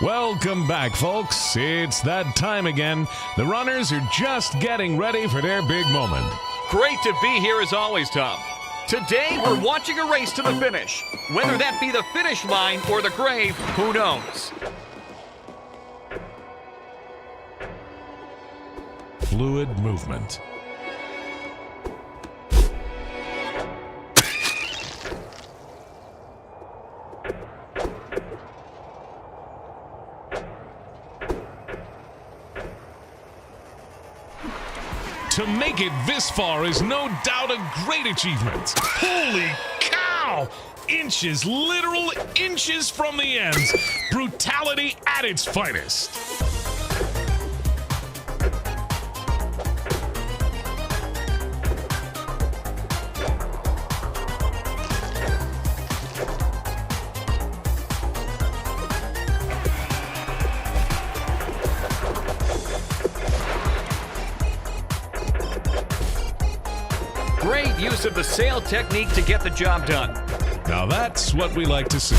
Welcome back, folks. It's that time again. The runners are just getting ready for their big moment. Great to be here as always, Tom. Today, we're watching a race to the finish. Whether that be the finish line or the grave, who knows? Fluid movement. To make it this far is no doubt a great achievement. Holy cow! Inches, literal inches from the ends. Brutality at its finest. Great use of the sail technique to get the job done. Now that's what we like to see.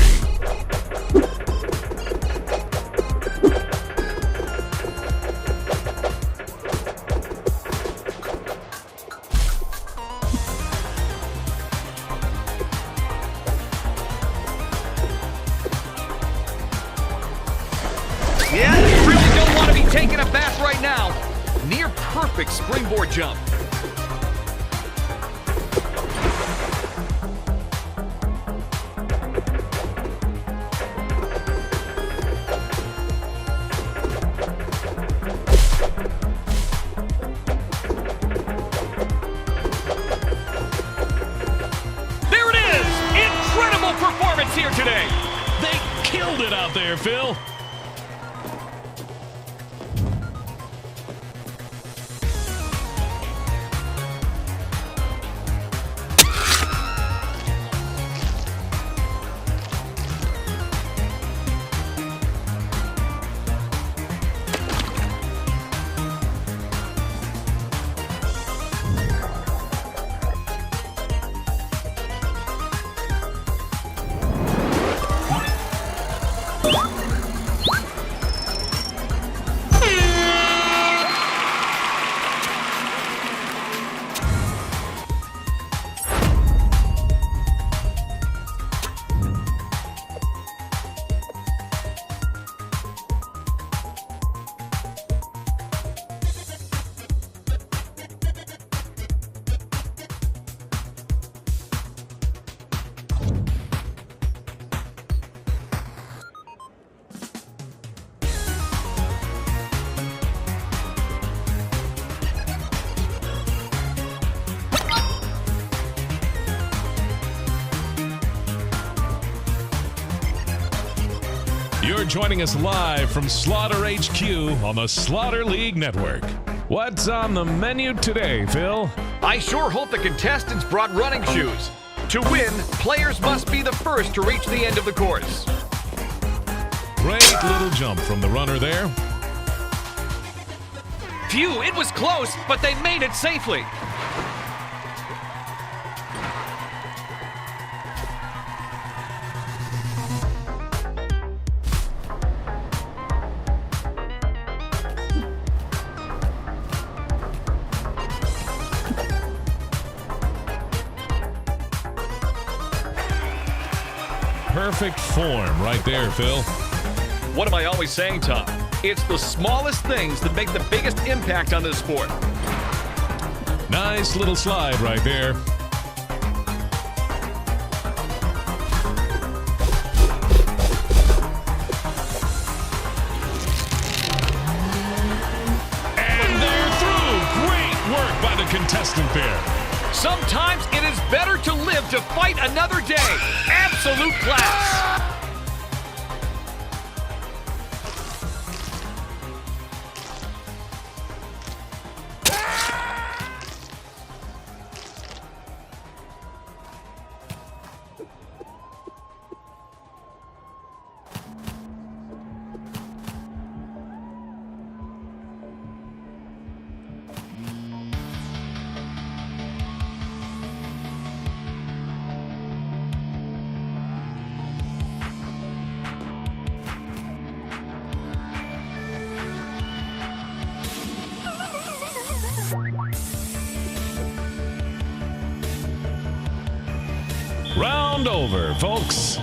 Yeah, you really don't want to be taking a bath right now. Near perfect springboard jump. There it is! Incredible performance here today. They killed it out there, Phil. You're joining us live from Slaughter HQ on the Slaughter League Network. What's on the menu today, Phil? I sure hope the contestants brought running shoes. To win, players must be the first to reach the end of the course. Great little jump from the runner there. Phew, it was close, but they made it safely. Perfect form right there, Phil. What am I always saying, Tom? It's the smallest things that make the biggest impact on this sport. Nice little slide right there. And they're through. Great work by the contestant there. Sometimes it is better to live to fight another day. Absolute class. Round over, folks.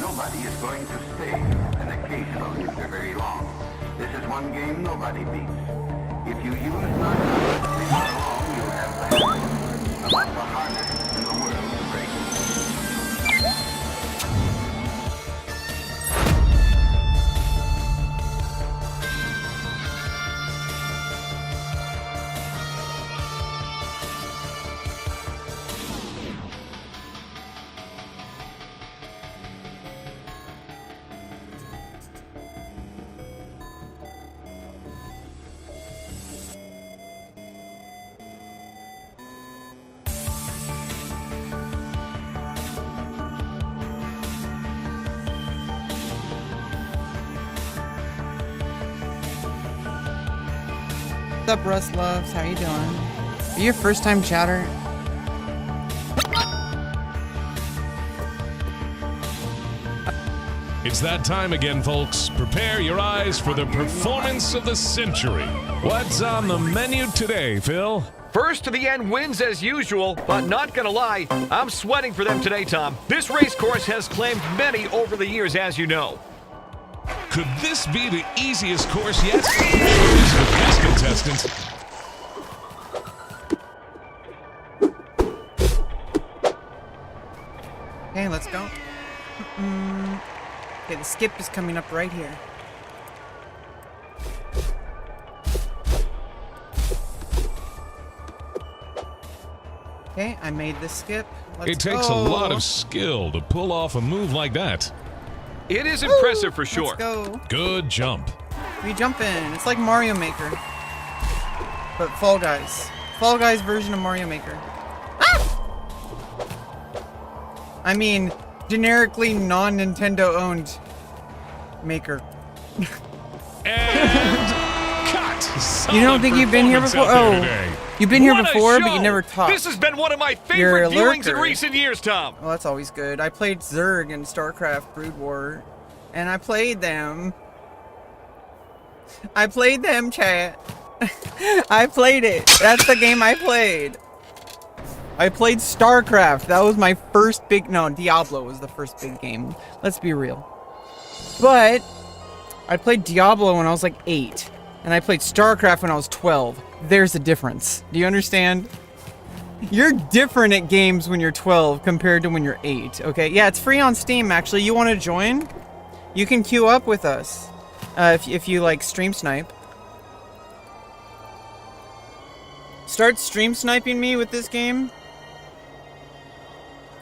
Nobody is going to stay in a case loaded for very long. This is one game nobody beats. If you use not before long you'll have the one of the hardest in the world to break. What's up, Russ Loves? How you doing? Are you your first time chatter? It's that time again, folks. Prepare your eyes for the performance of the century. What's on the menu today, Phil? First to the end wins as usual, but not gonna lie, I'm sweating for them today, Tom. This race course has claimed many over the years, as you know. Could this be the easiest course yet? Here's this contestant. Okay, let's go. Okay, the skip is coming up right here. Okay, I made the skip. It takes a lot of skill to pull off a move like that. It is impressive for sure. Let's go. Good jump. We jump in. It's like Mario Maker. But Fall Guys. Fall Guys version of Mario Maker. Ah! I mean, generically non-Nintendo owned Maker. And cut. You don't think you've been here before? Oh, you've been here What a before, but show! you never talked. This has been one of my You're a favorite viewings in lurker. recent years, Tom. Well, that's always good. I played Zerg and StarCraft Brood War, and I played them. I played them, chat. I played it. That's the game I played. I played StarCraft. That was my first big... No, Diablo was the first big game. Let's be real. But I played Diablo when I was like 8. And I played StarCraft when I was 12. There's a difference. Do you understand? You're different at games when you're 12 compared to when you're 8, okay? Yeah, it's free on Steam, actually. You want to join? You can queue up with us. If you, like, stream snipe. Start stream sniping me with this game.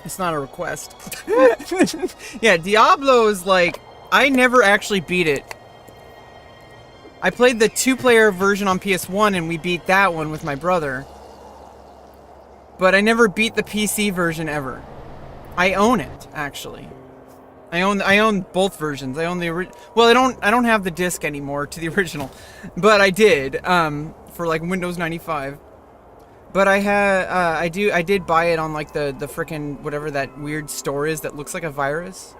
It's not a request. Yeah, Diablo is like... I never actually beat it. I played the 2-player version on PS1 and we beat that one with my brother. But I never beat the PC version ever. I own it, actually. I own both versions. I own the well, I don't have the disc anymore to the original, but I did for like Windows 95. But I did buy it on like the frickin' whatever that weird store is that looks like a virus.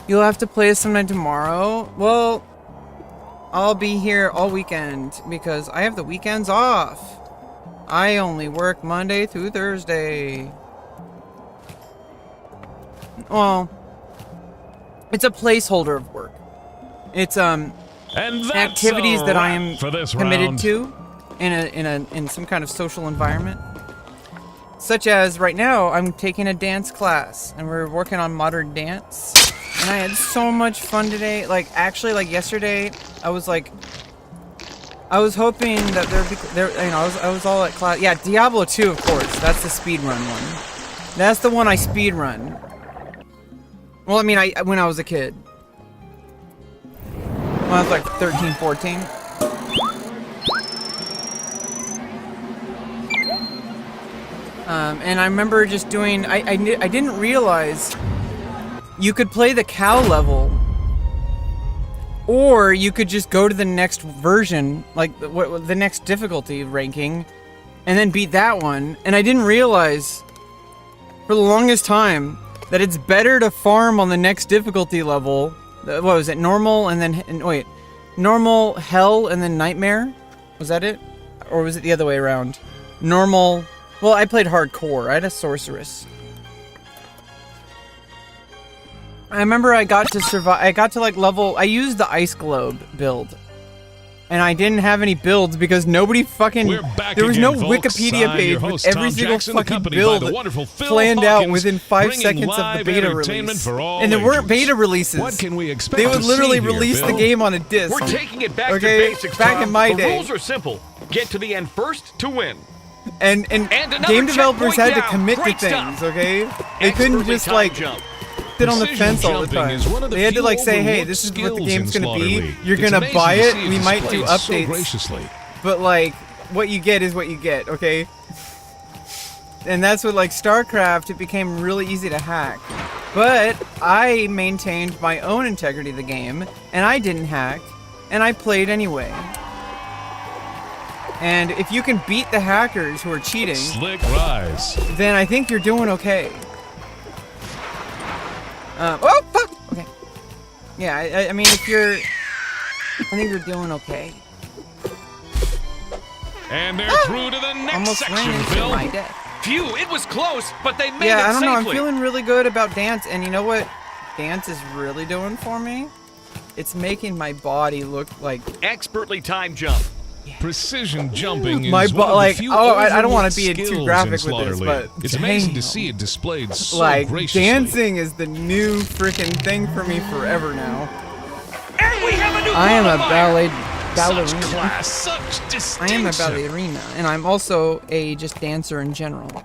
You'll have to play us sometime tomorrow. Well, I'll be here all weekend because I have the weekends off. I only work Monday through Thursday. Well, it's a placeholder of work. It's And that's activities that I am for this committed round. to in some kind of social environment. Such as right now I'm taking a dance class and we're working on modern dance. And I had so much fun today. Like actually like yesterday I was hoping that I was all at class. Yeah, Diablo 2, of course. That's the speedrun one. That's the one I speedrun. Well, I mean, when I was a kid. When I was like 13, 14. And I remember just doing... I didn't realize you could play the cow level, or you could just go to the next version, like the next difficulty ranking, and then beat that one. And I didn't realize for the longest time that it's better to farm on the next difficulty level. What was it? Normal and then... wait. Normal, hell, and then nightmare? Was that it? Or was it the other way around? Normal... Well, I played hardcore. I had a sorceress. I remember I got to survive... I got to, like, level... I used the Ice Globe build. And I didn't have any builds because nobody fucking... There was no Wikipedia page with every single fucking build planned out within 5 seconds of the beta release. And there weren't beta releases. What can we expect They would to literally see here, release the Bill? game on a disc. We're taking it back Okay, to basics, back Tom. in my the day. rules are simple. Get to the end first to win. And another game developers checkpoint had to down. commit to Great things, stuff. okay? They couldn't Expertly just, timed like... jump. sit on the Precision fence all the jumping time. is one of the They had to few like say, hey, overlooked this is what the skills game's in gonna Slaughter be. League. You're It's gonna amazing buy to it. see We it might do displayed so updates. graciously. But like, what you get is what you get, okay? And that's what like StarCraft, it became really easy to hack. But I maintained my own integrity of the game, and I didn't hack, and I played anyway. And if you can beat the hackers who are cheating, Slick rise. then I think you're doing okay. Oh, fuck! Okay. Yeah, I mean, if you're... I think you're doing okay. And they're through to the next Almost ran section, into Phil. my death. Phew, it was close, but they made Yeah, it I don't know. I'm safely. feeling really good about dance, and you know what dance is really doing for me? It's making my body look like... Expertly timed jump. Precision jumping is My one of the like, few oh, I don't want overlooked to be too skills graphic in with Slaughter this, League. but It's amazing to damn. see it displayed so Like, graciously. dancing is the new freaking thing for me forever now. And we have a new I am a qualifier. Such ballerina. class, such distinction. I am a ballerina, and I'm also a just dancer in general.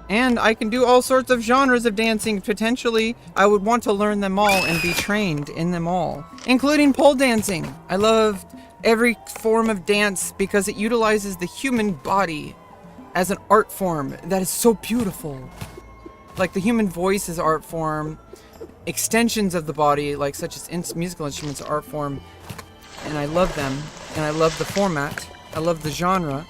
And I can do all sorts of genres of dancing. Potentially, I would want to learn them all and be trained in them all, including pole dancing. I love every form of dance because it utilizes the human body as an art form that is so beautiful. Like the human voice is art form, extensions of the body, like such as musical instruments, are art form, and I love them. And I love the format. I love the genre.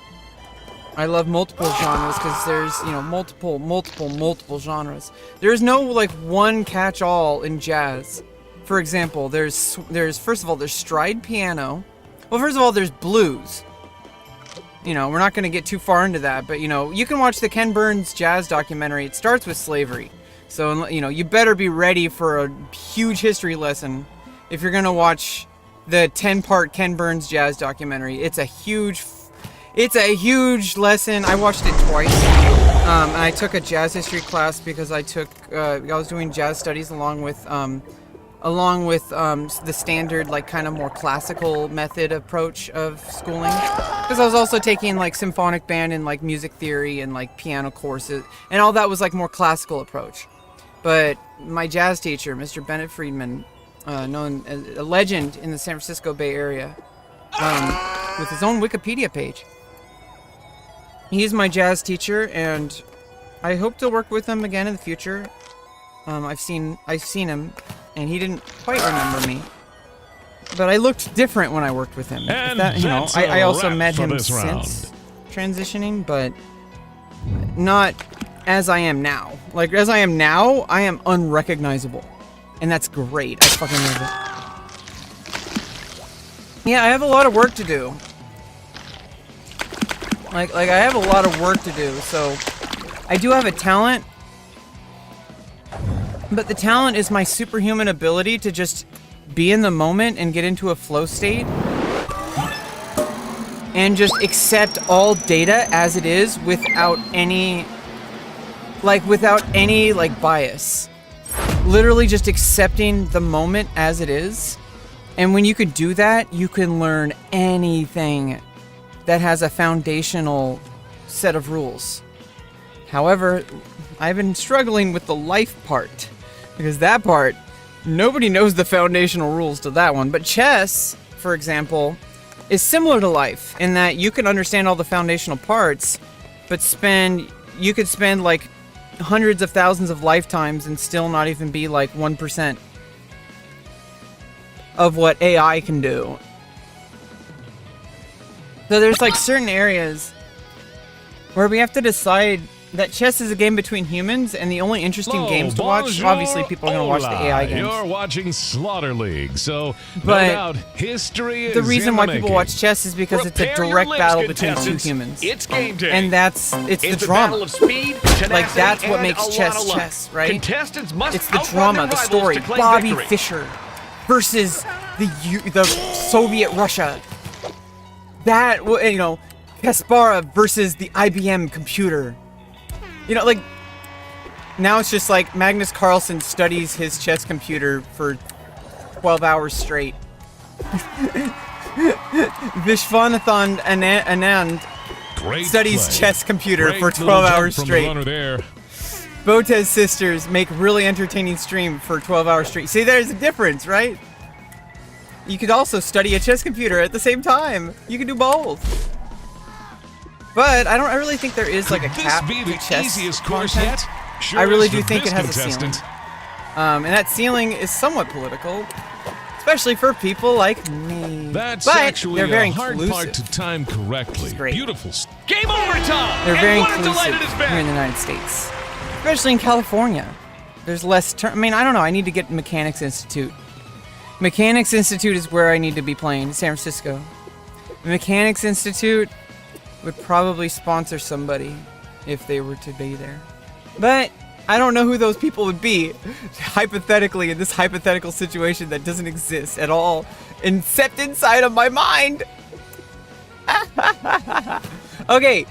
I love multiple genres because there's, you know, multiple genres. There's no like one catch-all in jazz. For example, there's first of all there's stride piano. Well, first of all there's blues. You know, we're not going to get too far into that, but you know, you can watch the Ken Burns jazz documentary. It starts with slavery. So, you know, you better be ready for a huge history lesson if you're going to watch the 10-part Ken Burns jazz documentary. It's a huge lesson. I watched it twice. And I took a jazz history class because I was doing jazz studies along with the standard, like, kind of more classical method approach of schooling. Because I was also taking, like, symphonic band and, like, music theory and, like, piano courses. And all that was, like, more classical approach. But my jazz teacher, Mr. Bennett Friedman, known as a legend in the San Francisco Bay Area, with his own Wikipedia page. He's my jazz teacher, and I hope to work with him again in the future. I've seen him, and he didn't quite remember me, but I looked different when I worked with him. And that's I a also wrap met for him this since round. transitioning, but not as I am now. Like, as I am now, I am unrecognizable, and that's great. I fucking love it. Yeah, I have a lot of work to do. Like I have a lot of work to do, so I do have a talent, but the talent is my superhuman ability to just be in the moment and get into a flow state and just accept all data as it is without any bias. Literally just accepting the moment as it is. And when you can do that, you can learn anything that has a foundational set of rules. However, I've been struggling with the life part, because that part, nobody knows the foundational rules to that one. But chess, for example, is similar to life in that you can understand all the foundational parts, but you could spend like hundreds of thousands of lifetimes and still not even be like 1% of what AI can do. So there's like certain areas where we have to decide that chess is a game between humans, and the only interesting games to watch, bonjour, obviously people are going to watch the hola. AI games. You're watching Slaughter League, so But no doubt history is The reason in why the people making. watch chess is because it's a Prepare your direct lips, battle between two contestants. humans. It's game day. And it's It's the a battle drama. of speed, tenacity, Like, that's what and makes a lot chess of luck. chess, right? Contestants must It's the outrun drama, their the rivals story. to claim Bobby victory. Fischer versus the Soviet Russia. That, you know, Kasparov versus the IBM computer. You know, like, now it's just like Magnus Carlsen studies his chess computer for 12 hours straight. Vishwanathan Anand Great studies play. chess computer Great for little 12 jump hours from the straight. runner there. Botez sisters make really entertaining stream for 12 hours straight. See, there's a difference, right? You could also study a chess computer at the same time. You can do both. But I really think there is like a Could cap this be to the chess easiest course content. yet? Sure I really is do for think this it has a ceiling. contestant. And that ceiling is somewhat political. especially for people like me. That's but actually they're very a hard inclusive. part to time correctly. Great. Beautiful. Game over, Tom! They're And very what a inclusive delight it has here in been! the United States, especially in California. There's less. I mean, I don't know. I need to get Mechanics Institute. Mechanics Institute is where I need to be playing. San Francisco. Mechanics Institute would probably sponsor somebody if they were to be there, but I don't know who those people would be. Hypothetically, in this hypothetical situation that doesn't exist at all, except inside of my mind. Okay.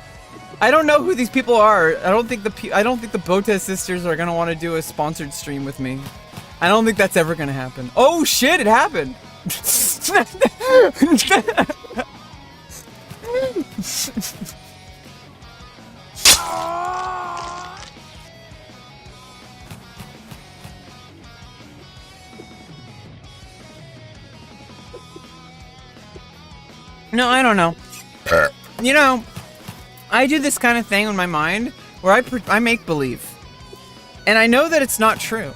I don't know who these people are. I don't think the Botez sisters are gonna want to do a sponsored stream with me. I don't think that's ever gonna happen. Oh shit! It happened. No, I don't know. You know, I do this kind of thing in my mind where I make believe. And I know that it's not true.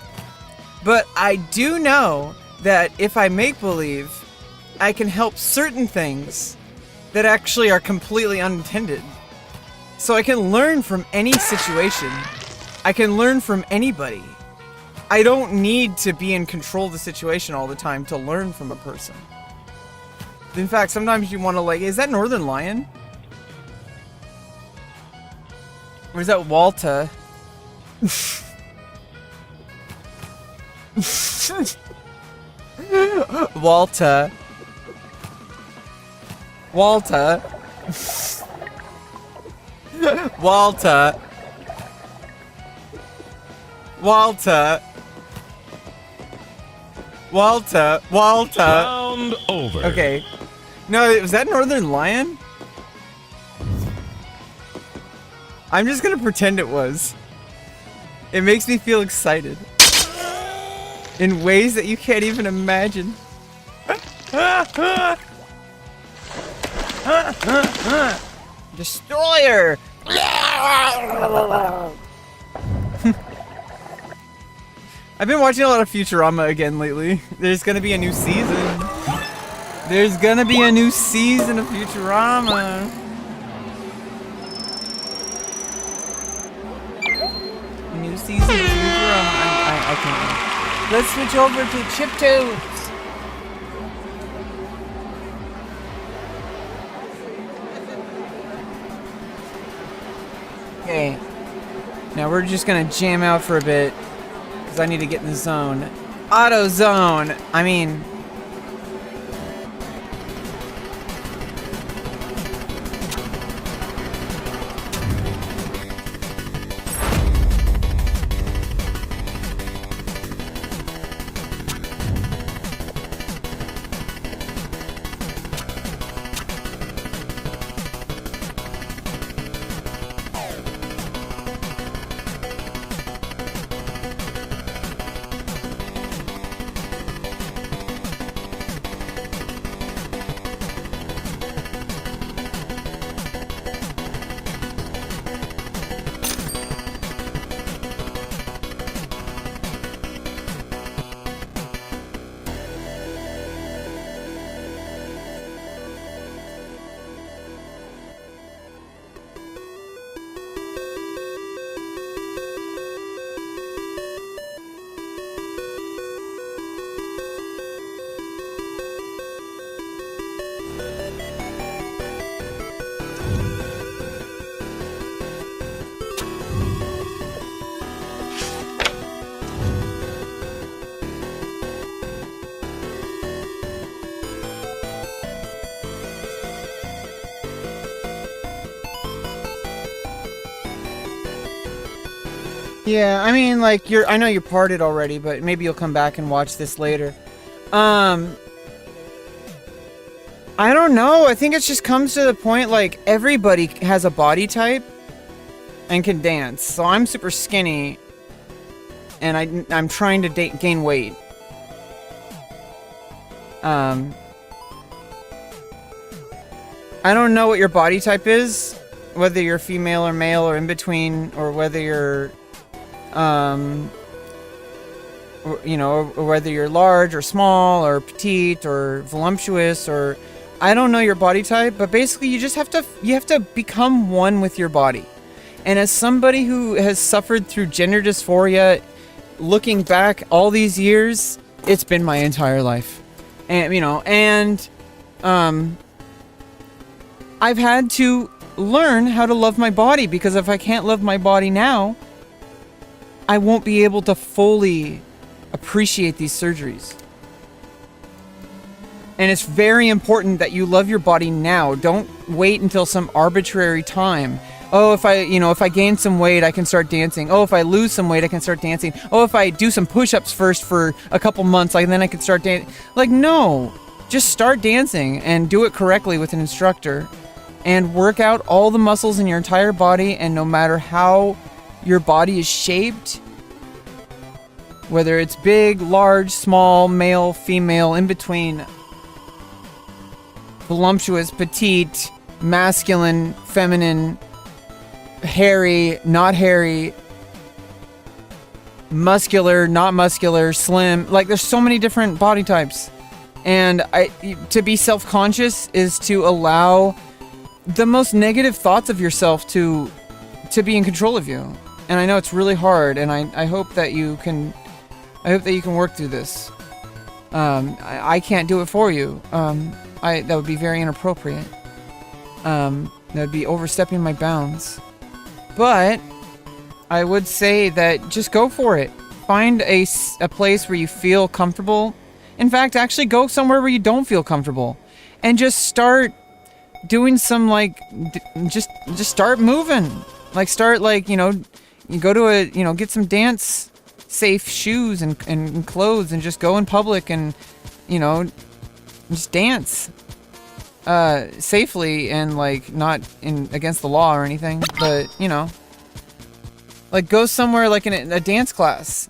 But I do know that if I make believe, I can help certain things that actually are completely unintended. So I can learn from any situation. I can learn from anybody. I don't need to be in control of the situation all the time to learn from a person. In fact, sometimes you want to like, is that Northern Lion? Or is that Walta? Walta. Walta. Walta. Walta. Walta. Walta. Round over. Okay. No, was that Northern Lion? I'm just gonna pretend it was. It makes me feel excited. In ways that you can't even imagine. Destroyer! I've been watching a lot of Futurama again lately. There's gonna be a new season. There's gonna be a new season of Futurama. New season of Futurama. I can't. Let's switch over to Chiptoons. Okay. Now we're just gonna jam out for a bit. Because I need to get in the zone. Auto zone! I mean... Yeah, I mean, like, I know you're parted already, but maybe you'll come back and watch this later. I don't know. I think it just comes to the point, like, everybody has a body type and can dance. So I'm super skinny, and I'm trying to gain weight. I don't know what your body type is, whether you're female or male or in between, or whether you're or whether you're large or small or petite or voluptuous, or I don't know your body type, but basically you have to become one with your body. And as somebody who has suffered through gender dysphoria, looking back all these years, it's been my entire life. And I've had to learn how to love my body, because if I can't love my body now, I won't be able to fully appreciate these surgeries. And it's very important that you love your body now. Don't wait until some arbitrary time. Oh, if I gain some weight, I can start dancing. Oh, if I lose some weight, I can start dancing. Oh, if I do some push-ups first for a couple months, then I can start dancing. No, just start dancing and do it correctly with an instructor, and work out all the muscles in your entire body. And no matter how your body is shaped, whether it's big, large, small, male, female, in between, voluptuous, petite, masculine, feminine, hairy, not hairy, muscular, not muscular, slim, there's so many different body types. And to be self-conscious is to allow the most negative thoughts of yourself to be in control of you. And I know it's really hard, and I hope that you can work through this. I can't do it for you. That would be very inappropriate. That would be overstepping my bounds. But I would say that just go for it. Find a place where you feel comfortable. In fact, actually go somewhere where you don't feel comfortable, and just start doing some just start moving. Start you go to get some dance safe shoes and clothes, and just go in public and just dance safely, and not against the law or anything, but go somewhere in a dance class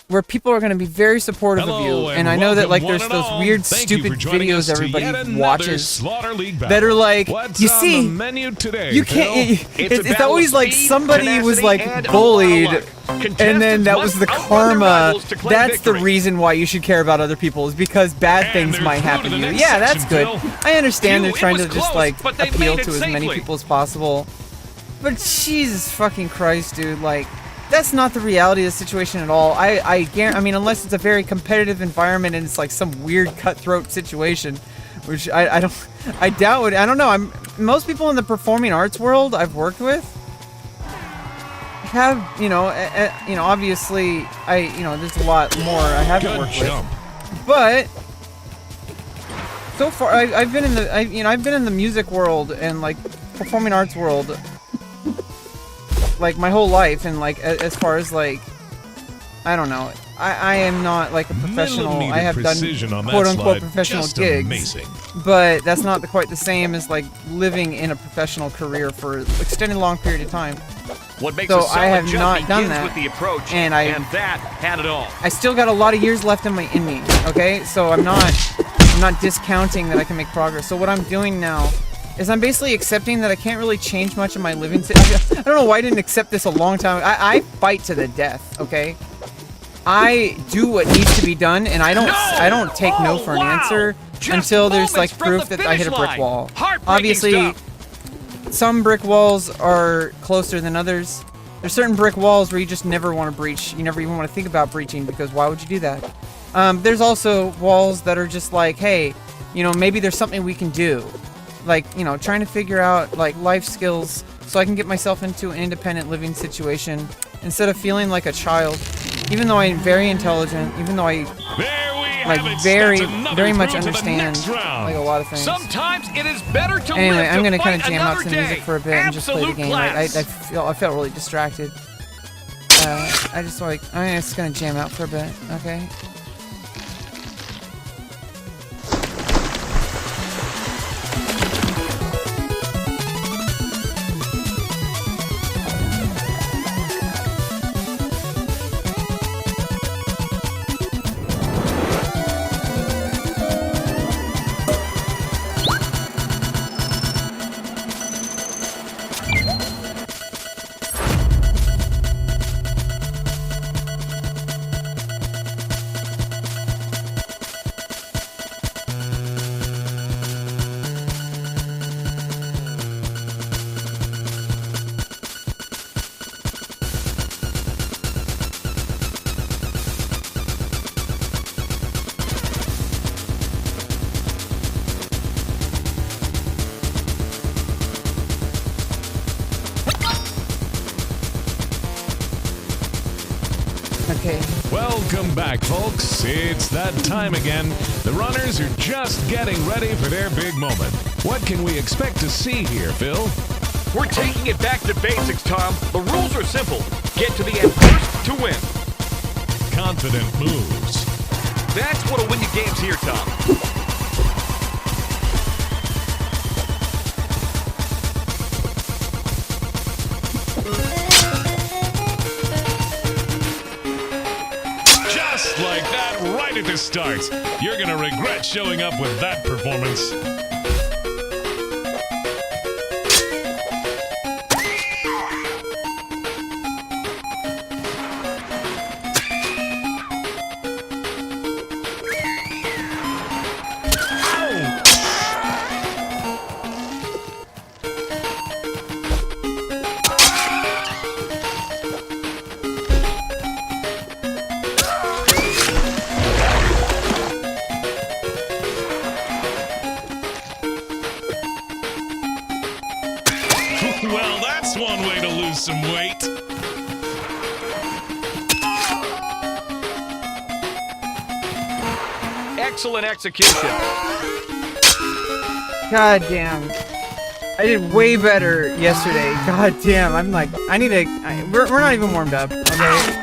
where people are going to be very supportive of you. And I know that there's those weird stupid videos everybody watches that are What's you on see, the menu today, you can't, Phil? it's always somebody was bullied, and then that was the karma. That's the reason why you should care about other people, is because bad things might happen to you. Yeah, that's good. I understand they're trying to just appeal to as many people as possible, but Jesus fucking Christ, dude, that's not the reality of the situation at all. I guarantee, unless it's a very competitive environment and it's some weird cutthroat situation, which I doubt it. I don't know. Most people in the performing arts world I've worked with have, obviously there's a lot more I haven't worked with. But so far I've been in the music world and performing arts world my whole life, and as far as I don't know, I am not a professional. I have done quote unquote professional gigs, amazing. But that's not quite the same as living in a professional career for extended long period of time. What makes so a solid I have jump not done begins that with the approach, and that had it all. I still got a lot of years left in me. Okay, so I'm not discounting that I can make progress. So what I'm doing now is I'm basically accepting that I can't really change much of my living situation. I don't know why I didn't accept this a long time. I fight to the death, okay? I do what needs to be done, and I don't take no for an answer until there's proof that I hit a brick wall. Obviously, some brick walls are closer than others. There's certain brick walls where you just never want to breach. You never even want to think about breaching, because why would you do that? There's also walls that are just hey, maybe there's something we can do. Trying to figure out life skills so I can get myself into an independent living situation instead of feeling like a child. Even though I'm very intelligent, even though I very much understand a lot of things. Sometimes it is better to anyway, live I'm gonna kind of jam out some music for a bit and just play the game. I felt really distracted. I'm just gonna jam out for a bit, okay? Welcome back, folks. It's that time again. The runners are just getting ready for their big moment. What can we expect to see here, Phil? We're taking it back to basics, Tom. The rules are simple. Get to the end first to win. Confident moves. That's what'll win you games here, Tom. Just like that, right at the start. You're gonna regret showing up with that performance. Well, that's one way to lose some weight. Excellent execution. God damn. I did way better yesterday. God damn. I'm like, I need to. We're not even warmed up. Okay.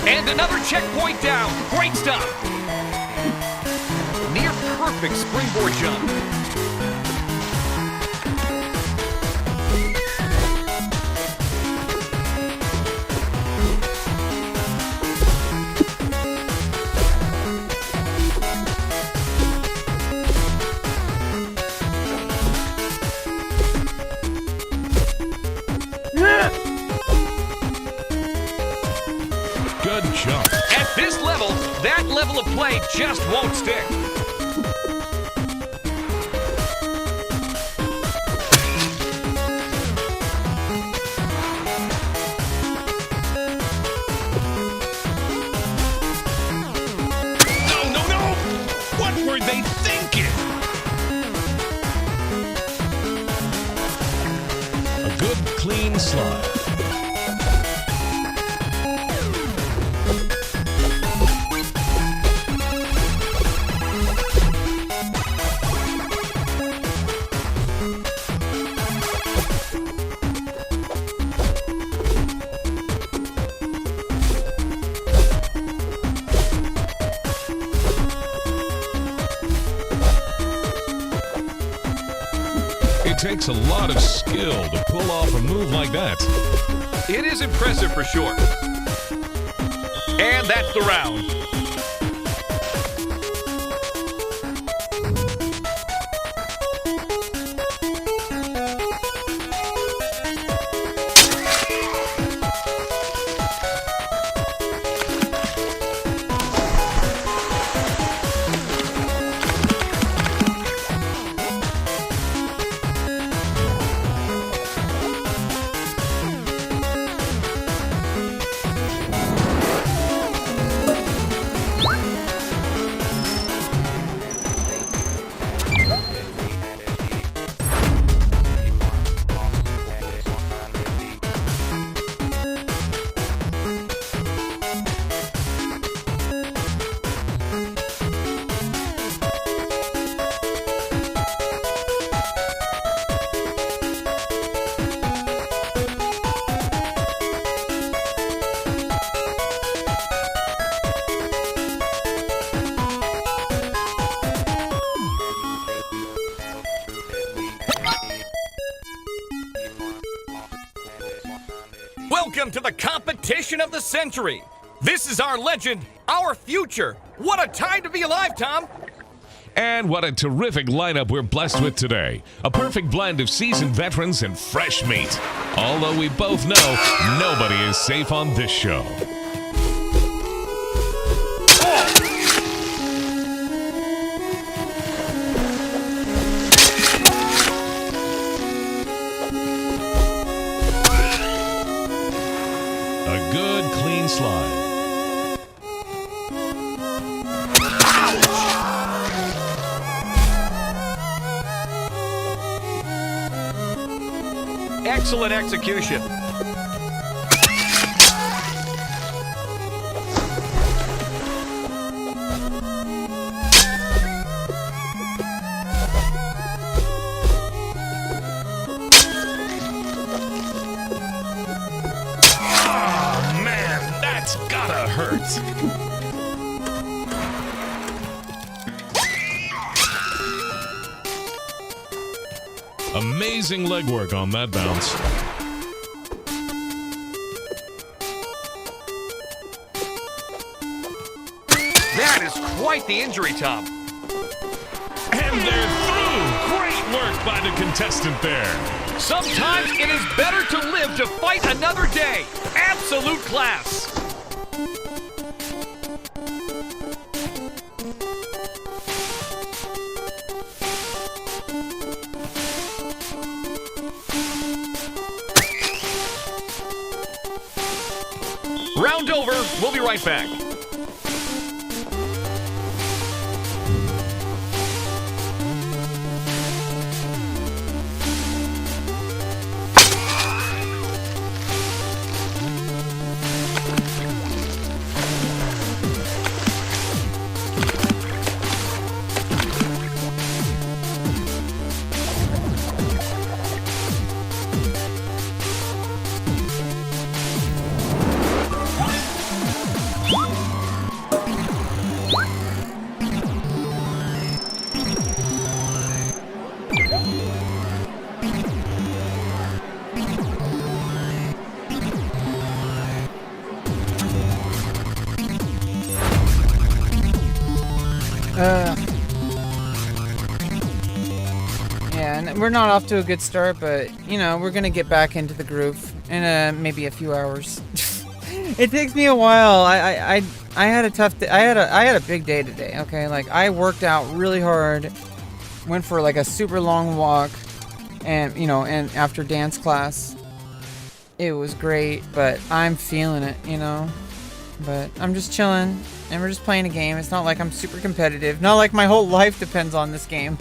And another checkpoint down. Great stuff. Near perfect springboard jump. Good jump. At this level, that level of play just won't stick. No! What were they thinking? A good, clean slide. It takes a lot of skill to pull off a move like that. It is impressive for sure. And that's the round. Welcome to the competition of the century. This is our legend, our future. What a time to be alive, Tom. And what a terrific lineup we're blessed with today. A perfect blend of seasoned veterans and fresh meat. Although we both know nobody is safe on this show. A good, clean slide. Excellent execution. Oh man, that's gotta hurt. Amazing legwork on that bounce. That is quite the injury, Tom. And they're through! Great work by the contestant there. Sometimes it is better to live to fight another day. Absolute class. Round over. We'll be right back. Yeah, and we're not off to a good start, but you know, we're gonna get back into the groove in maybe a few hours. It takes me a while. I had a tough day. I had a big day today. Okay, like I worked out really hard, went for like a super long walk, and you know, and after dance class, it was great. But I'm feeling it, you know. But I'm just chilling, and we're just playing a game. It's not like I'm super competitive. Not like my whole life depends on this game.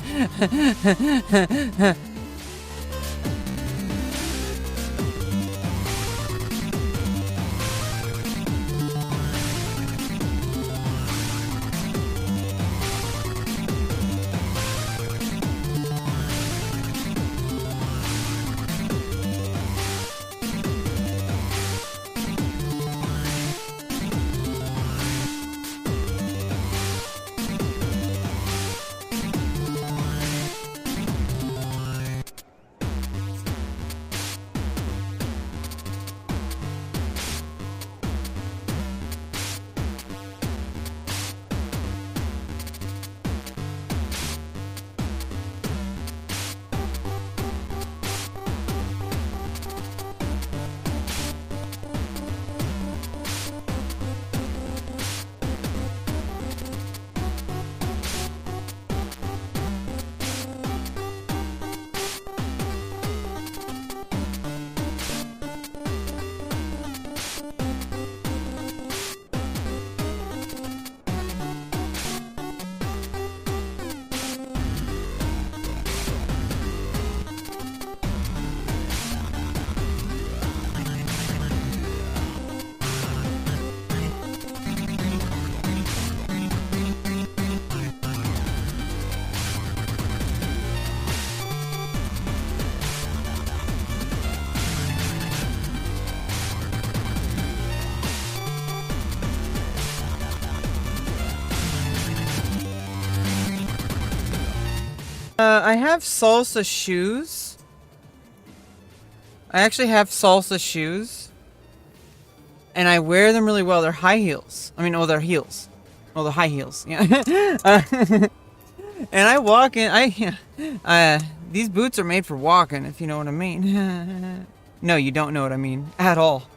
I have salsa shoes. I actually have salsa shoes. And I wear them really well. They're high heels. I mean, oh, they're heels. Oh, they're high heels. Yeah. And I walk in. These boots are made for walking, if you know what I mean. No, you don't know what I mean. At all.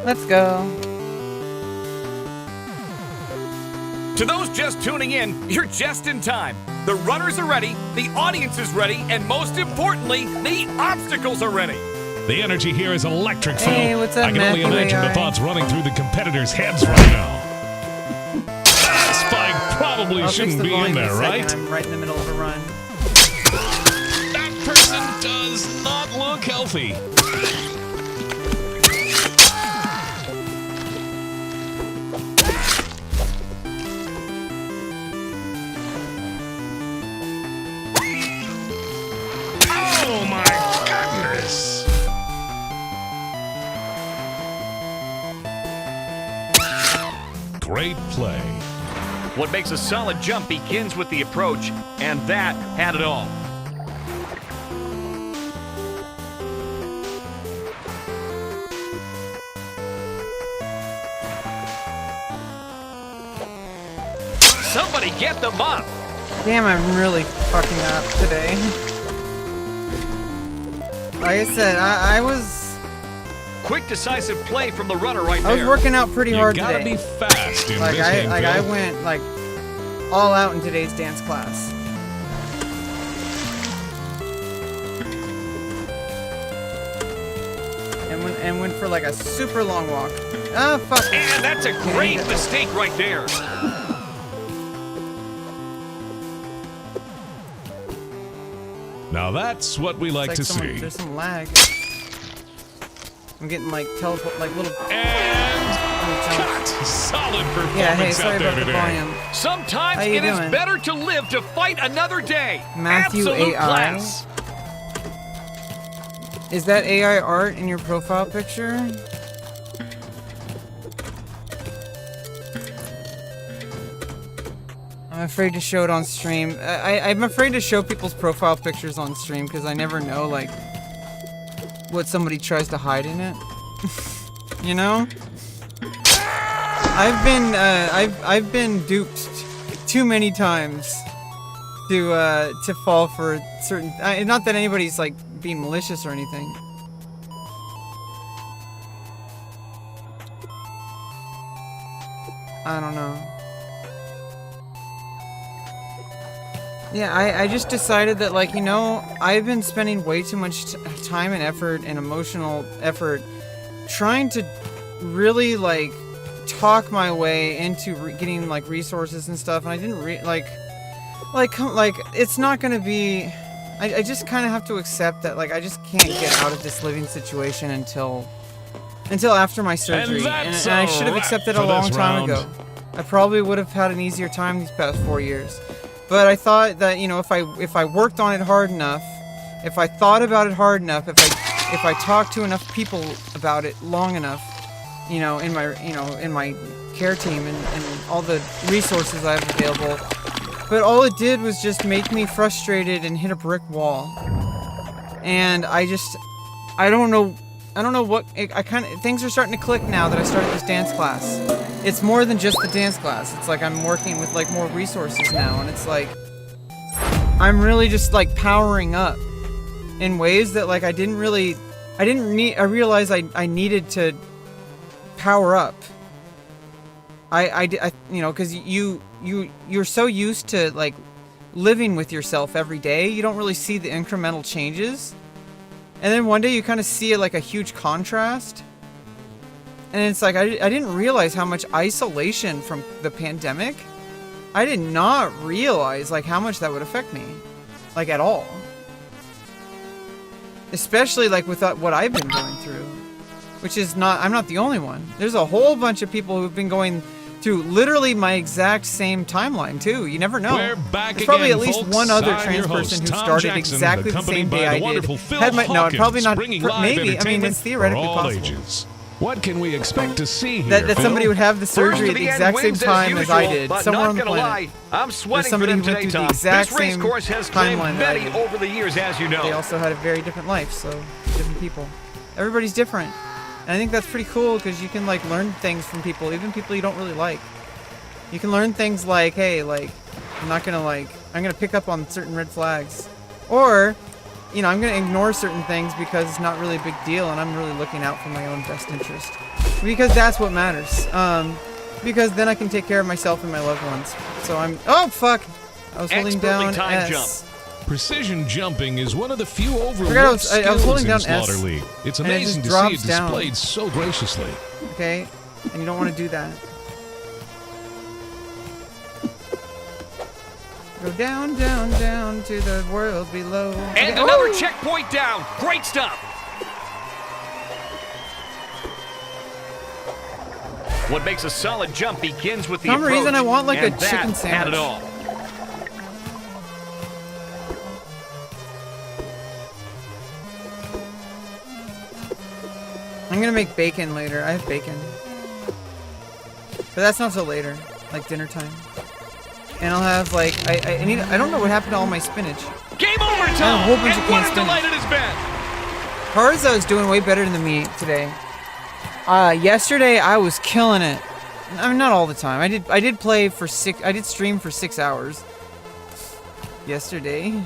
Let's go. To those just tuning in, you're just in time. The runners are ready, the audience is ready, and most importantly, the obstacles are ready. The energy here is electric, Phil. Hey, what's up, I can only Matthew imagine AI? the thoughts running through the competitors' heads right now. That spike probably I'll fix shouldn't the be in volume there, in a second. right? I'm right in the middle of a run. That person does not look healthy. Oh my goodness! Great play. What makes a solid jump begins with the approach, and that had it all. Somebody get them up! Damn, I'm really fucking up today. Like I said, I was Quick, decisive play from the runner right I was there. working out pretty You hard gotta today. be fast in Like this game, I Phil. went like all out in today's dance class. And went for like a super long walk. Ah, fuck. And that's a great mistake right there. Now that's what we like to see. There's some lag. I'm getting like teleport, like little. And cut. Solid performance Yeah, hey, out sorry there about the today. volume. Sometimes How you it is doing? better to live to fight another day. Matthew Absolute AI? class. Is that AI art in your profile picture? I'm afraid to show it on stream. I'm afraid to show people's profile pictures on stream because I never know like what somebody tries to hide in it. You know? I've been duped too many times to fall for certain. Not that anybody's like being malicious or anything. I don't know. Yeah, I just decided that, like, you know, I've been spending way too much time and effort and emotional effort trying to really, like, talk my way into getting, like, resources and stuff, and I didn't it's not gonna be... I just kind of have to accept that, like, I just can't get out of this living situation until after my surgery, and I should have accepted a long time ago. I probably would have had an easier time these past 4 years. But I thought that, you know, if I worked on it hard enough, if I thought about it hard enough, if I talked to enough people about it long enough, you know, in my care team and all the resources I have available, but all it did was just make me frustrated and hit a brick wall. And I don't know what things are starting to click now that I started this dance class. It's more than just the dance class. It's like I'm working with like more resources now, and it's like I'm really just like powering up in ways that like I realized I needed to power up. I you know, because you're so used to like living with yourself every day, you don't really see the incremental changes. And then one day you kind of see like a huge contrast. And it's like, I didn't realize how much isolation from the pandemic. I did not realize like how much that would affect me. Like at all. Especially like with what I've been going through. Which is I'm not the only one. There's a whole bunch of people who've been going through literally my exact same timeline too. You never know. We're back There's probably again, at least folks. one other I'm trans your host, person who Tom started Jackson, exactly the accompanied same by day the I did. wonderful Phil No, Hawkins, probably not. bringing live Maybe. I mean, entertainment it's theoretically for all possible. ages. What can we expect to see here, That Phil? somebody would have the surgery First at to the end exact same wins time as I usual, did, but somewhere not on the gonna planet. lie, I'm sweating for somebody them who went today, through the Tom. exact This race same course has claimed timeline that I many did. over the years, as you know. They also had a very different life, so different people. Everybody's different. And I think that's pretty cool because you can like learn things from people, even people you don't really like. You can learn things like, hey, like, I'm gonna pick up on certain red flags. Or, you know, I'm gonna ignore certain things because it's not really a big deal and I'm really looking out for my own best interest. Because that's what matters. Because then I can take care of myself and my loved ones. So I'm... Oh, fuck! I was holding down timed S. Precision jumping is one of the few I overlooked was skills holding in down Slaughter S, League. It's and it amazing just to see it drops down. displayed so graciously. Okay? And you don't want to do that. Go down, down, down to the world below. And Okay. another Ooh! checkpoint down. Great stuff. What makes a solid jump begins with the For some approach, reason I want like a and that chicken had sandwich. it all. I'm gonna make bacon later. I have bacon. But that's not till later. Like dinner time. And I'll have like I don't know what happened to all my spinach. Game over, a Tom. whole bunch And of what canned a delight it has been. Harza is doing way better than me today. Yesterday I was killing it. I mean, not all the time. I did play for I did stream for 6 hours. Yesterday.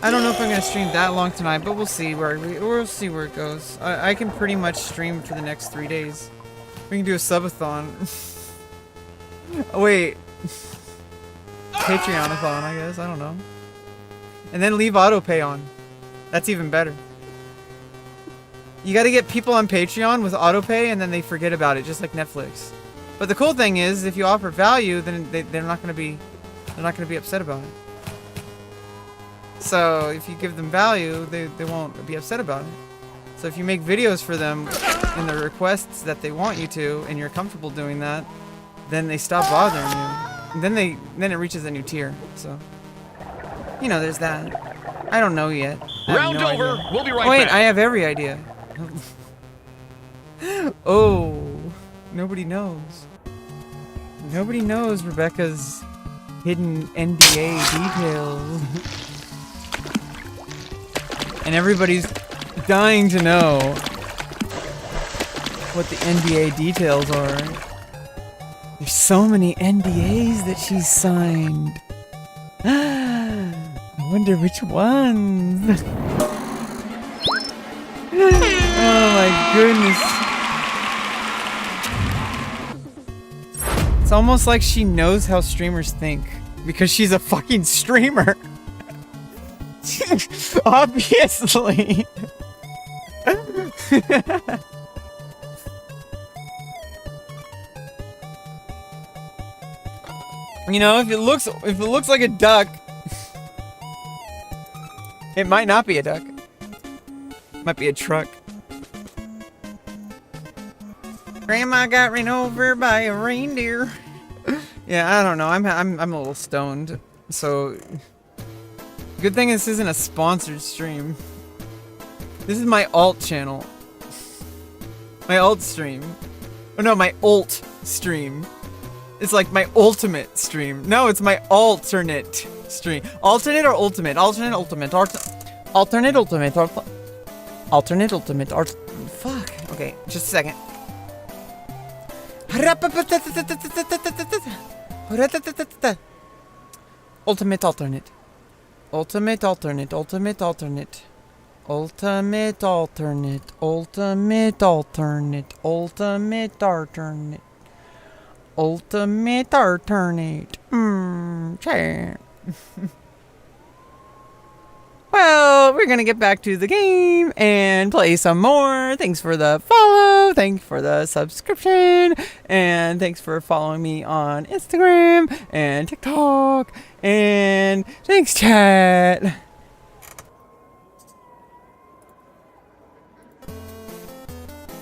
I don't know if I'm gonna stream that long tonight, but we'll see where it goes. I can pretty much stream for the next 3 days. We can do a subathon. Oh, wait. Patreon-a-thon, I guess. I don't know. And then leave autopay on. That's even better. You gotta get people on Patreon with autopay and then they forget about it, just like Netflix. But the cool thing is, if you offer value, then they're not gonna be upset about it. So if you give them value, they won't be upset about it. So if you make videos for them in the requests that they want you to, and you're comfortable doing that, then they stop bothering you. And then it reaches a new tier. So, you know, there's that. I don't know yet. I have Round no over. idea. We'll be right Oh, wait, back. I have every idea. Oh, nobody knows. Nobody knows Rebecca's hidden NDA details. And everybody's dying to know what the NDA details are. There's so many NDAs that she's signed. I wonder which ones. Oh my goodness. It's almost like she knows how streamers think because she's a fucking streamer. Obviously. You know, if it looks like a duck, it might not be a duck. It might be a truck. Grandma got ran over by a reindeer. Yeah, I don't know. I'm a little stoned. So good thing this isn't a sponsored stream. This is my alt channel. My alt stream. Oh no, my alt stream. It's like my ultimate stream. No, it's my alternate stream. Alternate or ultimate? Alternate, ultimate. Alternate, ultimate. Alternate, ultimate. Fuck. Okay, just a second. Ultimate, alternate. Ultimate, alternate. Ultimate, alternate. Ultimate, alternate. Ultimate, alternate. Ultimate, alternate. Ultimate alternate. Chat. Well, we're gonna get back to the game and play some more. Thanks for the follow. Thanks for the subscription. And thanks for following me on Instagram and TikTok. And thanks, chat.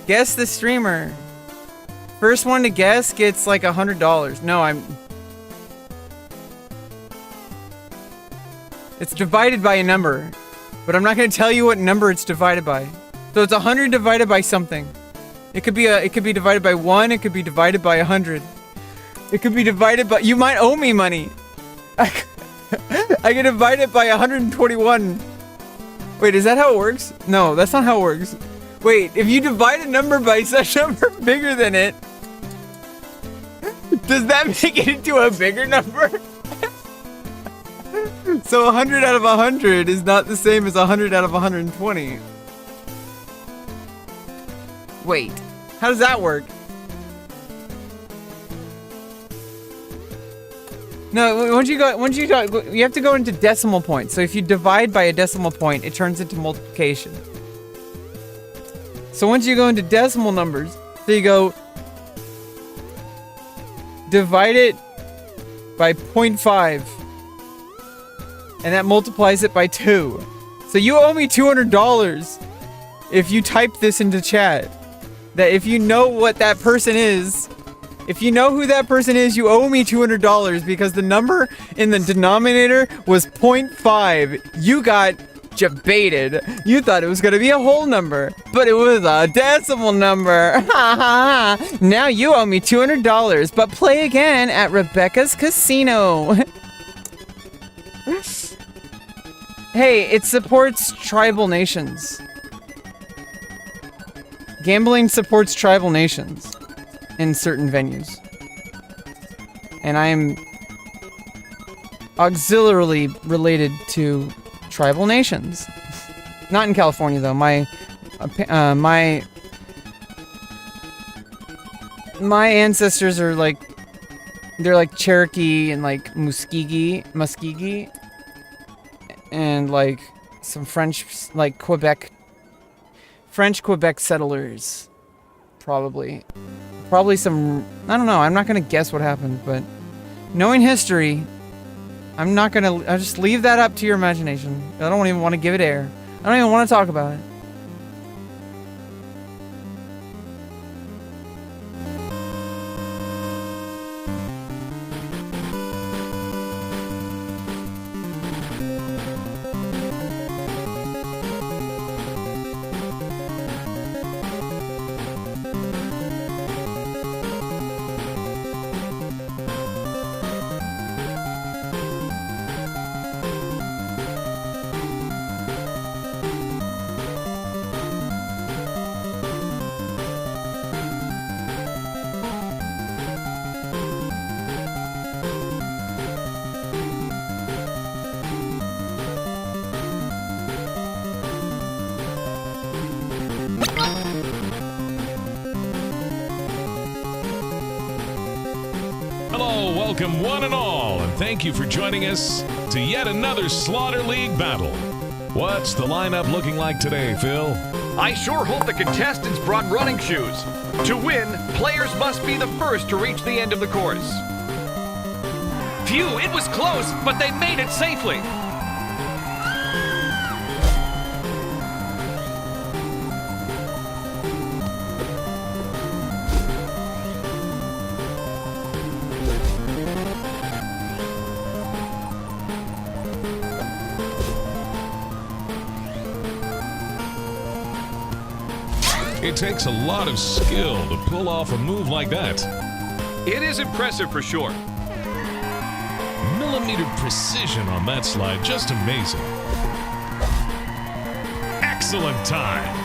Guess the streamer. First one to guess gets like $100. No, it's divided by a number, but I'm not going to tell you what number it's divided by. So it's 100 divided by something. It could be divided by 1. It could be divided by 100. It could be divided by. You might owe me money. I can divide it by 121. Wait, is that how it works? No, that's not how it works. Wait, if you divide a number by such a number bigger than it, does that make it into a bigger number? So 100 out of 100 is not the same as 100 out of 120. Wait, how does that work? No, once you have to go into decimal points. So if you divide by a decimal point, it turns into multiplication. So once you go into decimal numbers, so you go divide it by 0.5, and that multiplies it by 2. So you owe me $200 if you type this into chat. That if you know what that person is, if you know who that person is, you owe me $200 because the number in the denominator was 0.5. You got baited. You thought it was going to be a whole number, but it was a decimal number. Now you owe me $200, but play again at Rebecca's Casino. Hey, it supports tribal nations. Gambling supports tribal nations in certain venues. And I'm auxiliarily related to tribal nations. Not in California though. My ancestors are like, they're like Cherokee and like Muskegee and like some French, like French Quebec settlers. Probably some, I don't know, I'm not gonna guess what happened, but knowing history, I'll just leave that up to your imagination. I don't even want to give it air. I don't even want to talk about it. Hello, welcome one and all, and thank you for joining us to yet another Slaughter League battle. What's the lineup looking like today, Phil? I sure hope the contestants brought running shoes. To win, players must be the first to reach the end of the course. Phew, it was close, but they made it safely. It takes a lot of skill to pull off a move like that. It is impressive for sure. Millimeter precision on that slide, just amazing. Excellent time.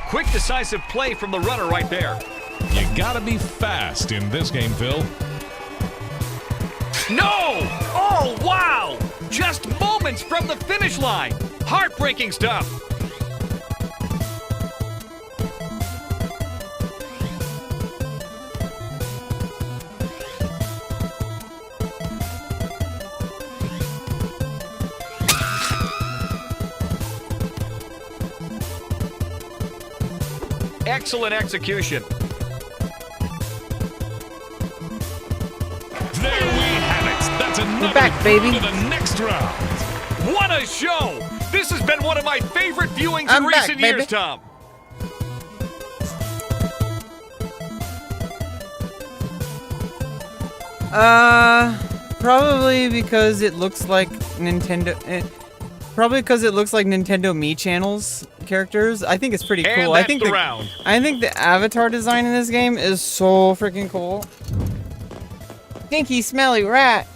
Quick, decisive play from the runner right there. You gotta be fast in this game, Phil. No! Oh, wow! Just moments from the finish line. Heartbreaking stuff. Excellent execution. There we have it. That's another back, baby. to the next round. What a show! This has been one of my favorite viewings I'm in back, recent baby. years, Tom. Probably because it looks like Nintendo. Probably because it looks like Nintendo Me channels characters. I think it's pretty And cool. that's I think the round. I think the avatar design in this game is so freaking cool. Stinky, smelly rat.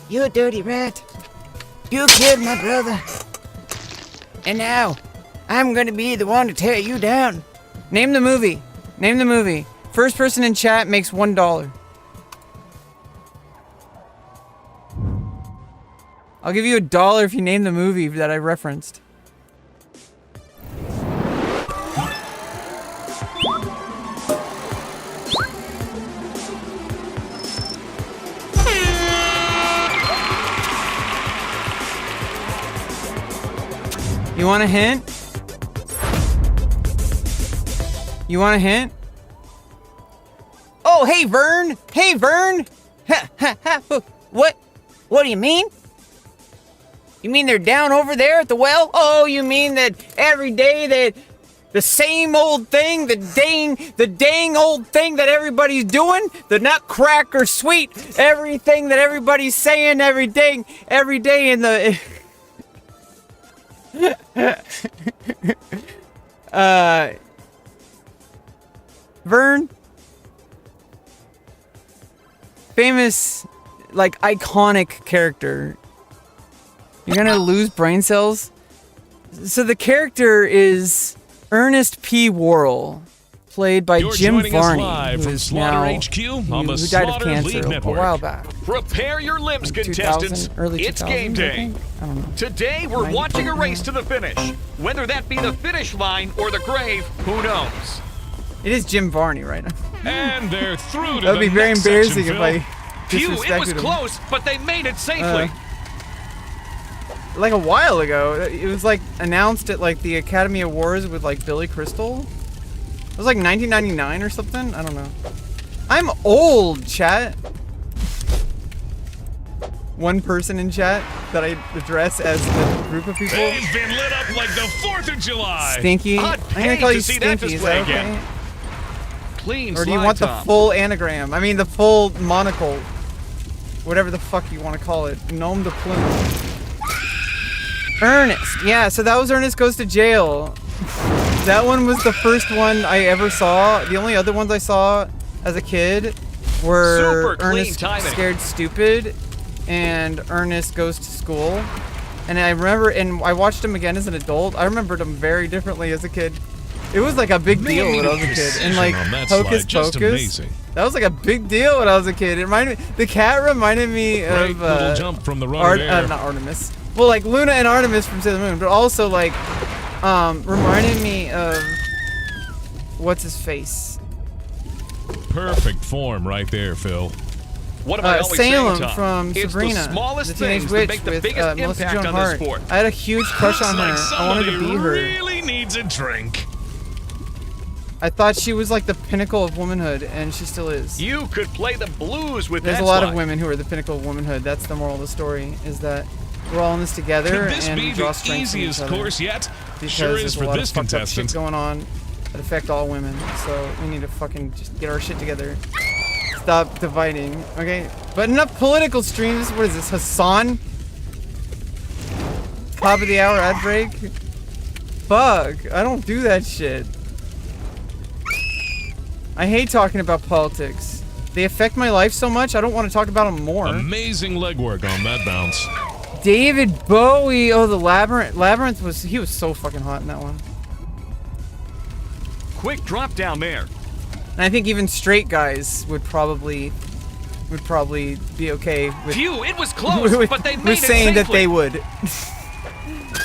You dirty rat. You killed my brother. And now, I'm gonna be the one to tear you down. Name the movie. Name the movie. First person in chat makes $1. I'll give you $1 if you name the movie that I referenced. You want a hint? You want a hint? Oh, hey, Vern! Hey, Vern! Ha, ha, ha. What? What do you mean? You mean they're down over there at the well? Oh, you mean that every day that the same old thing, the dang old thing that everybody's doing? The nutcracker sweet, everything that everybody's saying every day in the... Vern, famous, like, iconic character. You're gonna lose brain cells. So the character is Ernest P. Worrell, played by Jim Varney, who is now who died of cancer a while back. Prepare your limbs, contestants. Early It's 2000s, game day. I don't know. Today we're watching a race to the finish. Whether that be the finish line or the grave, who knows? It is Jim Varney, right? And they're through to That would the be very next embarrassing section, if Phil. I Phew, it was disrespected him. close, but they made it safely. Like a while ago, it was like announced at like the Academy Awards with like Billy Crystal. It was like 1999 or something. I don't know. I'm old, chat. One person in chat that I address as the group of people. They've been lit up like the 4th of July. Stinky. I'd I'm gonna pay call to you see that Stinky. Is display that okay? again. Clean Or do you slide, want the Tom. full anagram? I mean, the full monocle. Whatever the fuck you want to call it. Gnome de plume. Ernest. Yeah, so that was Ernest Goes to Jail. That one was the first one I ever saw. The only other ones I saw as a kid were Super clean Ernest timing. Scared Stupid and Ernest Goes to School. And I remember, and I watched them again as an adult. I remembered them very differently as a kid. It was like a big deal when I was a kid. And like Precision on that Hocus slide, just Pocus, amazing. that was like a big deal when I was a kid. It reminded me, the cat reminded me Great of little jump from the runner there. not Artemis. Well, like Luna and Artemis from Sailor Moon, but also like reminded me of what's his face? Perfect form right there, Phil. What am I always Salem saying, Tom? from It's Sabrina, the smallest the Teenage things Witch that make the with biggest Melissa impact Joan on Hart. this sport. I had a huge crush on Looks her. like I wanted to somebody be her. really needs a drink. I thought she was like the pinnacle of womanhood, and she still is. You could play the blues with There's that a lot of slide. women who are the pinnacle of womanhood. That's the moral of the story, is that we're all in this together Could this and be we draw the strength from each easiest other. course yet? Because Sure there's is a for lot this of fucked up shit contestant. going on that affect all women, so we need to fucking just get our shit together. Stop dividing, okay? But enough political streams. What is this, Hassan? Top of the hour ad break? Fuck, I don't do that shit. I hate talking about politics. They affect my life so much, I don't want to talk about them more. Amazing legwork on that bounce. David Bowie. Oh, the Labyrinth. Labyrinth was, he was so fucking hot in that one. Quick drop down there. And I think even straight guys would probably be okay with, Phew, it was close, but they made with it saying that safely. they would.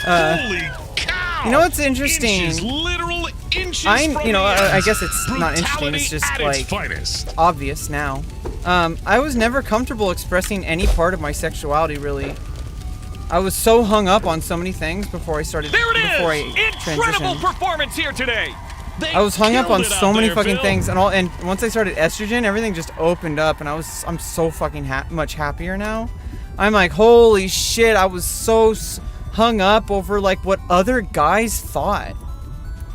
Holy cow! You know what's interesting? Inches, literal inches I from know, the I ends. guess it's not interesting, it's Brutality just at like its finest. obvious now. I was never comfortable expressing any part of my sexuality, really. I was so hung up on so many things before I started. There it before is! I Incredible transitioned. performance here today. They I was hung up killed on it so out many there, fucking Phil. things, and once I started estrogen, everything just opened up, and I'm so fucking much happier now. I'm like, holy shit! I was so hung up over like what other guys thought,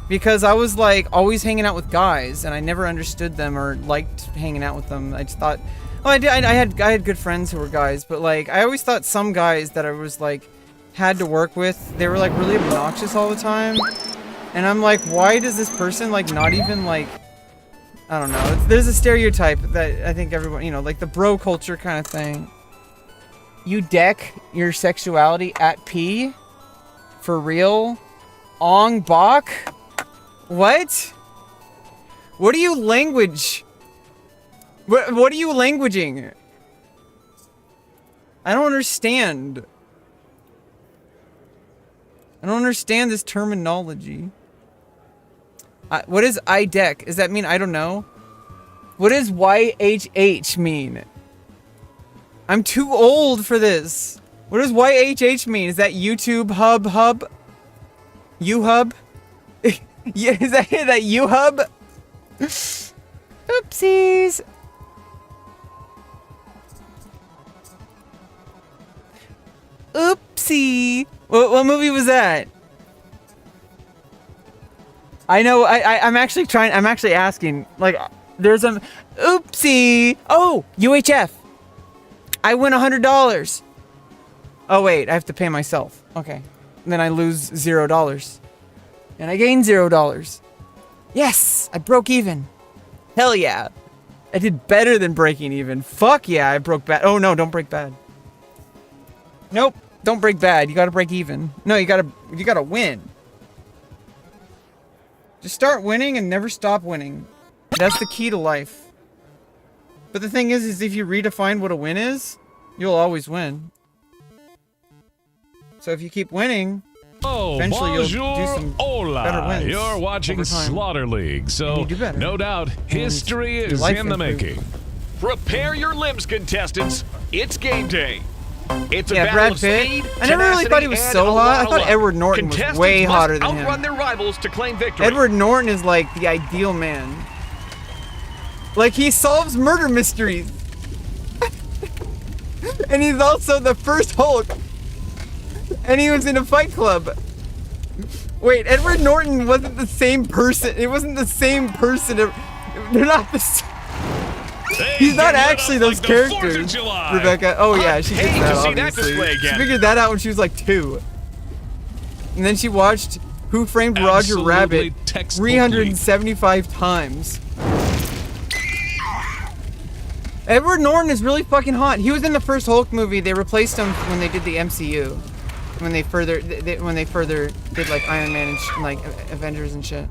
because I was like always hanging out with guys, and I never understood them or liked hanging out with them. I just thought, oh, I had good friends who were guys, but like I always thought some guys that I was like had to work with, they were like really obnoxious all the time. And I'm like, why does this person like not even like, I don't know. There's a stereotype that I think everyone, you know, like the bro culture kind of thing. You deck your sexuality at P? For real? Ong Bak? What? What are you language? What are you languaging? I don't understand. I don't understand this terminology. What is IDEC? Does that mean I don't know? What does YHH mean? I'm too old for this. What does YHH mean? Is that YouTube hub? U-hub? Yeah, is that U-hub? Oopsies. Oopsie. What movie was that? I know. I'm actually trying. I'm actually asking. Like, there's a oopsie. Oh, UHF. I win $100. Oh wait, I have to pay myself. Okay, and then I lose $0, and I gain $0. Yes, I broke even. Hell yeah, I did better than breaking even. Fuck yeah, I broke bad. Oh no, don't break bad. Nope, don't break bad. You gotta break even. No, you gotta win. Just start winning and never stop winning. That's the key to life. But the thing is if you redefine what a win is, you'll always win. So if you keep winning, eventually you'll do some better wins. You're watching Slaughter League, so no doubt history is in the making. Prepare your limbs, contestants. It's game day. It's a yeah, battle Brad of Pitt. speed, I never really thought he was so hot. I thought Edward Norton was way hotter than him. Outrun their rivals to claim victory. Edward Norton is like the ideal man. Like, he solves murder mysteries. And he's also the first Hulk. And he was in a Fight Club. Wait, Edward Norton wasn't the same person. It wasn't the same person. They're not the same. He's not actually those characters, Rebecca. Oh yeah, she did that, obviously. She figured that out when she was like 2. And then she watched Who Framed Roger Rabbit 375 times. Edward Norton is really fucking hot. He was in the first Hulk movie. They replaced him when they did the MCU. When they further did like Iron Man and like Avengers and shit.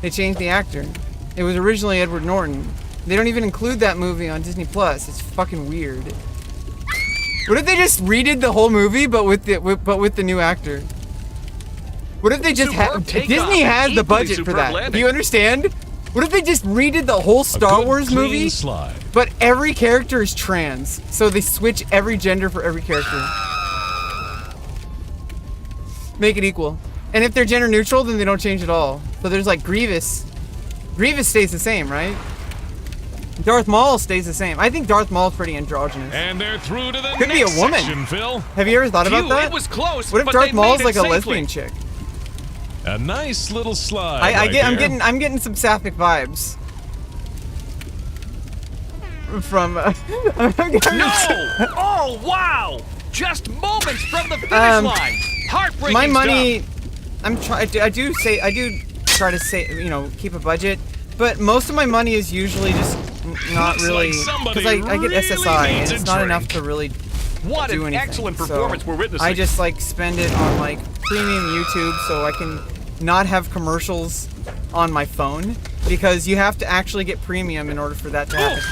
They changed the actor. It was originally Edward Norton. They don't even include that movie on Disney Plus. It's fucking weird. What if they just redid the whole movie, but with the new actor? What if they just Disney has the budget for that? Do you understand? What if they just redid the whole Star Wars movie, but every character is trans, so they switch every gender for every character? Make it equal. And if they're gender neutral, then they don't change at all. So there's like Grievous. Grievous stays the same, right? Darth Maul stays the same. I think Darth Maul's pretty androgynous. And they're through to the Could be a woman. section, Phil. Have you ever thought about that? It was close, what if Darth Maul's like a lesbian chick? A nice little slide. I'm getting some sapphic vibes. From No! Oh wow! Just moments from the finish line. Heartbreaking my money. stuff. I do try to say, you know, keep a budget, but most of my money is usually just not really, because I get SSI and it's not enough to really What do an anything. excellent performance So we're witnessing. I just like spend it on like premium YouTube so I can not have commercials on my phone, because you have to actually get premium in order for that to happen.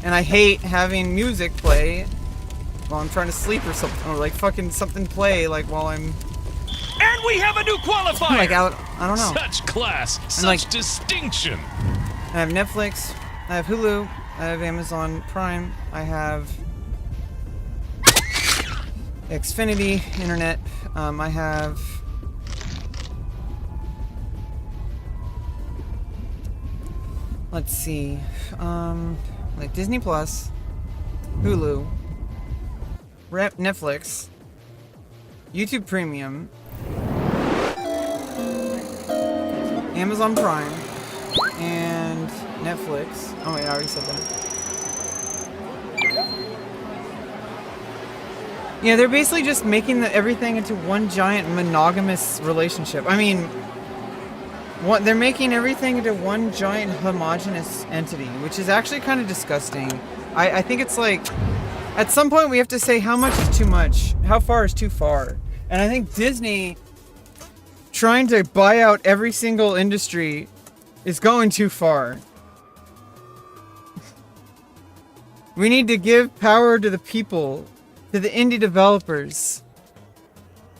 And I hate having music play while I'm trying to sleep or something, or like fucking something play like while I'm And we have a new qualifier. like out. I don't know. Such class, such like- distinction. I have Netflix, I have Hulu, I have Amazon Prime, I have Xfinity Internet, I have let's see, like Disney Plus, Hulu, Netflix, YouTube Premium, Amazon Prime, and Netflix. Oh wait, I already said that. Yeah, they're basically just making everything into one giant monogamous relationship. I mean, they're making everything into one giant homogenous entity, which is actually kind of disgusting. I think it's like, At some point, we have to say how much is too much, how far is too far. And I think Disney trying to buy out every single industry is going too far. We need to give power to the people, to the indie developers,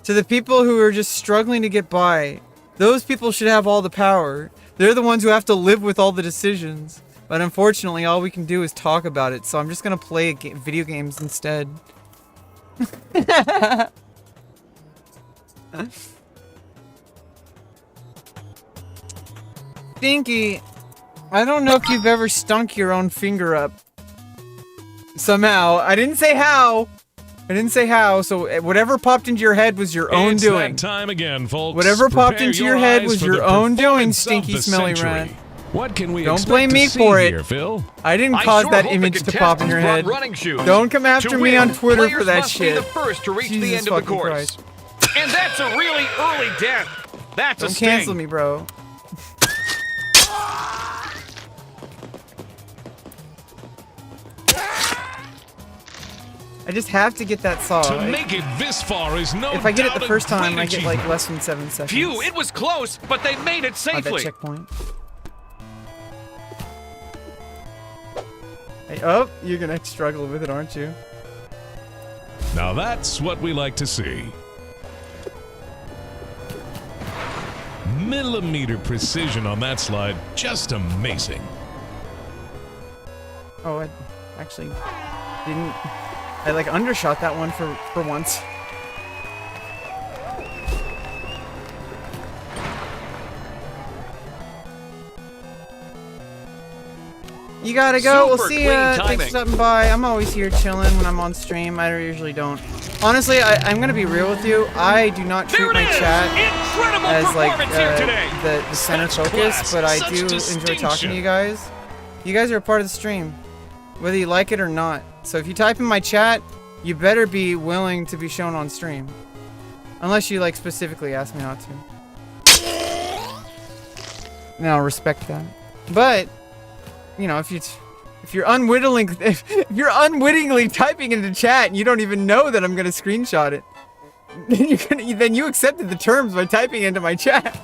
to the people who are just struggling to get by. Those people should have all the power. They're the ones who have to live with all the decisions. But unfortunately, all we can do is talk about it, so I'm just gonna play video games instead. Stinky, I don't know if you've ever stunk your own finger up. Somehow. I didn't say how. I didn't say how, so whatever popped into your head was your own doing. It's that time again, folks. Whatever popped Prepare into your head eyes was for your the own doing, performance of stinky, the smelly century. rat. What can we Don't expect blame to me see for it. here, Phil? I didn't I cause sure that hope the image to pop in your contestants head. brought running shoes. Don't come after To me win, on Twitter players for that must be shit. the first to reach Jesus the end of the fucking course. Christ. And that's a really early death. That's Don't a sting. cancel me, bro. I just have to get that saw. To make it this far is no If I get it doubt the a first time, great I get like achievement. less than 7 seconds. Phew, it was close, but they made it Oh, that safely. checkpoint. Hey, oh, you're gonna struggle with it, aren't you? Now that's what we like to see. Millimeter precision on that slide, just amazing. Oh, I actually didn't. I like undershot that one for once. You gotta go. We'll Super see clean ya. Thanks timing. for stopping by. I'm always here chilling when I'm on stream. I usually don't. Honestly, I'm gonna be real with you. I do not There treat it my is! chat Incredible as like performance here today. the center Such focus, class, but I such do enjoy talking to distinction. you guys. You guys are a part of the stream, whether you like it or not. So if you type in my chat, you better be willing to be shown on stream, unless you like specifically ask me not to. Now respect that. But you know, if you're unwittingly typing into chat and you don't even know that I'm gonna screenshot it, then you accepted the terms by typing into my chat.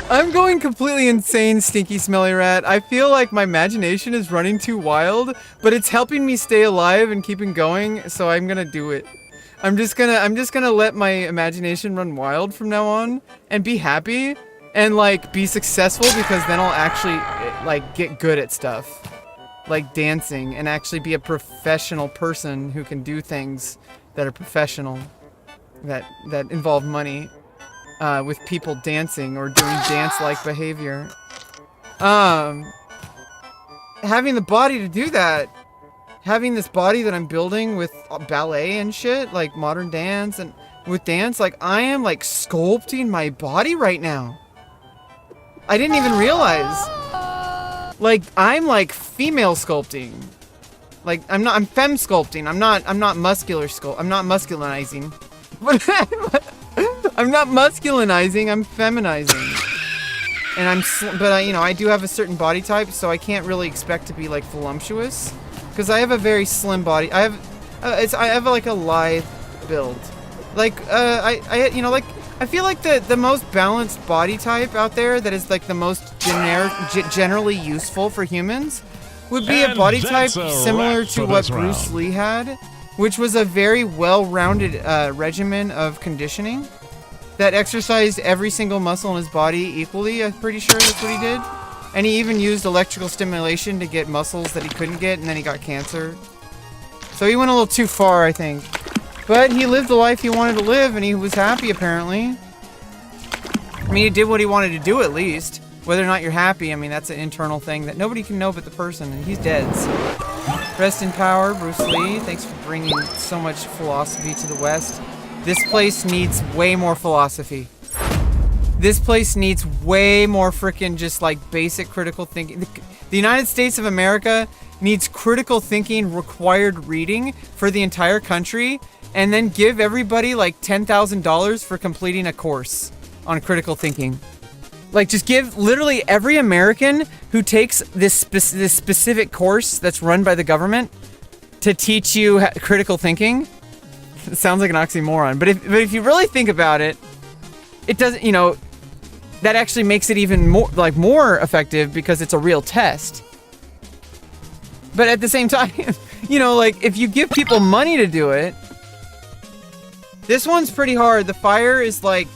I'm going completely insane, stinky, smelly rat. I feel like my imagination is running too wild, but it's helping me stay alive and keeping going, so I'm gonna do it. I'm just gonna let my imagination run wild from now on and be happy and like be successful, because then I'll actually like get good at stuff like dancing and actually be a professional person who can do things that are professional, that involve money, with people dancing or doing dance-like behavior. Having the body to do that, having this body that I'm building with ballet and shit, like modern dance and with dance, like I am like sculpting my body right now. I didn't even realize. Like I'm like female sculpting. Like I'm femme sculpting. I'm not muscular sculpt. I'm not masculinizing. I'm not masculinizing. I'm feminizing. And I do have a certain body type, so I can't really expect to be like voluptuous, because I have a very slim body. I have like a lithe build. Like I feel like the most balanced body type out there that is like the most generally useful for humans would be a And body type that's a similar wrap to for what this Bruce round. Lee had, which was a very well-rounded regimen of conditioning that exercised every single muscle in his body equally. I'm pretty sure that's what he did. And he even used electrical stimulation to get muscles that he couldn't get, and then he got cancer. So he went a little too far, I think. But he lived the life he wanted to live, and he was happy, apparently. I mean, he did what he wanted to do, at least. Whether or not you're happy, I mean, that's an internal thing that nobody can know but the person, and he's dead, so. Rest in power, Bruce Lee. Thanks for bringing so much philosophy to the West. This place needs way more philosophy. This place needs way more frickin' just like basic critical thinking. The United States of America needs critical thinking required reading for the entire country, and then give everybody like $10,000 for completing a course on critical thinking. Like, just give literally every American who takes this specific course that's run by the government to teach you critical thinking. It sounds like an oxymoron, but if you really think about it, it doesn't, you know, that actually makes it even more effective because it's a real test. But at the same time, you know, like, if you give people money to do it, this one's pretty hard. The fire is like,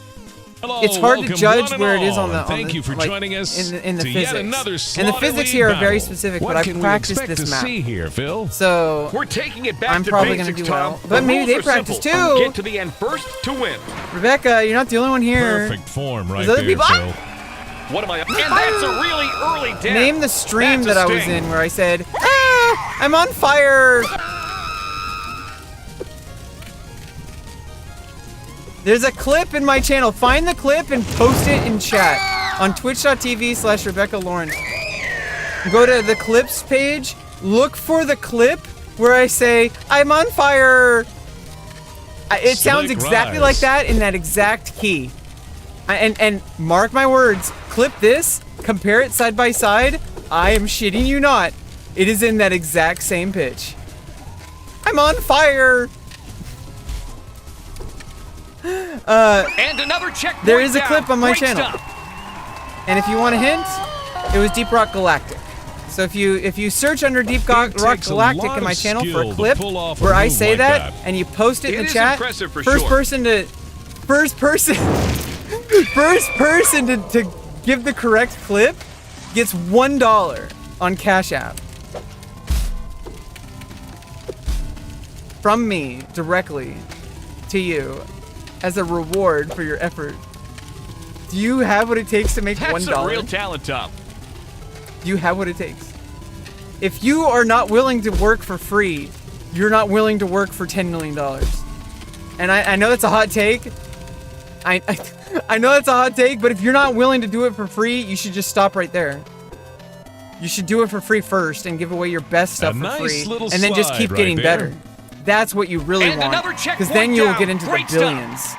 Hello, it's hard to welcome, judge one where and it is on all, the. and thank you for like, joining us in the to physics. yet another And the physics here are very specific, what but can I've we practiced expect this to map. see here, Phil? So We're taking it back I'm to probably basics, gonna do Tom. well. But The maybe they rules are practice simple. too. Get to the end first to win. Rebecca, you're not the only one here. Perfect form right There's other there, people- Phil. What am I? And that's a really early death. Name the stream That's a that I was sting. in where I said, "Ah, I'm on fire." There's a clip in my channel. Find the clip and post it in chat on twitch.tv/Rebecca Lawrence. Go to the clips page. Look for the clip where I say, "I'm on fire." It sounds Slick exactly rise. like that in that exact key. And mark my words, clip this, compare it side by side. I am shitting you not. It is in that exact same pitch. I'm on fire. And another checkpoint. There is a down. clip on my Great channel. stuff. And if you want a hint, it was Deep Rock Galactic. So if you search under Deep Rock takes a Galactic lot in my of channel for skill a to clip pull off a where I move say like that, that. and you post it in It the is chat, impressive for first sure. person to give the correct clip gets $1 on Cash App. From me directly to you as a reward for your effort. Do you have what it takes to make That's $1? a real talent, Tom. Do you have what it takes? If you are not willing to work for free, you're not willing to work for $10 million. And I know that's a hot take. I know that's a hot take, but if you're not willing to do it for free, you should just stop right there. You should do it for free first and give away your best stuff for nice free, little and then just slide keep right getting there. better. That's what you really And want, another because checkpoint then you'll down. get into Great the stuff. billions.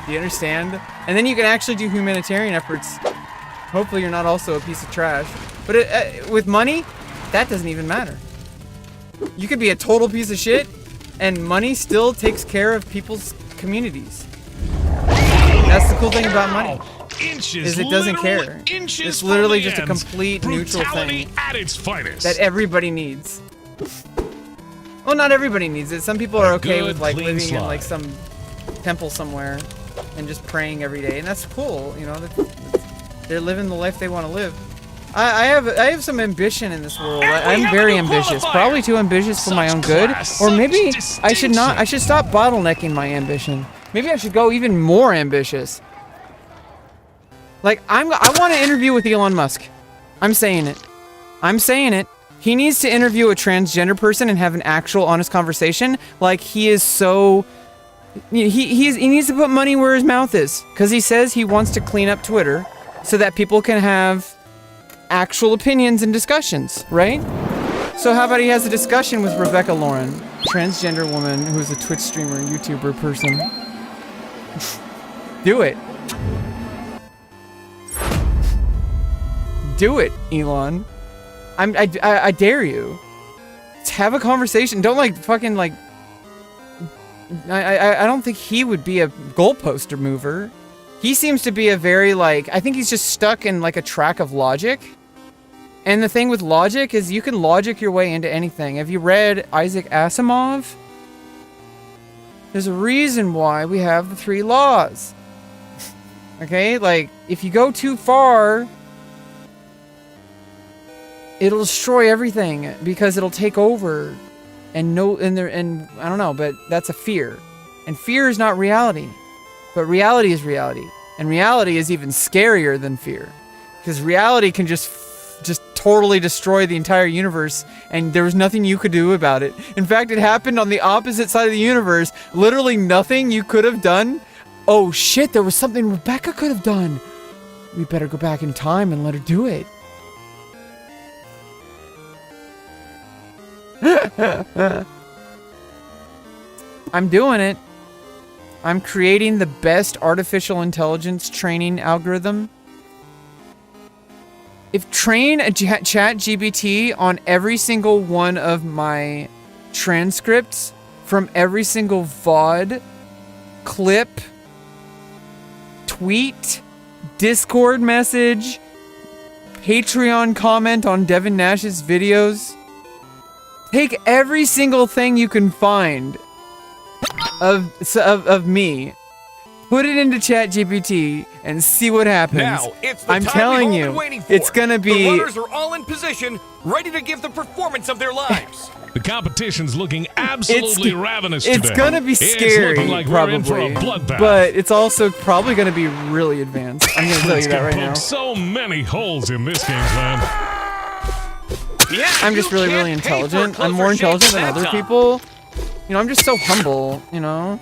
Do you understand? And then you can actually do humanitarian efforts. Hopefully you're not also a piece of trash. But with money, that doesn't even matter. You could be a total piece of shit, and money still takes care of people's communities. That's the cool thing about money. Inches, Is it doesn't literal care. Inches It's from literally the just a ends. complete neutral Brutality thing at its finest. that everybody needs. Well, not everybody needs it. Some people are okay good, with like clean living in slide. like some temple somewhere and just praying every day, and that's cool. You know, they're living the life they want to live. I have some ambition in this world. And we I'm have a very new ambitious. qualifier. Probably too ambitious for my Such own good, class, or such maybe I should not. distinction. I should stop bottlenecking my ambition. Maybe I should go even more ambitious. Like I want to interview with Elon Musk. I'm saying it. I'm saying it. He needs to interview a transgender person and have an actual honest conversation. Like he is so. He needs to put money where his mouth is, because he says he wants to clean up Twitter so that people can have actual opinions and discussions, right? So how about he has a discussion with Rebecca Lauren, transgender woman who's a Twitch streamer, YouTuber person. Do it. Do it, Elon. I dare you. Let's have a conversation. Don't like fucking like. I don't think he would be a goalposter mover. He seems to be a very like. I think he's just stuck in like a track of logic. And the thing with logic is you can logic your way into anything. Have you read Isaac Asimov? There's a reason why we have the 3 laws. Okay, like if you go too far, it'll destroy everything because it'll take over, and I don't know, but that's a fear, and fear is not reality, but reality is reality, and reality is even scarier than fear, because reality can just totally destroy the entire universe, and there was nothing you could do about it. In fact, it happened on the opposite side of the universe. Literally nothing you could have done. Oh shit, there was something Rebecca could have done. We better go back in time and let her do it. I'm doing it. I'm creating the best artificial intelligence training algorithm. If train a chat GPT on every single one of my transcripts from every single VOD, clip, tweet, Discord message, Patreon comment on Devin Nash's videos. Take every single thing you can find of me, put it into ChatGPT, and see what happens. Now, it's the I'm time telling we've all you, been waiting for. it's gonna be. The runners are all in position, ready to give the performance of their lives. The competition's looking absolutely ravenous It's today. gonna be It's scary, looking like probably, we're in for a bloodbath. but it's also probably gonna be really advanced. I'm gonna tell you that right now. So many holes in this game plan. Yeah, I'm just you really, can't really pay for a intelligent. I'm closer more shave intelligent than that other time. people. You know, I'm just so humble. You know,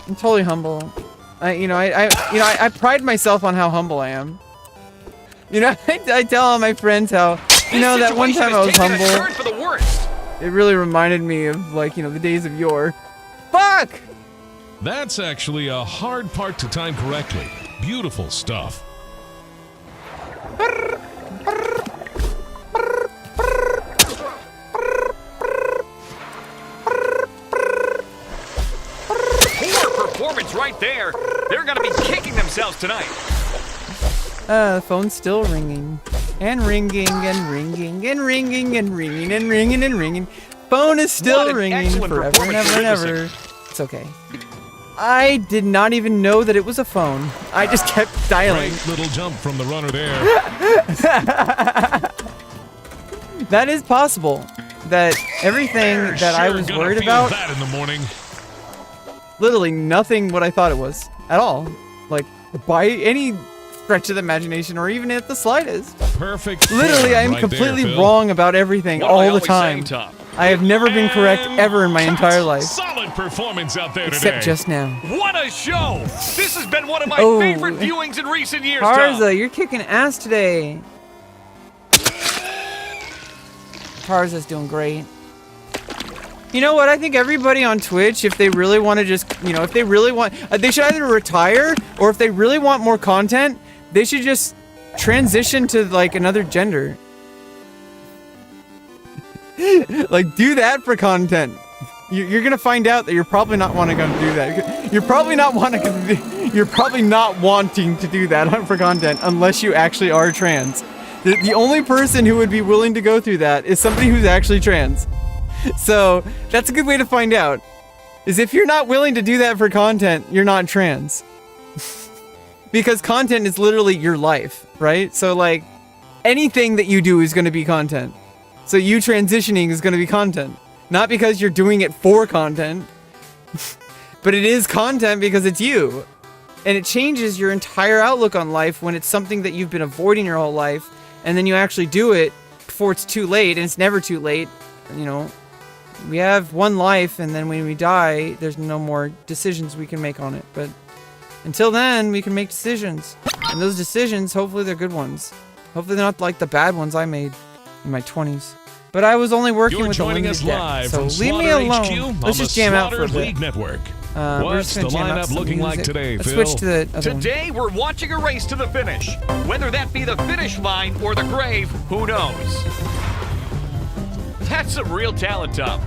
I'm totally humble. I pride myself on how humble I am. You know, I tell all my friends how, you know, that one time I was humble. Turn for the worst. It really reminded me of, like, you know, the days of yore. Fuck! That's actually a hard part to time correctly. Beautiful stuff. Poor performance right there. They're gonna be kicking themselves tonight. The phone's still ringing. And ringing, and ringing, and ringing, and ringing, and ringing, and ringing. Phone is still What an ringing excellent forever and performance ever and you're ever. It's okay. I did not even know that it was a phone. I just kept dialing. Great little jump from the runner there. That is possible. That everything that I was Gonna worried feel about, that in the morning. literally nothing what I thought it was at all. Like, by any stretch of the imagination or even at the slightest. Perfect. Literally, I am right completely there, Phil. wrong about everything What do I all the always say, time. Tom? I have never been correct And ever in my cut. entire life. Solid performance out there Except today. just now. What a show! This has been one of my Oh. favorite viewings in recent years, Tom. Tarza, you're kicking ass today. Tarza's doing great. You know what? I think everybody on Twitch, if they really want to just, you know, if they really want, they should either retire, or if they really want more content, they should just transition to, like, another gender. Like, do that for content. You're gonna find out that you're probably not wanting to do that. You're probably not wanting to do that for content unless you actually are trans. The only person who would be willing to go through that is somebody who's actually trans. So that's a good way to find out. Is if you're not willing to do that for content, you're not trans. Because content is literally your life, right? So, like, anything that you do is going to be content. So you transitioning is going to be content. Not because you're doing it for content, but it is content because it's you. And it changes your entire outlook on life when it's something that you've been avoiding your whole life, and then you actually do it before it's too late, and it's never too late. You know, we have one life, and then when we die, there's no more decisions we can make on it. But until then, we can make decisions. And those decisions, hopefully they're good ones. Hopefully they're not like the bad ones I made in my 20s. But I was only working You're with joining a us limited live deck, from so leave me Slaughter alone. HQ on Let's the just jam out for a Slaughter bit. League Network. We're What's just gonna the jam out lineup some looking like music. today, Let's Phil? switch to the other one. Today, we're watching a race to the finish. Whether that be the finish line or the grave, who knows? That's some real talent, Tom.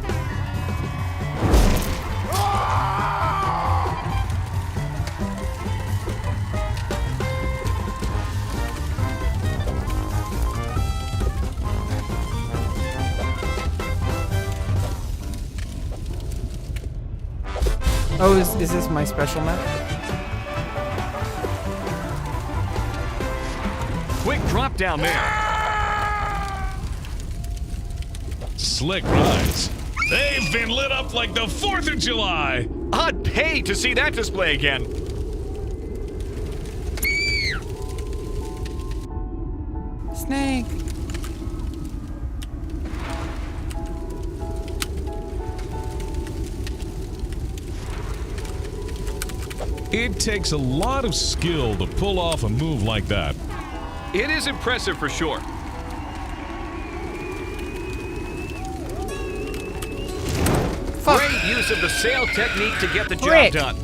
Oh, is this my special map? Quick drop down there. Slick rides. They've been lit up like the 4th of July. I'd pay to see that display again. Snake. It takes a lot of skill to pull off a move like that. It is impressive for sure. Fuck. Great use of the sail technique to get the job Frick. done.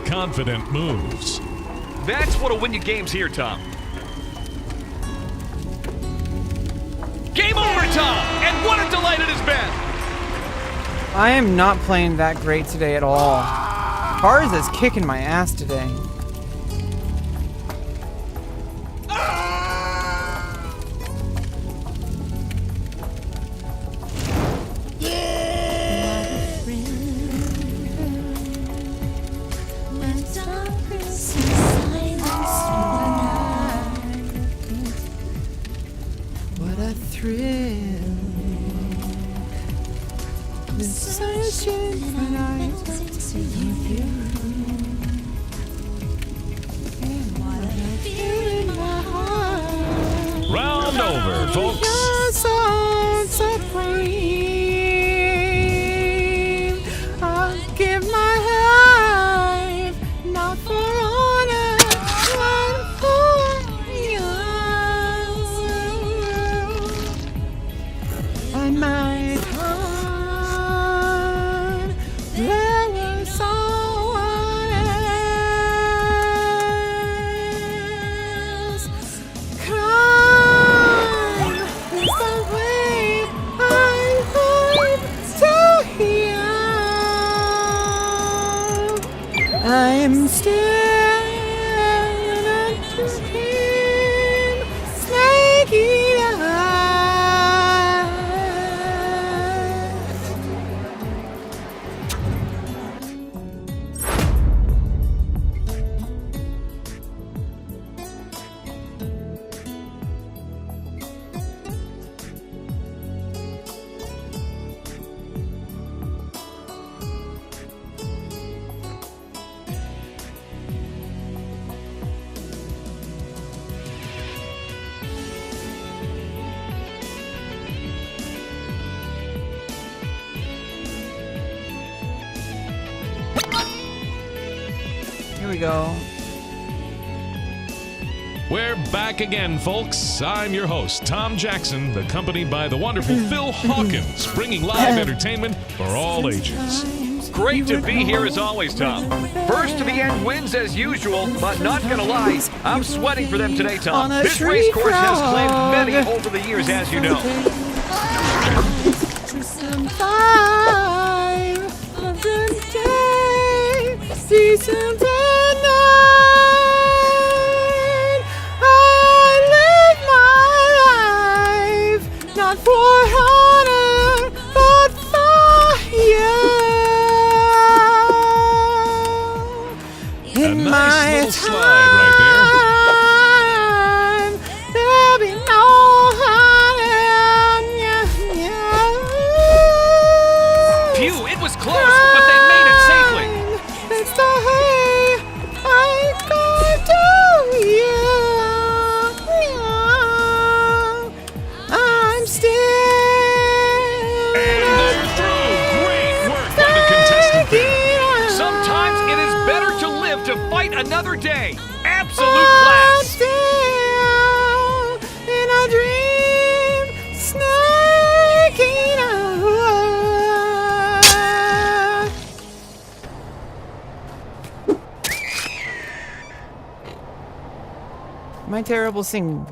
Confident moves. That's what'll win you games here, Tom. Game over, Tom! And what a delight it has been! I am not playing that great today at all. Cars is kicking my ass today. What a thrill. Searching for light to see you. And what I feel in my heart. Round over, folks. You're so supreme. I'll give my life, not for honor, but for you. And my heart, there was someone else. Crime is the way I live to heal. I'm still in a dream, snaky eyes. Here we go. We're back again, folks. I'm your host, Tom Jackson, accompanied by the wonderful Phil Hawkins, bringing live entertainment for all ages. Great to be here as always, Tom. First to the end wins as usual, but not gonna lie, I'm sweating for them today, Tom. This race course has claimed many over the years, as you know. A nice little slide right there. There'll be no Phew, it was close, but they made it safely. It's the way I go to you. I'm still. And they're through. Great work by the contestant there. Sometimes it is better to live to fight another day. Absolute I'm class. still in a dream, snaking out. My terrible singing.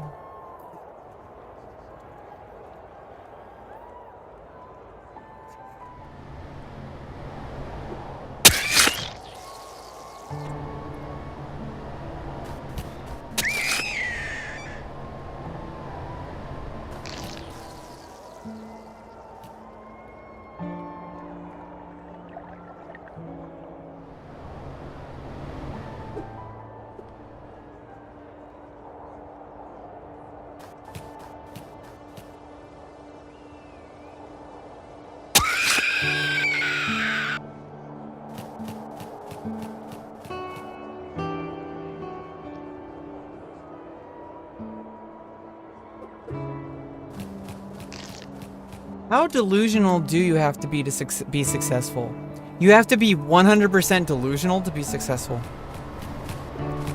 How delusional do you have to be be successful? You have to be 100% delusional to be successful.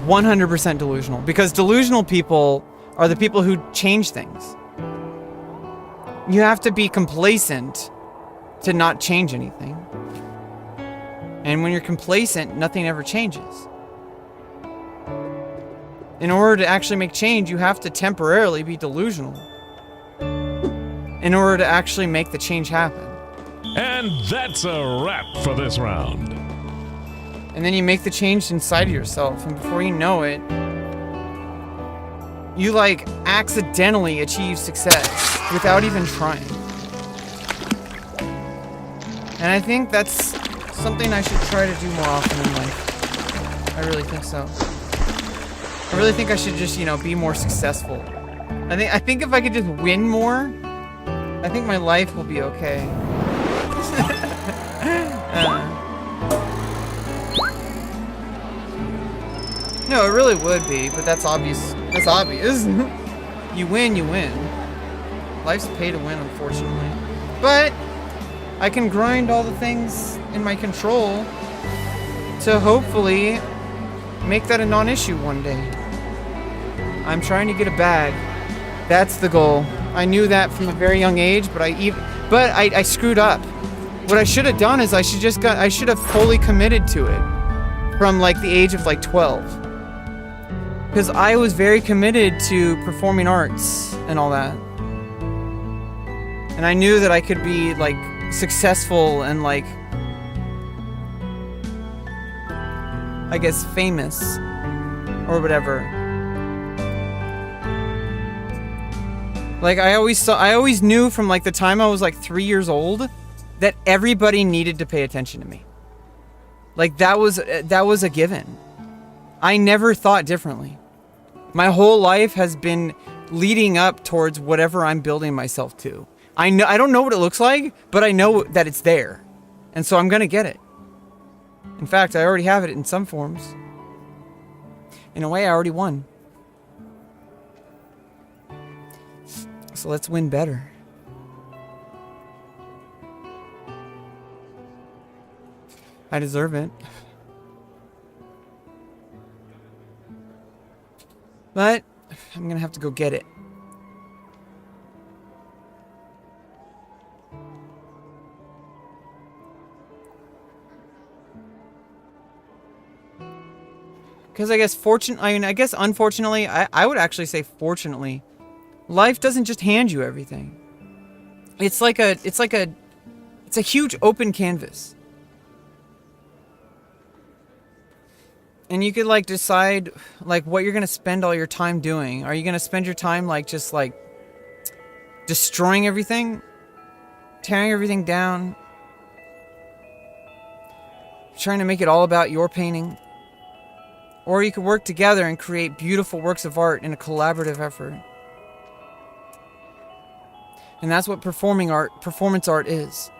100% delusional. Because delusional people are the people who change things. You have to be complacent to not change anything. And when you're complacent, nothing ever changes. In order to actually make change, you have to temporarily be delusional. In order to actually make the change happen. And that's a wrap for this round. And then you make the change inside of yourself, and before you know it, you like accidentally achieve success without even trying. And I think that's something I should try to do more often in life. I really think so. I really think I should just, you know, be more successful. I think if I could just win more, I think my life will be okay. No, it really would be, but that's obvious. That's obvious. You win, you win. Life's pay to win, unfortunately. But I can grind all the things in my control to hopefully make that a non-issue one day. I'm trying to get a bag. That's the goal. I knew that from a very young age, but I screwed up. What I should have done is I should have fully committed to it from like the age of like 12. Because I was very committed to performing arts and all that. And I knew that I could be like successful and like, I guess, famous or whatever. Like I always knew from like the time I was like 3 years old that everybody needed to pay attention to me. Like that was a given. I never thought differently. My whole life has been leading up towards whatever I'm building myself to. I don't know what it looks like, but I know that it's there. And so I'm gonna get it. In fact, I already have it in some forms. In a way, I already won. So let's win better. I deserve it. But I'm gonna have to go get it. Because I guess unfortunately, I would actually say fortunately, life doesn't just hand you everything. It's a huge open canvas. And you could like decide like what you're gonna spend all your time doing. Are you gonna spend your time like just like destroying everything? Tearing everything down? Trying to make it all about your painting? Or you could work together and create beautiful works of art in a collaborative effort. And that's what performance art is.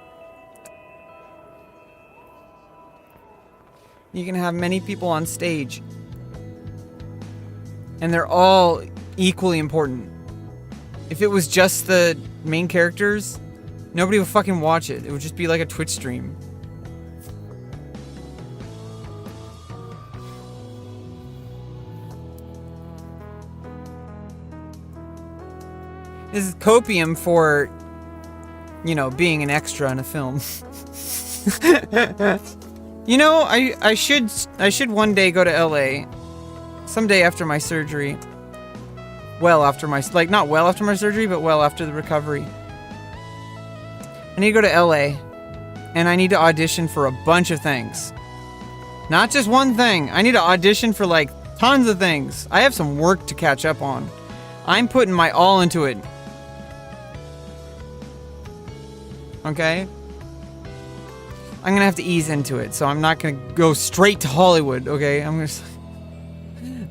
You can have many people on stage, and they're all equally important. If it was just the main characters, nobody would fucking watch it. It would just be like a Twitch stream. This is copium for, you know, being an extra in a film. You know, I should one day go to LA. Someday after my surgery. Well after my, like not well after my surgery, but well after the recovery. I need to go to LA. And I need to audition for a bunch of things. Not just one thing. I need to audition for like tons of things. I have some work to catch up on. I'm putting my all into it. Okay? I'm gonna have to ease into it, so I'm not gonna go straight to Hollywood, okay? I'm just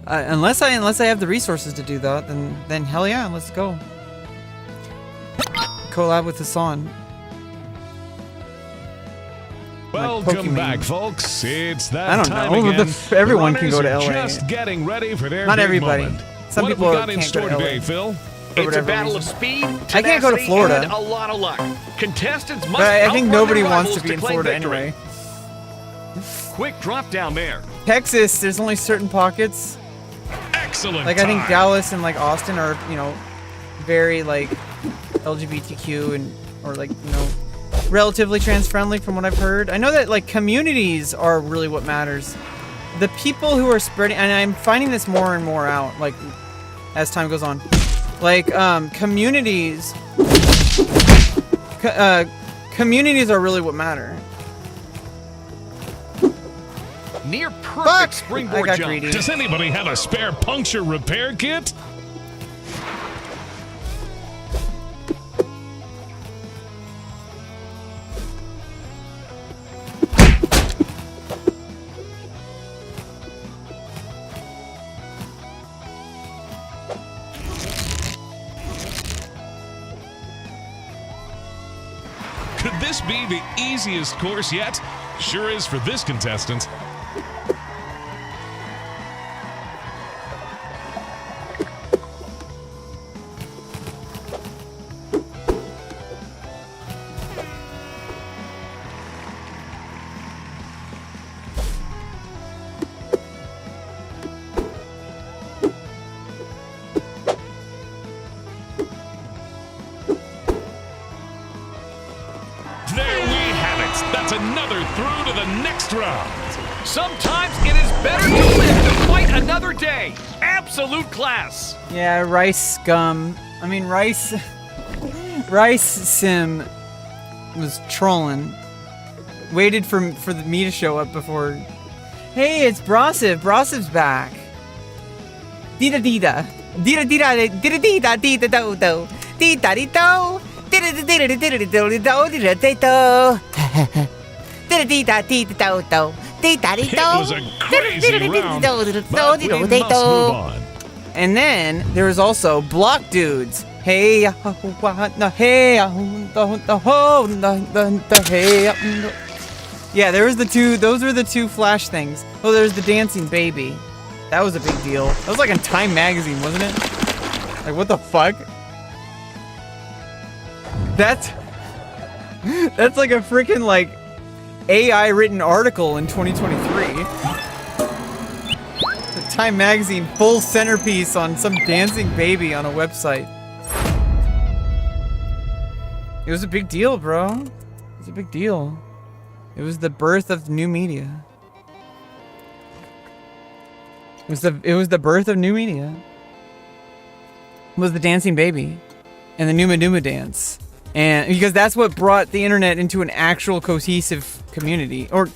unless I have the resources to do that, then hell yeah, let's go. Collab with Hassan. Welcome back, folks. It's that I don't time know. again. Everyone can go to Runners are LA. Just getting ready for their Not big everybody. moment. Some what people have we got in can't store go to LA. today, Phil? It's a battle of speed, I can't go to tenacity, Florida. and a lot of luck. Contestants must But I think outrun nobody their wants to rivals be in claim Florida victory. anyway. Quick drop down there. Texas, there's only certain pockets. excellent Like I think time. Dallas and like Austin are, you know, very like LGBTQ and or like, you know, relatively trans friendly from what I've heard. I know that like communities are really what matters. The people who are spreading, and I'm finding this more and more out like as time goes on. Like communities communities are really what matter. Near perfect Fuck! I springboard got jump. greedy. Does anybody have a spare puncture repair kit? Could this be the easiest course yet? Sure is for this contestant. That's another through to the next round. Sometimes it is better to live to fight another day. Absolute class. Yeah, Rice scum. I mean, Rice Sim was trolling. Waited for me to show up before. Hey, it's Brosiv. Brosiv's back. Dida dida. Dida dida dida dida dida do do. Dida dida do. Dida dida dida dida do do dida dida do. Dida dida dida do do. Dida dida do. It was a crazy round, but we must move on. And then there was also Block Dudes. Hey, hey, yeah, there was the two. Those were the two Flash things. Oh, there's the dancing baby. That was a big deal. That was like in Time magazine, wasn't it? Like, what the fuck? That's like a freaking like AI written article in 2023. The Time magazine full centerpiece on some dancing baby on a website. It was a big deal, bro. It was a big deal. It was the birth of new media. It was the birth of new media. It was the dancing baby and the Numa Numa dance. And because that's what brought the internet into an actual cohesive community, or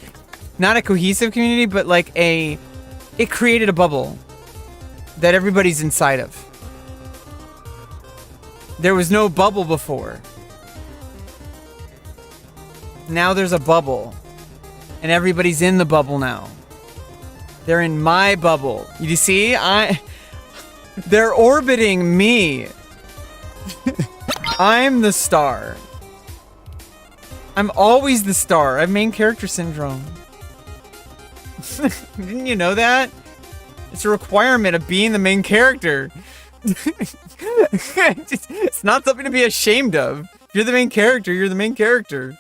not a cohesive community, but like it created a bubble that everybody's inside of. There was no bubble before. Now there's a bubble, and everybody's in the bubble now. They're in my bubble. You see, they're orbiting me. I'm the star. I'm always the star. I have main character syndrome. Didn't you know that? It's a requirement of being the main character. It's not something to be ashamed of. If you're the main character, you're the main character.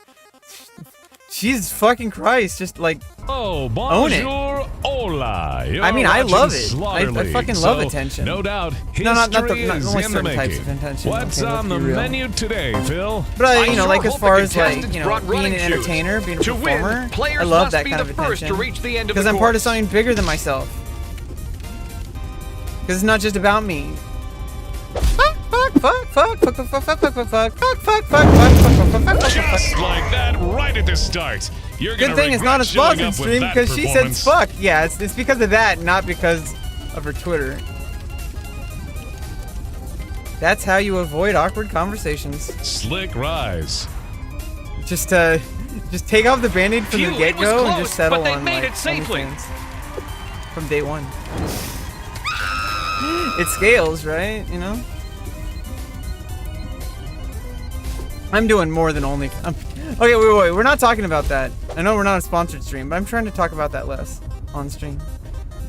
Jesus fucking Christ, just like Oh, own it. bonjour, hola. I mean, I love it. Slaughter I League. fucking love So, attention. No doubt, history not is only in the certain types making. of attention. What's Okay, let's on be the real. menu today, Phil? But I you know, sure like as hope far the as like, contestants you know, brought being an running shoes. entertainer, being a To win, performer, players I love must that be kind the of first attention. to reach the end of Because the I'm part of course. something bigger than myself. Because it's not just about me. Just like that, right at the start. You're Good gonna thing it's not a regret showing sponsored up with stream that because she said performance. fuck. Yeah, it's because of that, not because of her Twitter. That's how you avoid awkward conversations. Slick rise. Just take off the band-aid from Phew, the it get-go was and close, just settle but they on made like it safely. OnlyFans. From day one. It scales, right? You know? I'm doing more than only. Okay, wait. We're not talking about that. I know we're not a sponsored stream, but I'm trying to talk about that less on stream.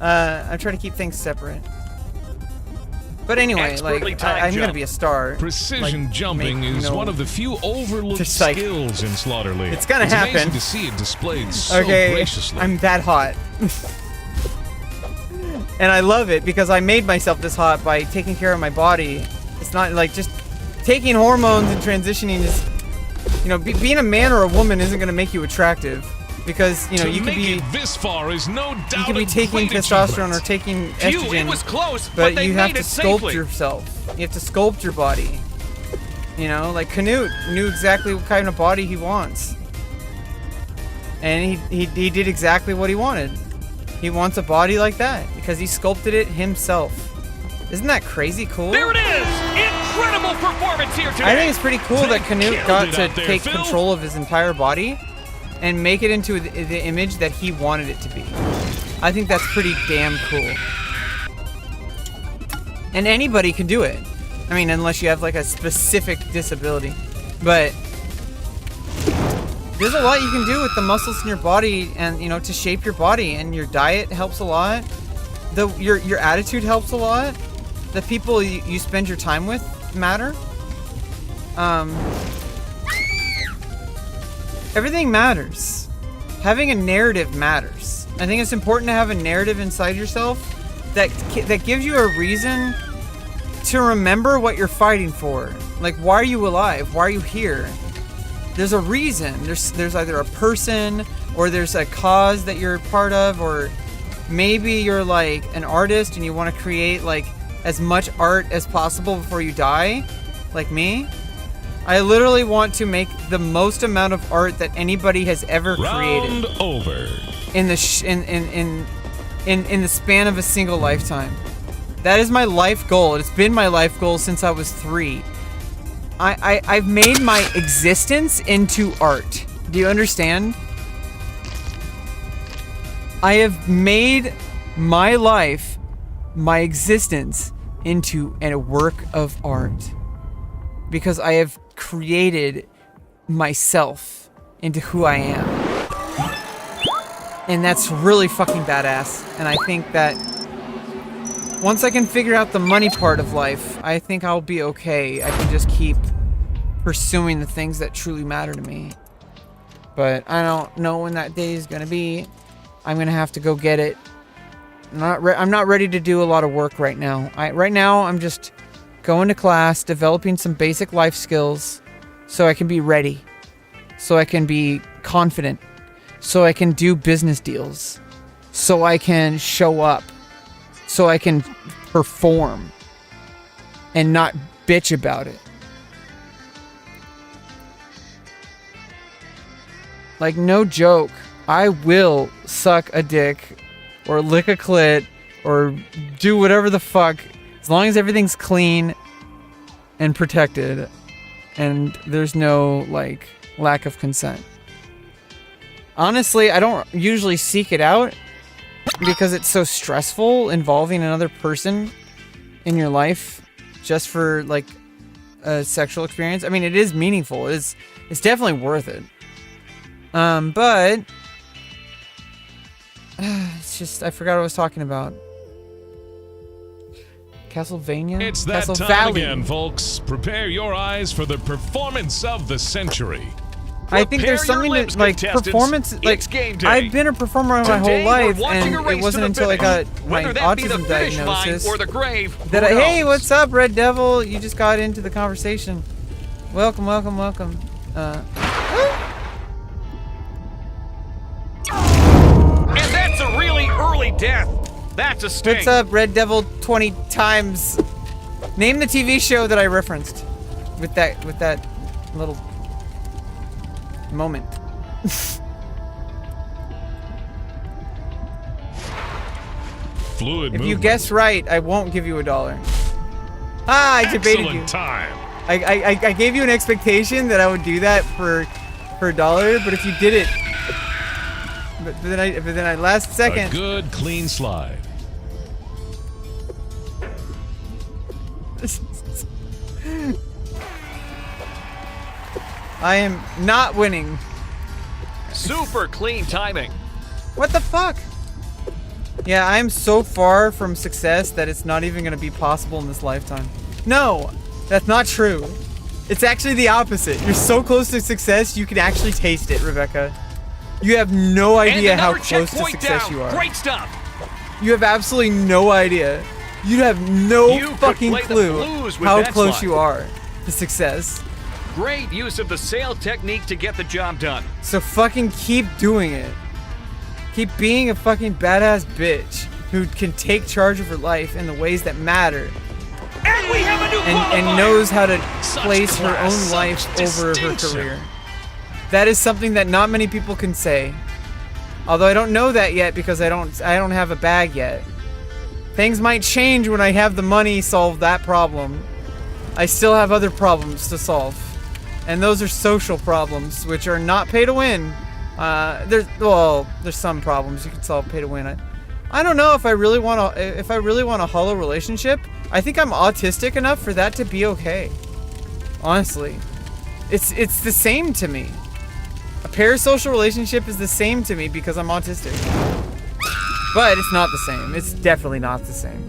I'm trying to keep things separate. But anyway, Expertly like timed I'm gonna jump. be a star. Precision Like, jumping make, is you know, one of the few overlooked just like- skills in Slaughter League. It's gonna happen. Amazing to see it displayed so Okay, graciously. I'm that hot. And I love it because I made myself this hot by taking care of my body. It's not like just taking hormones and transitioning is, you know, being a man or a woman isn't going to make you attractive. Because, you know, you could be this far is no doubt you could be taking testosterone or taking estrogen, it was close, but you have to sculpt yourself. You have to sculpt your body. You know, like Canute knew exactly what kind of body he wants. And he did exactly what he wanted. He wants a body like that because he sculpted it himself. Isn't that crazy cool? There it is! Incredible performance here today! I think it's pretty cool that Canute got to take Phil. control of his entire body and make it into the image that he wanted it to be. I think that's pretty damn cool. And anybody can do it. I mean, unless you have like a specific disability. But there's a lot you can do with the muscles in your body and, you know, to shape your body, and your diet helps a lot. Your attitude helps a lot. The people you spend your time with matter. Everything matters. Having a narrative matters. I think it's important to have a narrative inside yourself that gives you a reason to remember what you're fighting for. Like, why are you alive? Why are you here? There's a reason. There's either a person, or there's a cause that you're part of, or maybe you're like an artist and you want to create like as much art as possible before you die, like me. I literally want to make the most amount of art that anybody has ever created. Round over. In the span of a single lifetime. That is my life goal. It's been my life goal since I was 3. I've made my existence into art. Do you understand? I have made my life, my existence, into a work of art. Because I have created myself into who I am. And that's really fucking badass. And I think that once I can figure out the money part of life, I think I'll be okay. I can just keep pursuing the things that truly matter to me. But I don't know when that day is gonna be. I'm gonna have to go get it. I'm not ready to do a lot of work right now. Right now, I'm just going to class, developing some basic life skills so I can be ready, so I can be confident, so I can do business deals, so I can show up, so I can perform and not bitch about it. Like, no joke, I will suck a dick or lick a clit or do whatever the fuck, as long as everything's clean and protected and there's no like lack of consent. Honestly, I don't usually seek it out because it's so stressful involving another person in your life just for like a sexual experience. I mean, it is meaningful. It's definitely worth it. But it's just, I forgot what I was talking about. Castlevania? It's that Castle time Valley. again, folks. Prepare your eyes for the performance of the century. I think there's something lips, to, like, contestants. performance, like, It's game day. I've been a performer my whole Today, life, we're watching and a race it wasn't to the until I got finish. my Whether that be the autism finish line diagnosis or the grave, that who hey, knows? what's up, Red Devil? You just got into the conversation. Welcome, welcome, welcome. And that's a really early death. That's a sting. What's up, Red Devil 20 times? Name the TV show that I referenced with that little moment. Fluid If you movement. guess right, I won't give you $1. Ah, I debated you. Excellent time. I gave you an expectation that I would do that for $1, but if you did it, but then I last A second. good, clean slide. I am not winning. Super clean timing. What the fuck? Yeah, I am so far from success that it's not even gonna be possible in this lifetime. No, that's not true. It's actually the opposite. You're so close to success, you can actually taste it, Rebecca. You have no idea And how another close to checkpoint success down. you are. Great stuff. You have absolutely no idea. You have no You could fucking play the clue blues with how that close slide. you are to success. Great use of the sail technique to get the job done. So fucking keep doing it. Keep being a fucking badass bitch who can take charge of her life in the ways that matter And we have a new and qualifier. knows how to Such place her class, own such life over her distinction. career. That is something that not many people can say. Although I don't know that yet because I don't have a bag yet. Things might change when I have the money solve that problem. I still have other problems to solve. And those are social problems, which are not pay to win. There's some problems you can solve pay to win. I don't know if I really want a hollow relationship. I think I'm autistic enough for that to be okay. Honestly, it's the same to me. A parasocial relationship is the same to me because I'm autistic. But it's not the same. It's definitely not the same.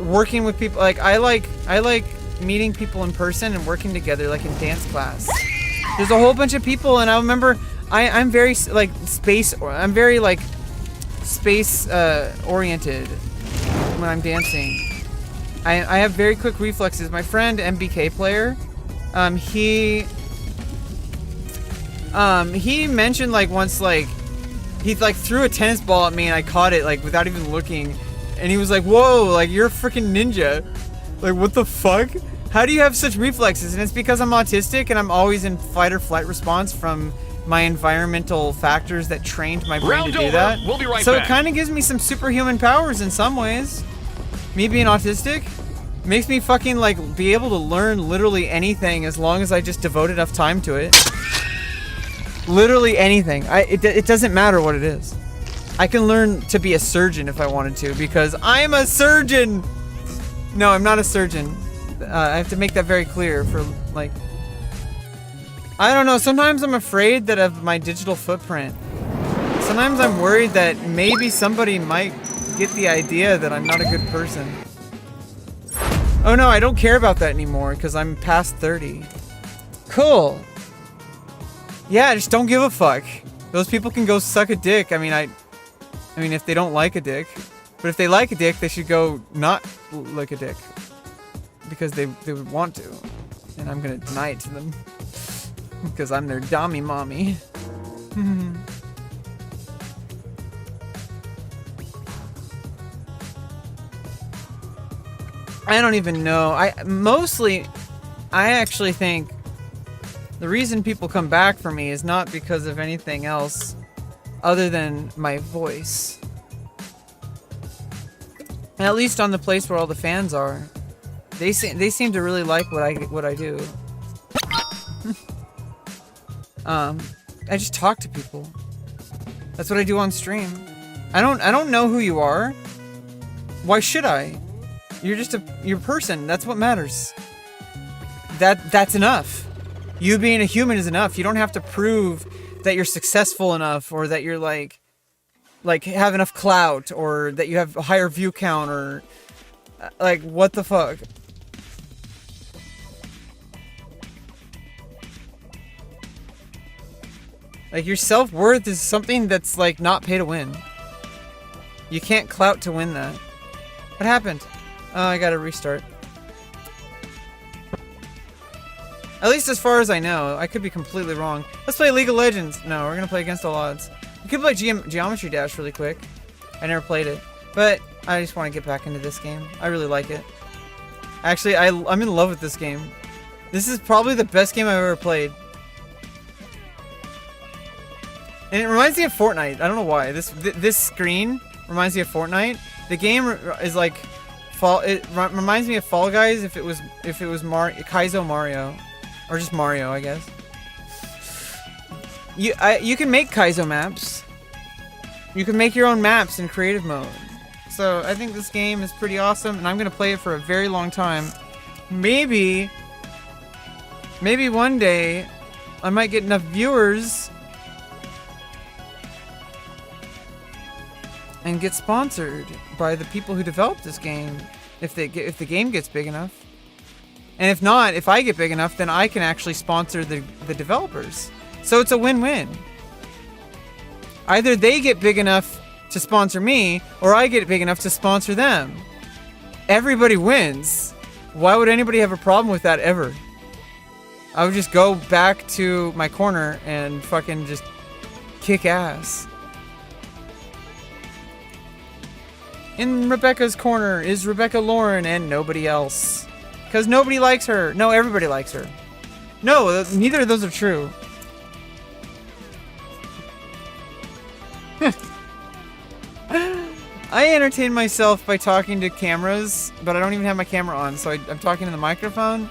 Working with people, like I like meeting people in person and working together, like in dance class. There's a whole bunch of people, and I remember I'm very like space oriented when I'm dancing. I have very quick reflexes. My friend MBK player, he mentioned like once like he like threw a tennis ball at me and I caught it like without even looking, and he was like, "Whoa, like you're a freaking ninja!" Like what the fuck? How do you have such reflexes? And it's because I'm autistic and I'm always in fight or flight response from my environmental factors that trained my brain Round to do over. that. We'll be right so back. it kind of gives me some superhuman powers in some ways. Me being autistic makes me fucking like be able to learn literally anything as long as I just devote enough time to it. Literally anything. It doesn't matter what it is. I can learn to be a surgeon if I wanted to because I'm a surgeon. No, I'm not a surgeon. I have to make that very clear for like. I don't know. Sometimes I'm afraid that of my digital footprint. Sometimes I'm worried that maybe somebody might get the idea that I'm not a good person. Oh no, I don't care about that anymore because I'm past 30. Cool. Yeah, just don't give a fuck. Those people can go suck a dick. I mean, if they don't like a dick. But if they like a dick, they should go not like a dick. Because they would want to. And I'm gonna deny it to them. Because I'm their dommy mommy. I don't even know. I actually think the reason people come back for me is not because of anything else other than my voice. At least on the place where all the fans are. They seem to really like what I do. I just talk to people. That's what I do on stream. I don't know who you are. Why should I? You're just you're a person. That's what matters. That's enough. You being a human is enough. You don't have to prove that you're successful enough or that you're like have enough clout or that you have a higher view count or like what the fuck. Like your self-worth is something that's like not pay to win. You can't clout to win that. What happened? Oh, I gotta restart. At least as far as I know. I could be completely wrong. Let's play League of Legends. No, we're gonna play Against All Odds. We could play Geometry Dash really quick. I never played it. But I just want to get back into this game. I really like it. Actually, I'm in love with this game. This is probably the best game I've ever played. And it reminds me of Fortnite. I don't know why. This screen reminds me of Fortnite. The game is like it reminds me of Fall Guys if it was Kaizo Mario, or just Mario, I guess. You can make Kaizo maps. You can make your own maps in creative mode. So I think this game is pretty awesome, and I'm gonna play it for a very long time. Maybe one day I might get enough viewers and get sponsored by the people who developed this game if the game gets big enough. And if not, if I get big enough, then I can actually sponsor the developers. So it's a win-win. Either they get big enough to sponsor me, or I get big enough to sponsor them. Everybody wins. Why would anybody have a problem with that ever? I would just go back to my corner and fucking just kick ass. In Rebecca's corner is Rebecca Lauren and nobody else. Because nobody likes her. No, everybody likes her. No, neither of those are true. I entertain myself by talking to cameras, but I don't even have my camera on, so I'm talking to the microphone.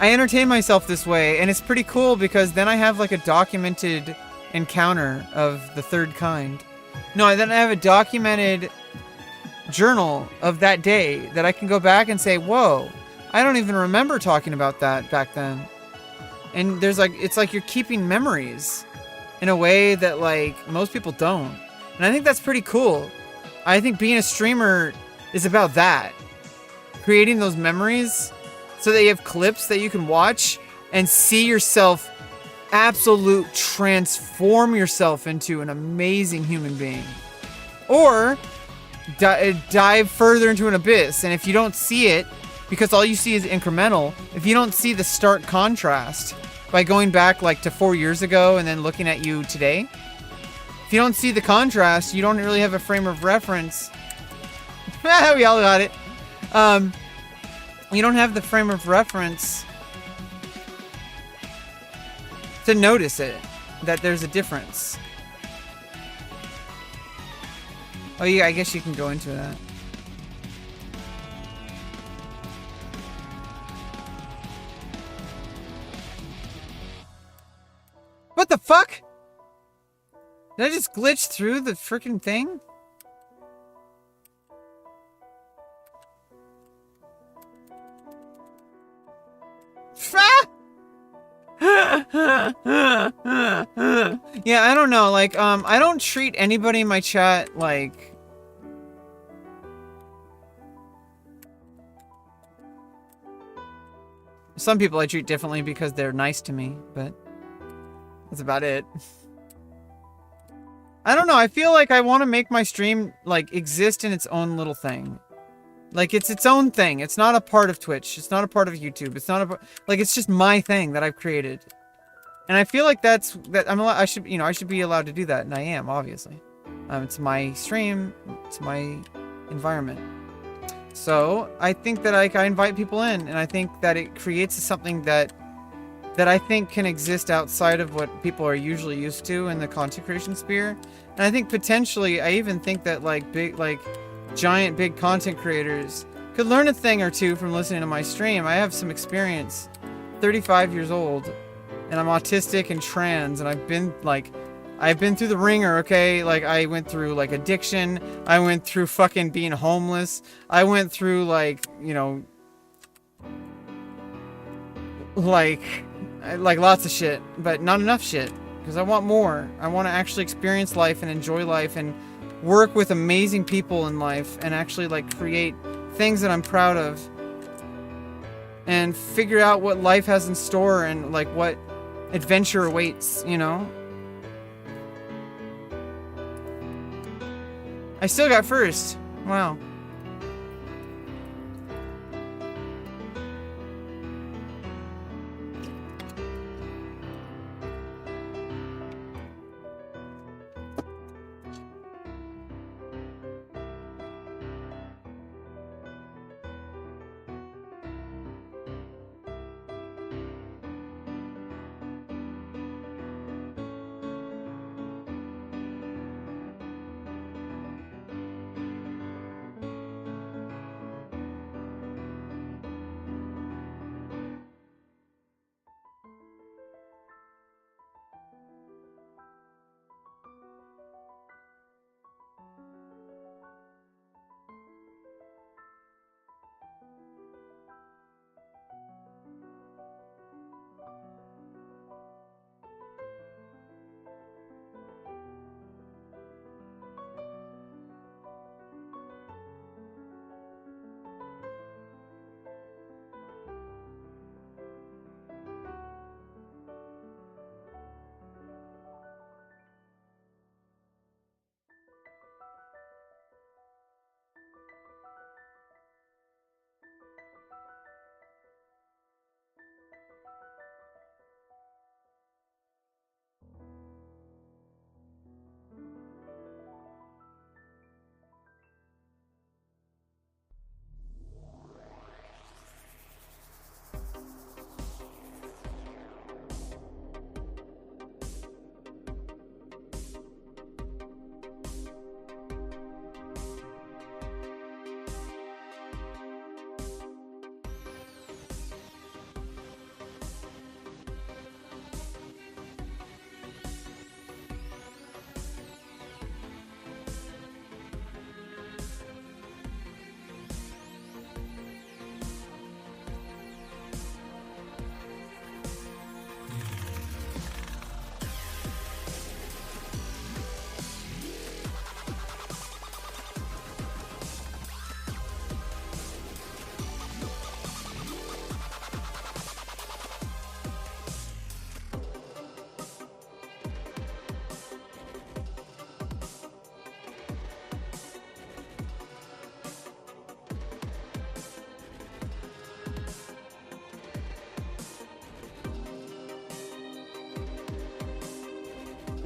I entertain myself this way, and it's pretty cool because then I have like a documented encounter of the third kind. No, then I have a documented journal of that day that I can go back and say, whoa, I don't even remember talking about that back then. And there's like, it's like you're keeping memories in a way that like most people don't. And I think that's pretty cool. I think being a streamer is about that. Creating those memories so that you have clips that you can watch and see yourself transform yourself into an amazing human being. Or dive further into an abyss. And if you don't see it, because all you see is incremental, if you don't see the stark contrast by going back like to 4 years ago and then looking at you today, if you don't see the contrast, you don't really have a frame of reference. We all got it. You don't have the frame of reference to notice it, that there's a difference. Oh yeah, I guess you can go into that. What the fuck? Did I just glitch through the freaking thing? Yeah, I don't know. Like, I don't treat anybody in my chat like... Some people I treat differently because they're nice to me, but that's about it. I don't know. I feel like I want to make my stream, like, exist in its own little thing. Like, it's its own thing. It's not a part of Twitch. It's not a part of YouTube. It's not a... Like, it's just my thing that I've created. And I feel like I should be allowed to do that, and I am, obviously. It's my stream. It's my environment. So, I think that I invite people in, and I think that it creates something that I think can exist outside of what people are usually used to in the content creation sphere. And I think potentially, I even think that like giant big content creators could learn a thing or two from listening to my stream. I have some experience. 35 years old, and I'm autistic and trans, and I've been through the ringer, okay? Like, I went through, like, addiction. I went through fucking being homeless. I went through, like, you know, like lots of shit, but not enough shit, because I want more. I want to actually experience life and enjoy life and work with amazing people in life and actually, like, create things that I'm proud of and figure out what life has in store and, like, what adventure awaits, you know? I still got first. Wow.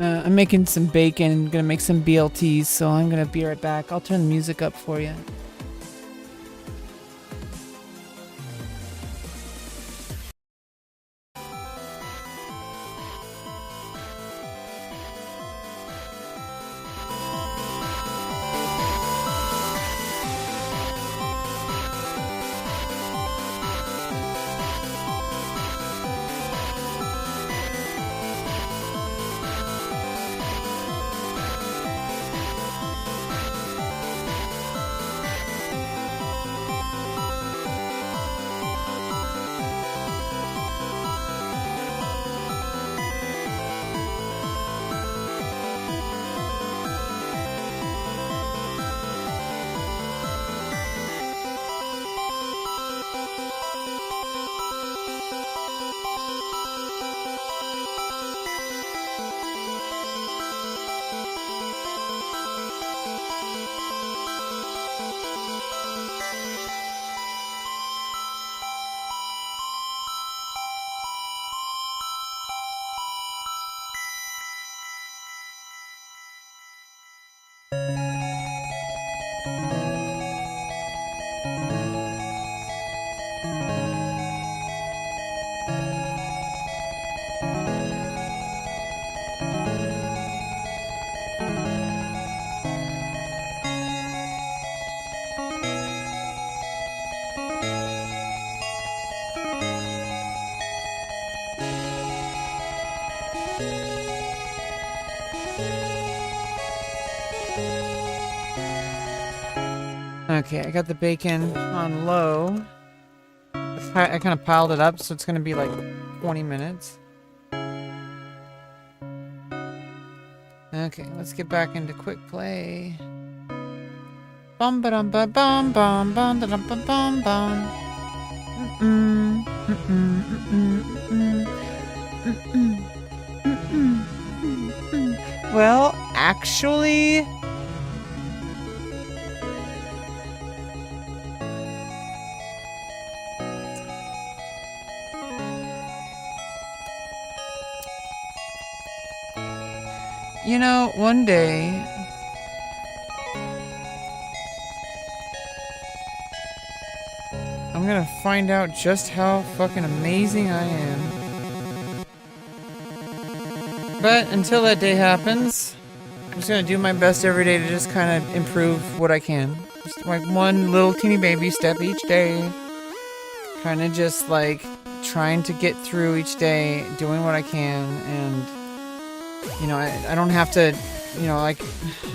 I'm making some bacon, gonna make some BLTs, so I'm gonna be right back. I'll turn the music up for you. Okay, I got the bacon on low. I kind of piled it up, so it's gonna be like 20 minutes. Okay, let's get back into quick play. Bum ba dum ba bum bum bum da dum bum bum bum. Well, actually, you know, one day I'm gonna find out just how fucking amazing I am. But until that day happens, I'm just gonna do my best every day to just kind of improve what I can. Just like one little teeny baby step each day. Kind of just like trying to get through each day, doing what I can, and you know, I don't have to, you know, like,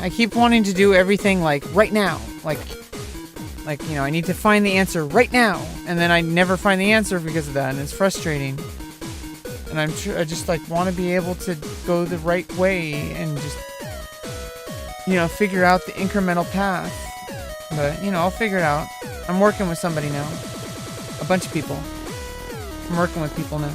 I keep wanting to do everything, like, right now. Like, you know, I need to find the answer right now. And then I never find the answer because of that, and it's frustrating. And I just, like, want to be able to go the right way and just, you know, figure out the incremental path. But, you know, I'll figure it out. I'm working with somebody now. A bunch of people. I'm working with people now.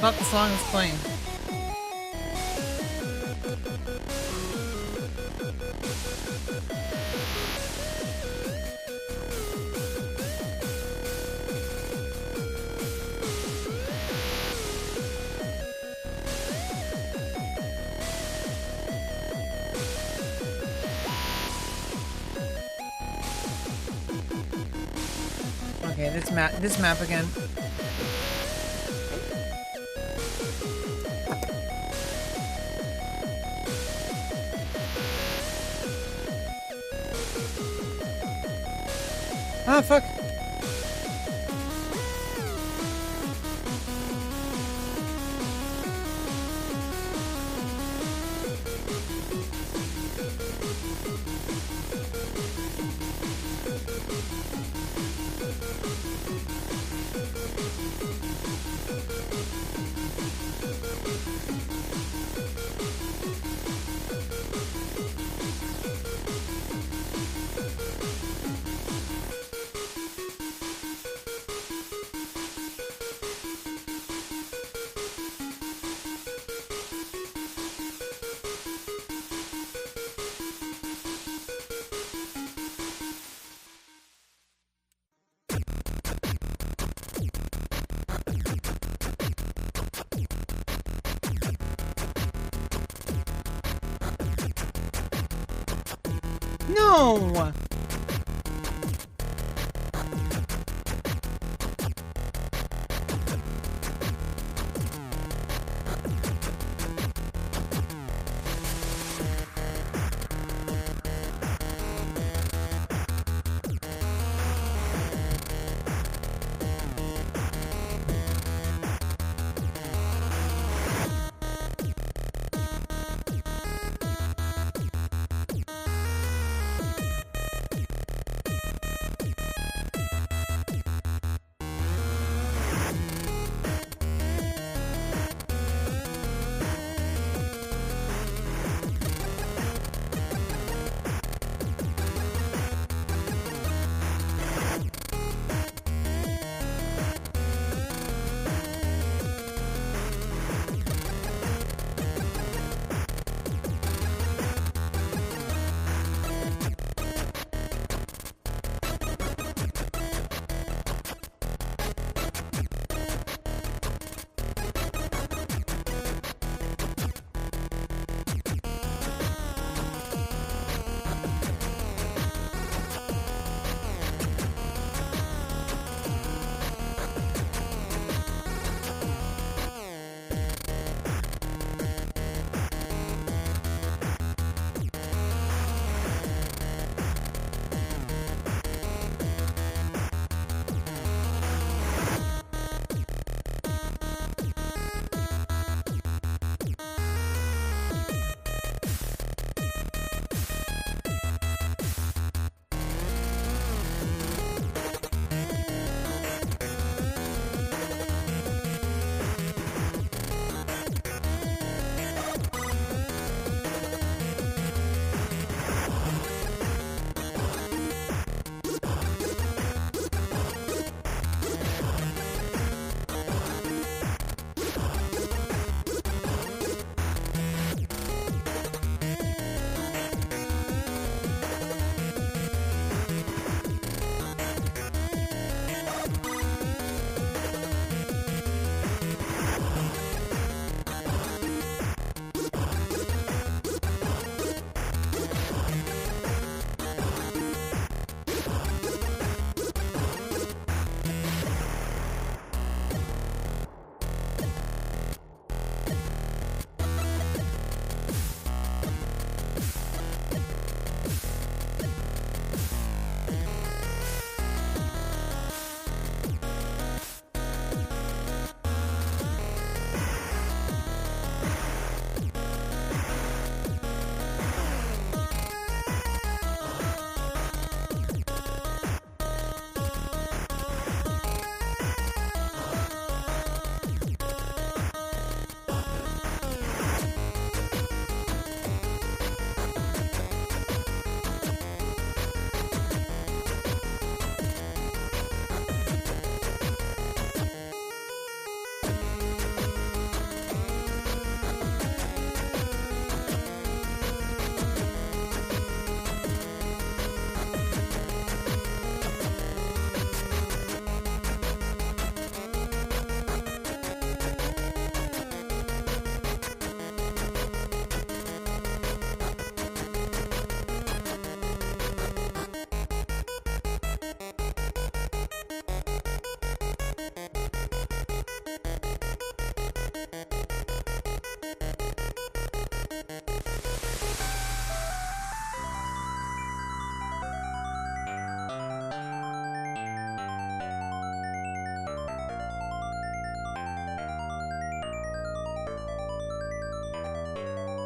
Not the song is playing. Okay, this map again. Ah, fuck. No!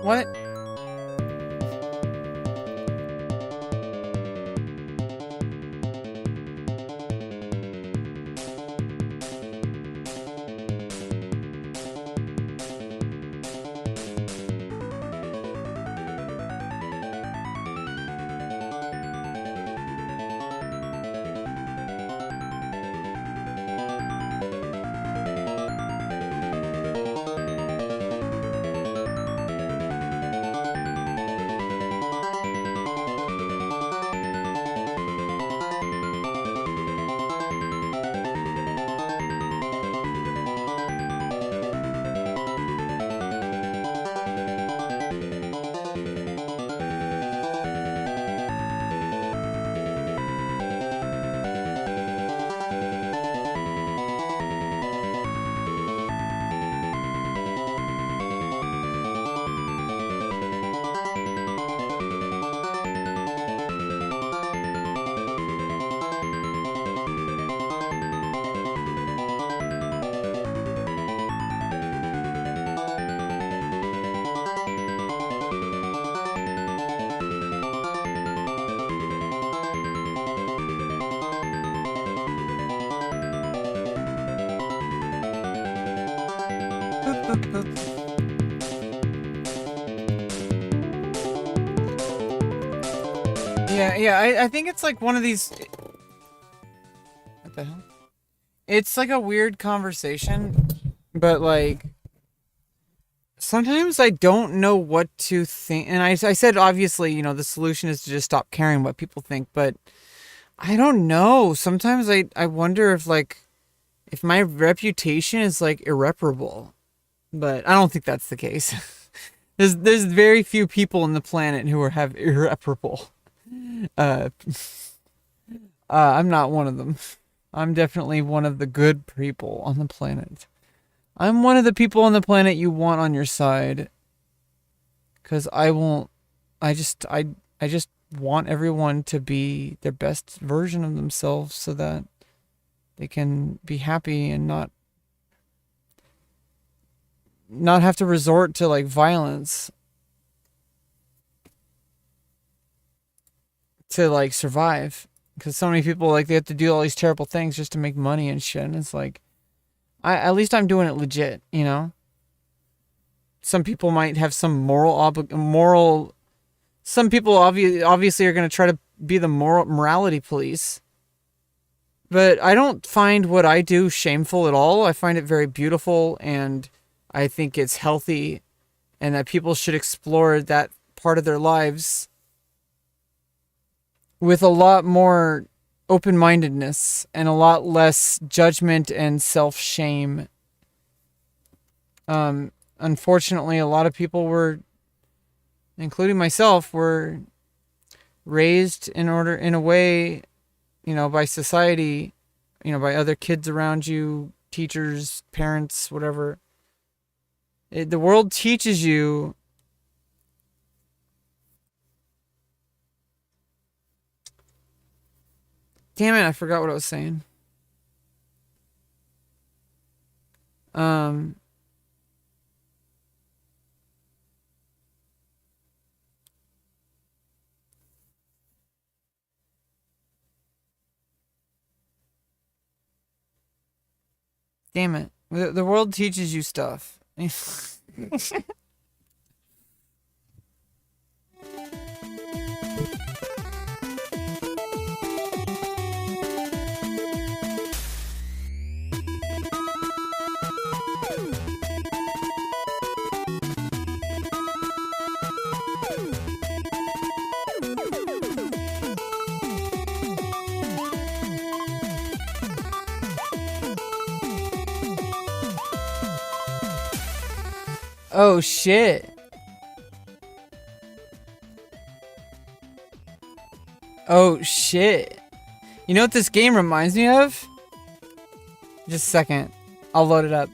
What? Yeah, I think it's like one of these... What the hell? It's like a weird conversation, but like... Sometimes I don't know what to think. And I said, obviously, you know, the solution is to just stop caring what people think, but... I don't know. Sometimes I wonder if like... If my reputation is like irreparable. But I don't think that's the case. There's very few people on the planet who have irreparable. I'm not one of them. I'm definitely one of the good people on the planet. I'm one of the people on the planet you want on your side. 'Cause I just want everyone to be their best version of themselves so that they can be happy and not have to resort to like violence to like survive, because so many people like they have to do all these terrible things just to make money and shit, and it's like at least I'm doing it legit, you know. Some people might have some moral some people obviously are going to try to be the morality police, but I don't find what I do shameful at all. I find it very beautiful, and I think it's healthy, and that people should explore that part of their lives with a lot more open-mindedness and a lot less judgment and self-shame. Unfortunately, a lot of people were, including myself, were raised in a way, you know, by society, you know, by other kids around you, teachers, parents, whatever. The world teaches you damn it, I forgot what I was saying. Damn it. The world teaches you stuff. Oh shit. Oh shit. You know what this game reminds me of? Just a second. I'll load it up.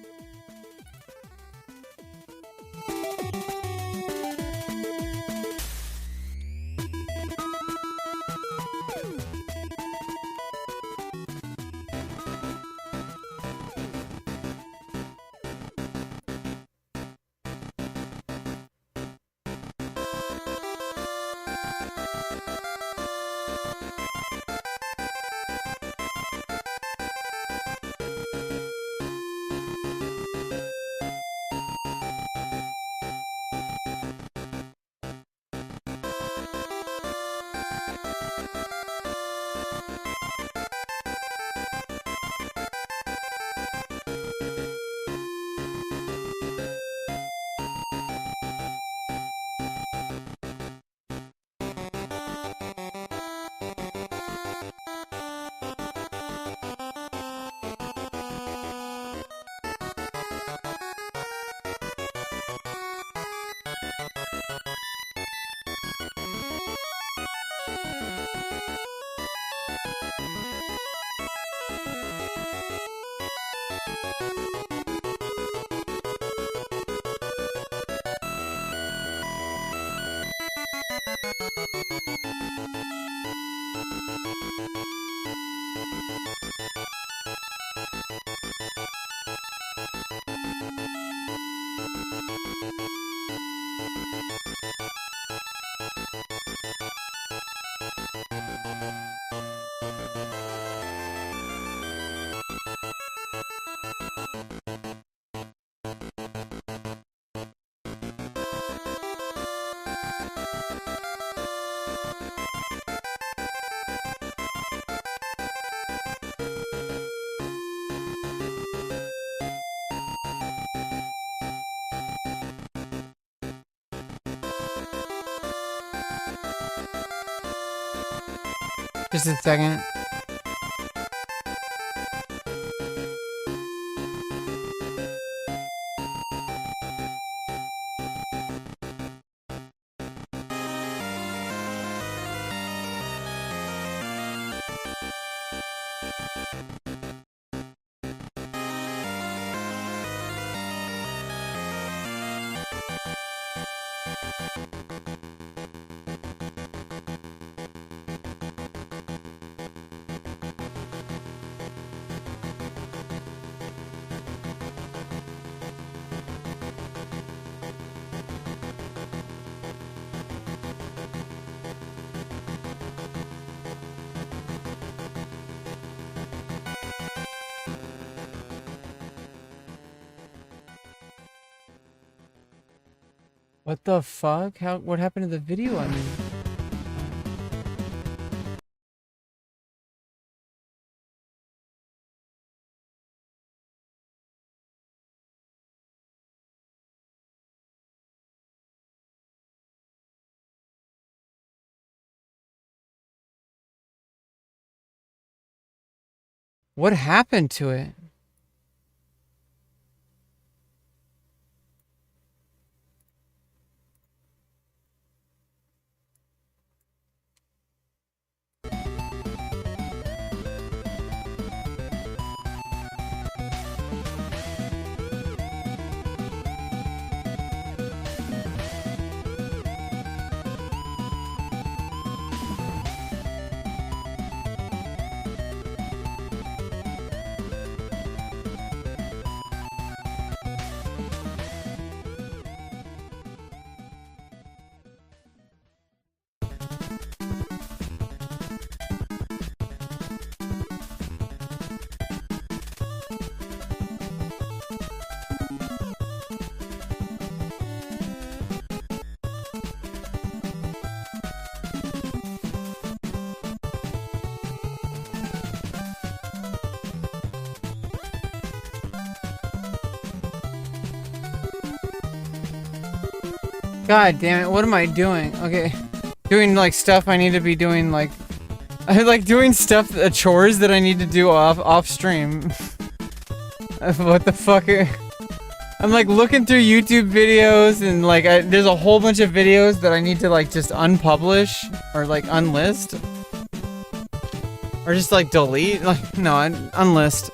Just a second. What the fuck? What happened to the video I made? What happened to it? God damn it, what am I doing? Okay. Doing like stuff I need to be doing like doing stuff chores that I need to do off stream. What the fuck? I'm like looking through YouTube videos and like there's a whole bunch of videos that I need to like just unpublish or like unlist. Or just like delete. Like no, unlist.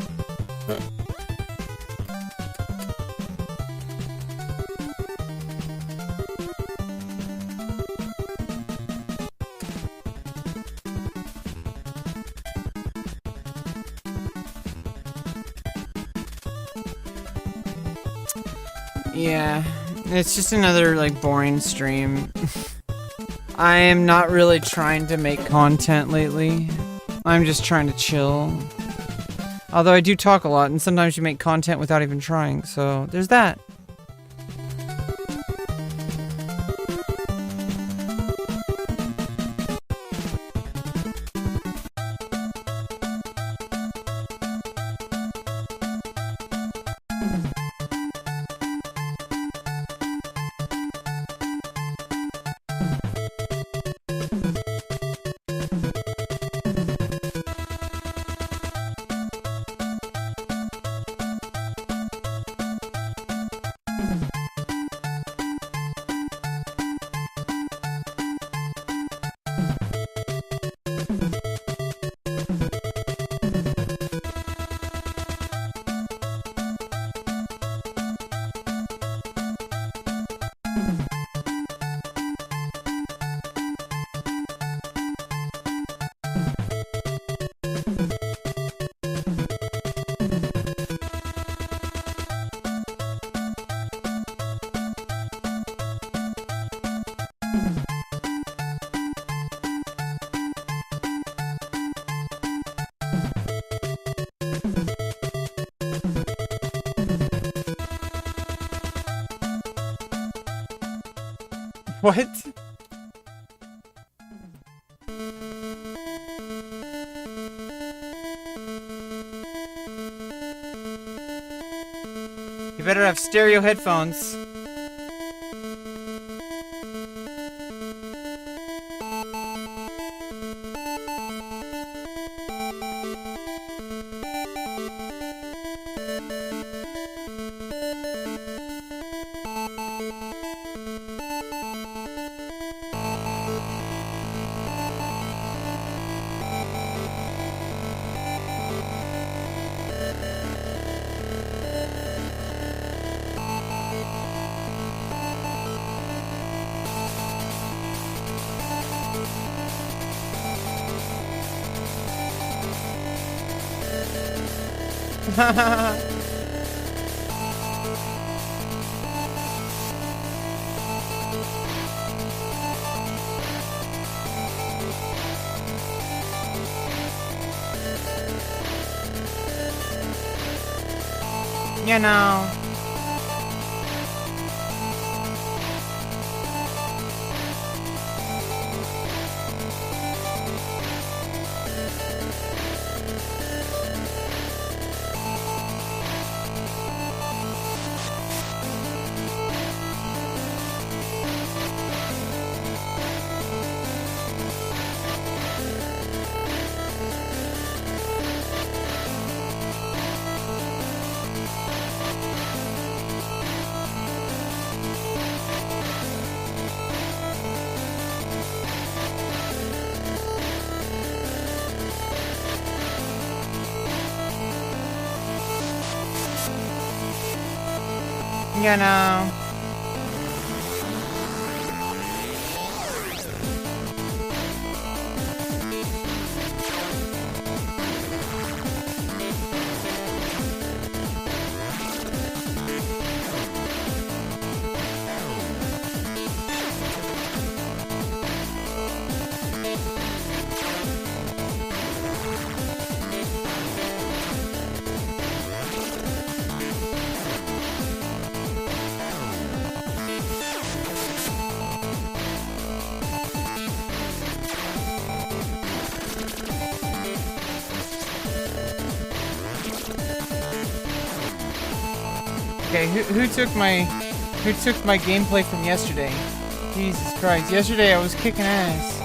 Yeah, it's just another like boring stream. I am not really trying to make content lately. I'm just trying to chill. Although I do talk a lot and sometimes you make content without even trying, so there's that. What? You better have stereo headphones. You know. You know. Okay, who took my gameplay from yesterday? Jesus Christ! Yesterday I was kicking ass.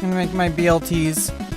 gonna make my BLTs.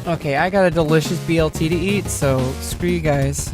Okay, I got a delicious BLT to eat, so screw you guys.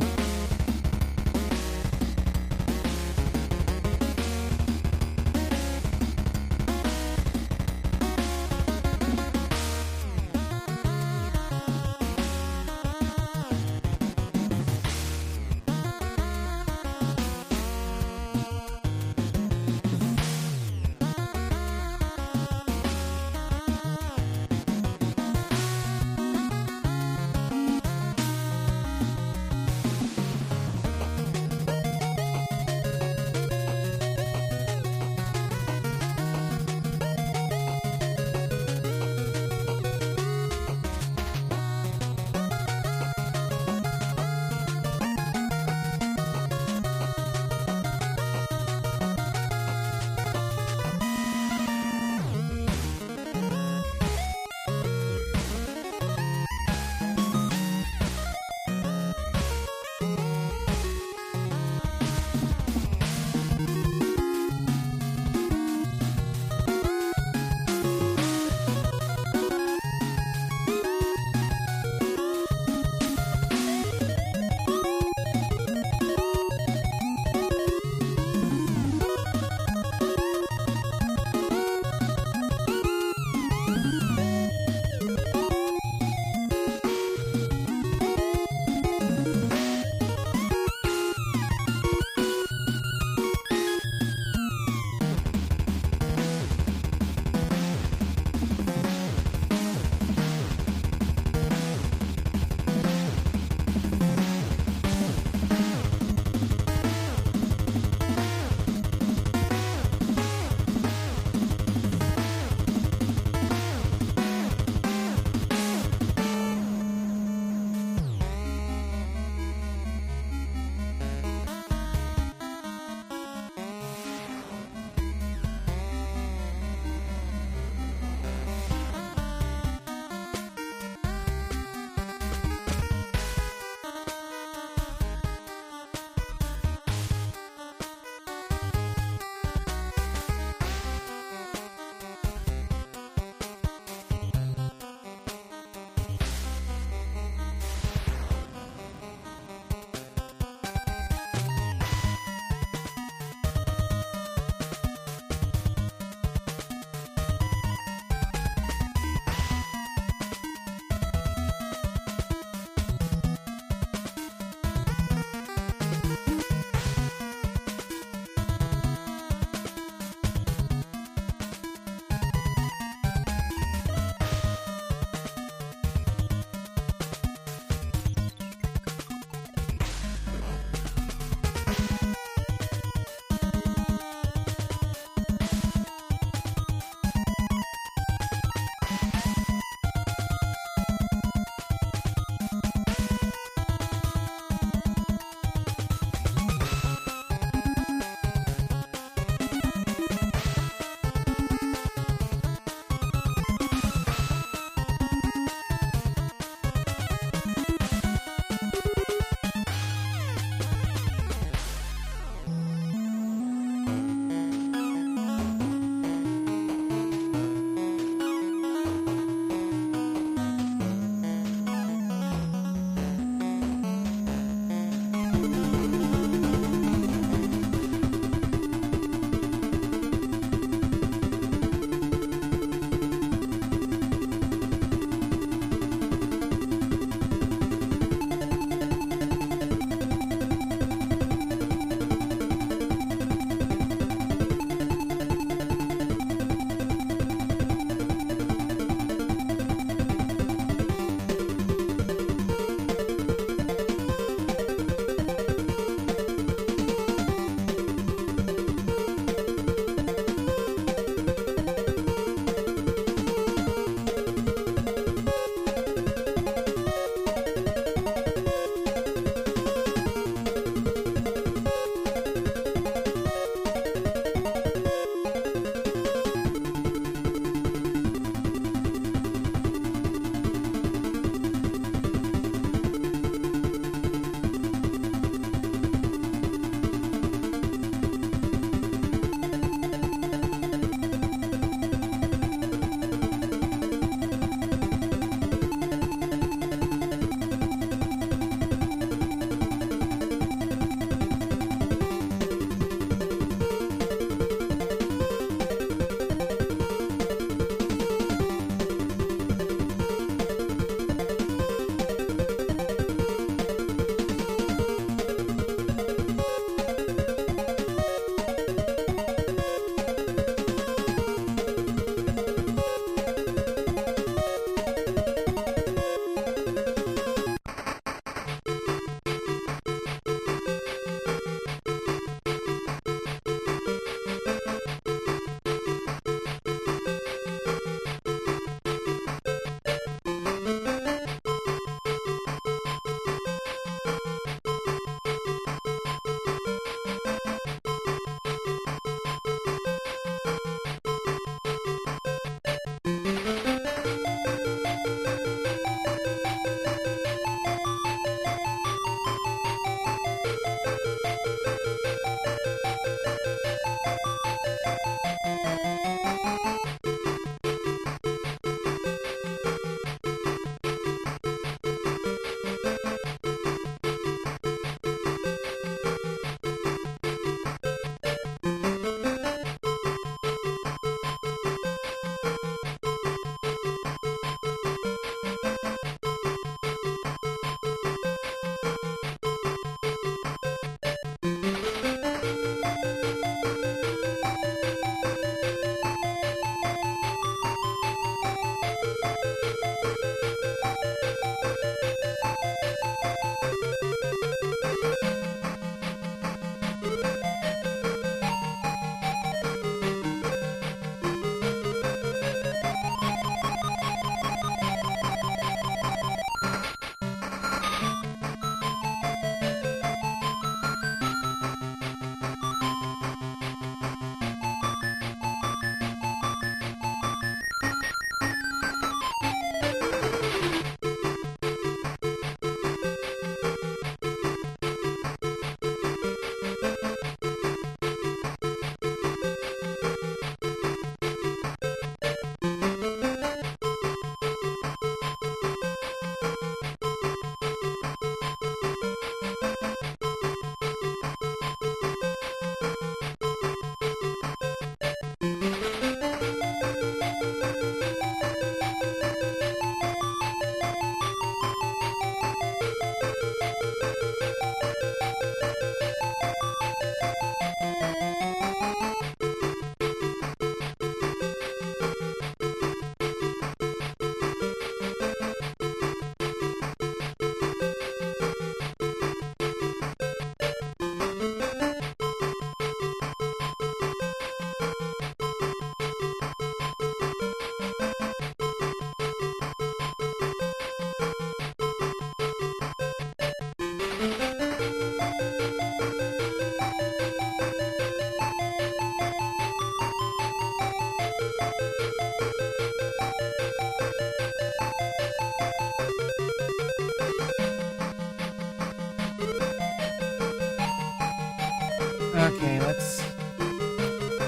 Okay, let's...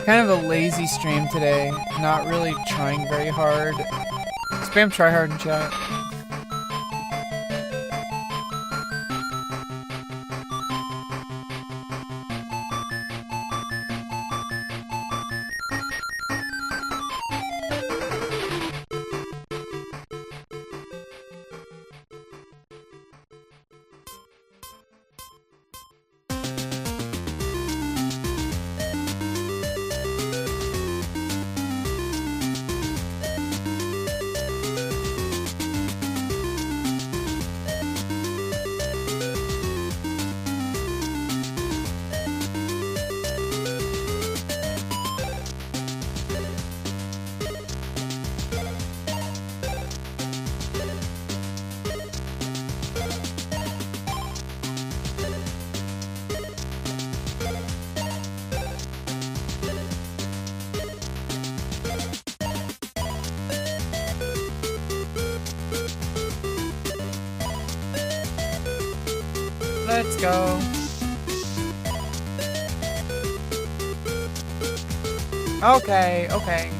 Kind of a lazy stream today. Not really trying very hard. Spam try hard in chat. Let's go. Okay, okay.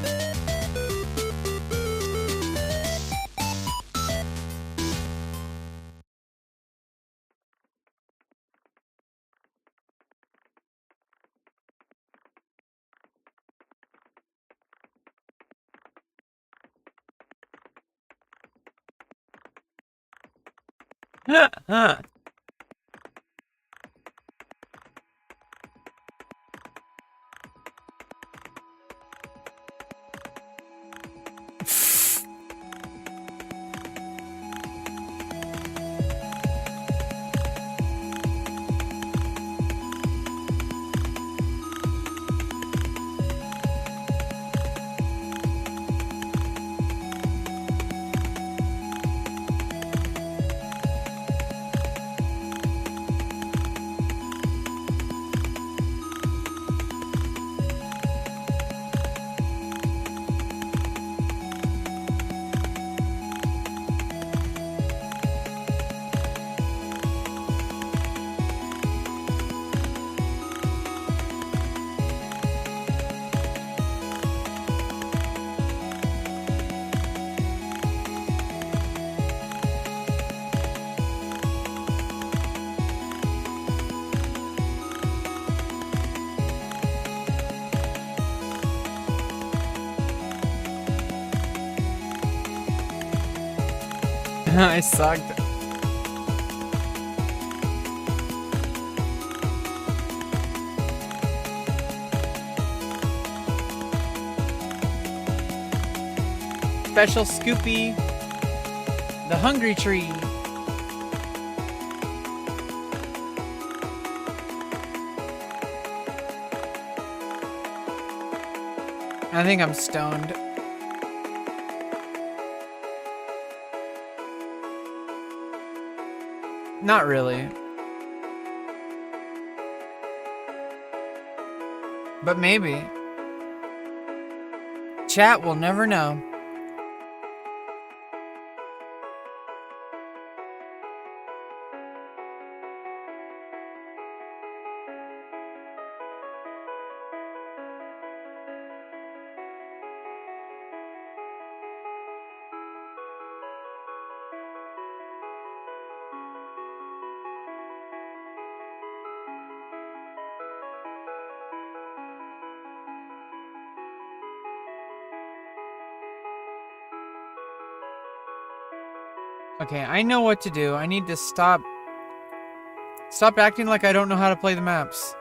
I sucked. Special Scoopy, the Hungry Tree. I think I'm stoned. Not really. But maybe. Chat will never know. Okay, I know what to do. I need to stop acting like I don't know how to play the maps.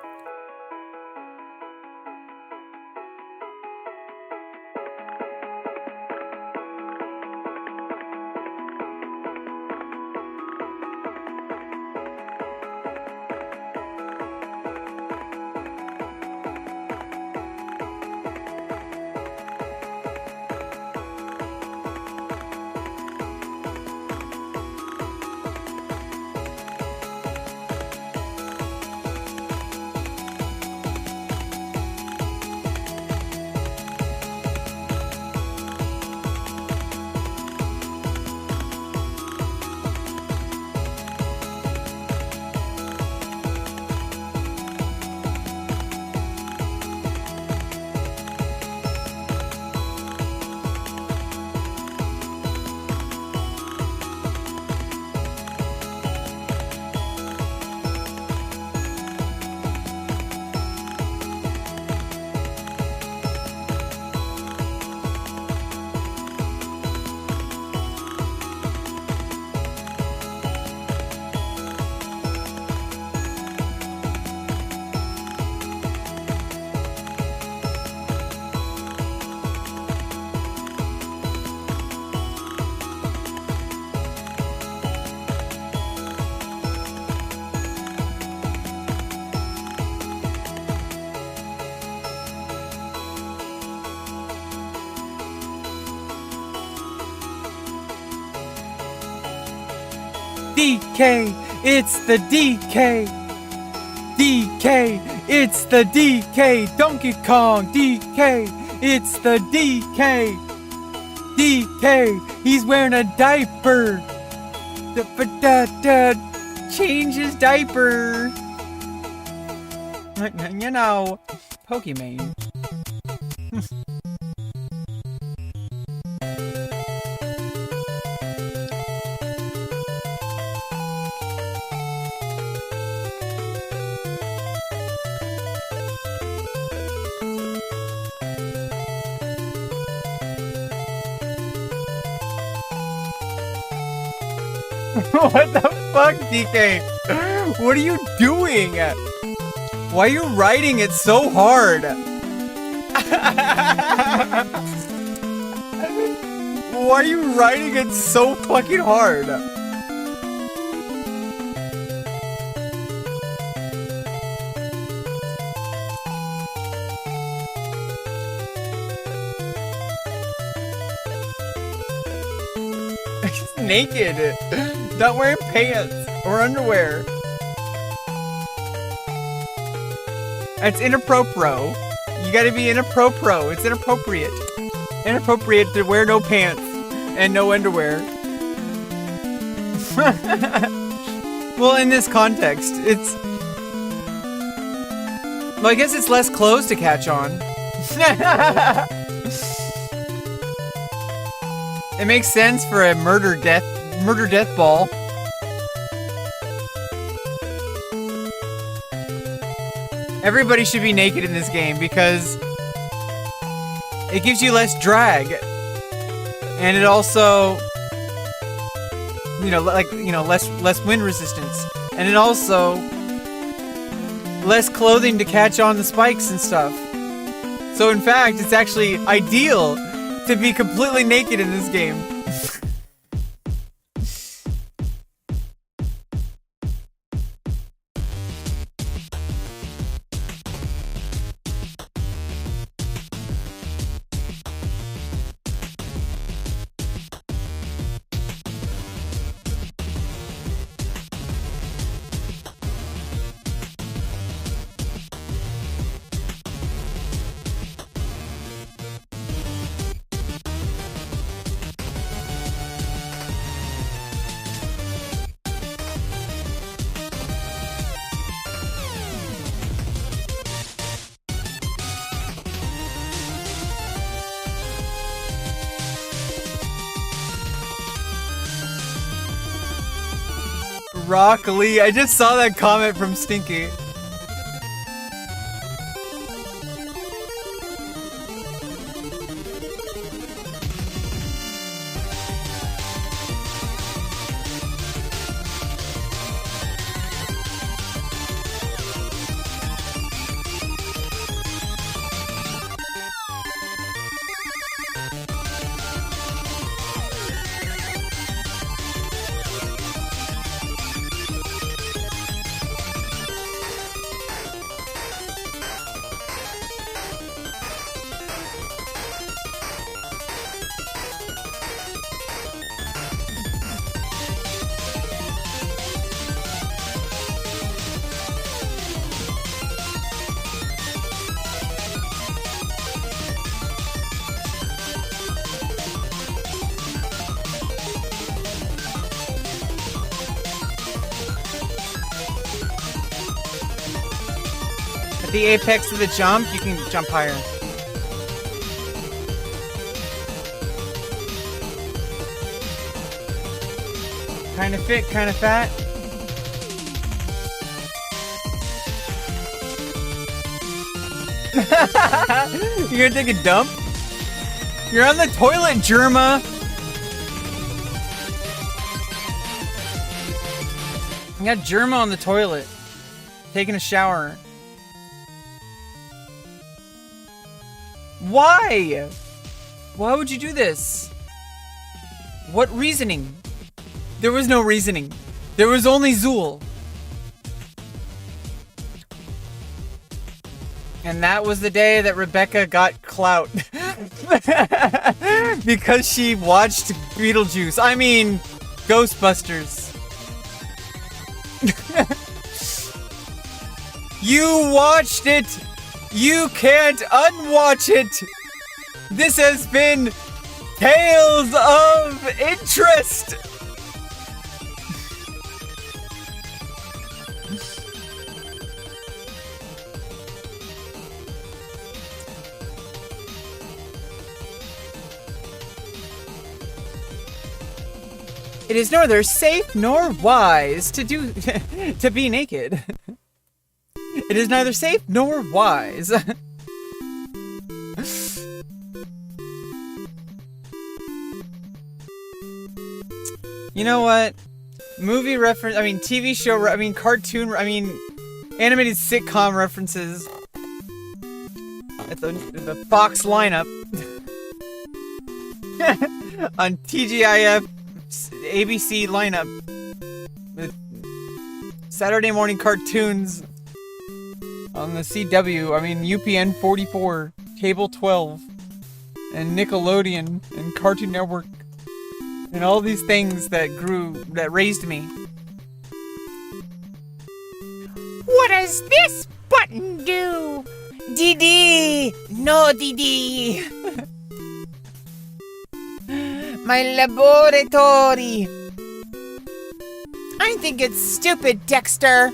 DK, it's the DK. DK, it's the DK. Donkey Kong, DK, it's the DK. DK, he's wearing a diaper. Change his diaper. You know, Pokimane. What the fuck, DK? What are you doing? Why are you writing it so hard? Why are you writing it so fucking hard? He's naked. Not wearing pants or underwear. It's inappropriate. You gotta be inappropriate. It's inappropriate. Inappropriate to wear no pants and no underwear. Well, in this context, it's... Well, I guess it's less clothes to catch on. It makes sense for a murder death ball. Everybody should be naked in this game because it gives you less drag, and it also, less wind resistance, and it also less clothing to catch on the spikes and stuff. So in fact, it's actually ideal to be completely naked in this game. Rock Lee, I just saw that comment from Stinky. At the apex of the jump, you can jump higher. Kind of fit, kind of fat. You gonna take a dump? You're on the toilet, Germa! I got Germa on the toilet. Taking a shower. Why? Why would you do this? What reasoning? There was no reasoning. There was only Zool. And that was the day that Rebecca got clout. Because she watched Beetlejuice. I mean, Ghostbusters. You watched it! You can't unwatch it! This has been Tales of Interest! It is neither safe nor wise to to be naked. It is neither safe nor wise. You know what? Movie reference, TV show, cartoon, animated sitcom references at the Fox lineup on TGIF ABC lineup with Saturday morning cartoons on the CW, UPN 44, Cable 12, and Nickelodeon, and Cartoon Network, and all these things that raised me. What does this button do? DD! No, DD! My laboratory! I think it's stupid, Dexter!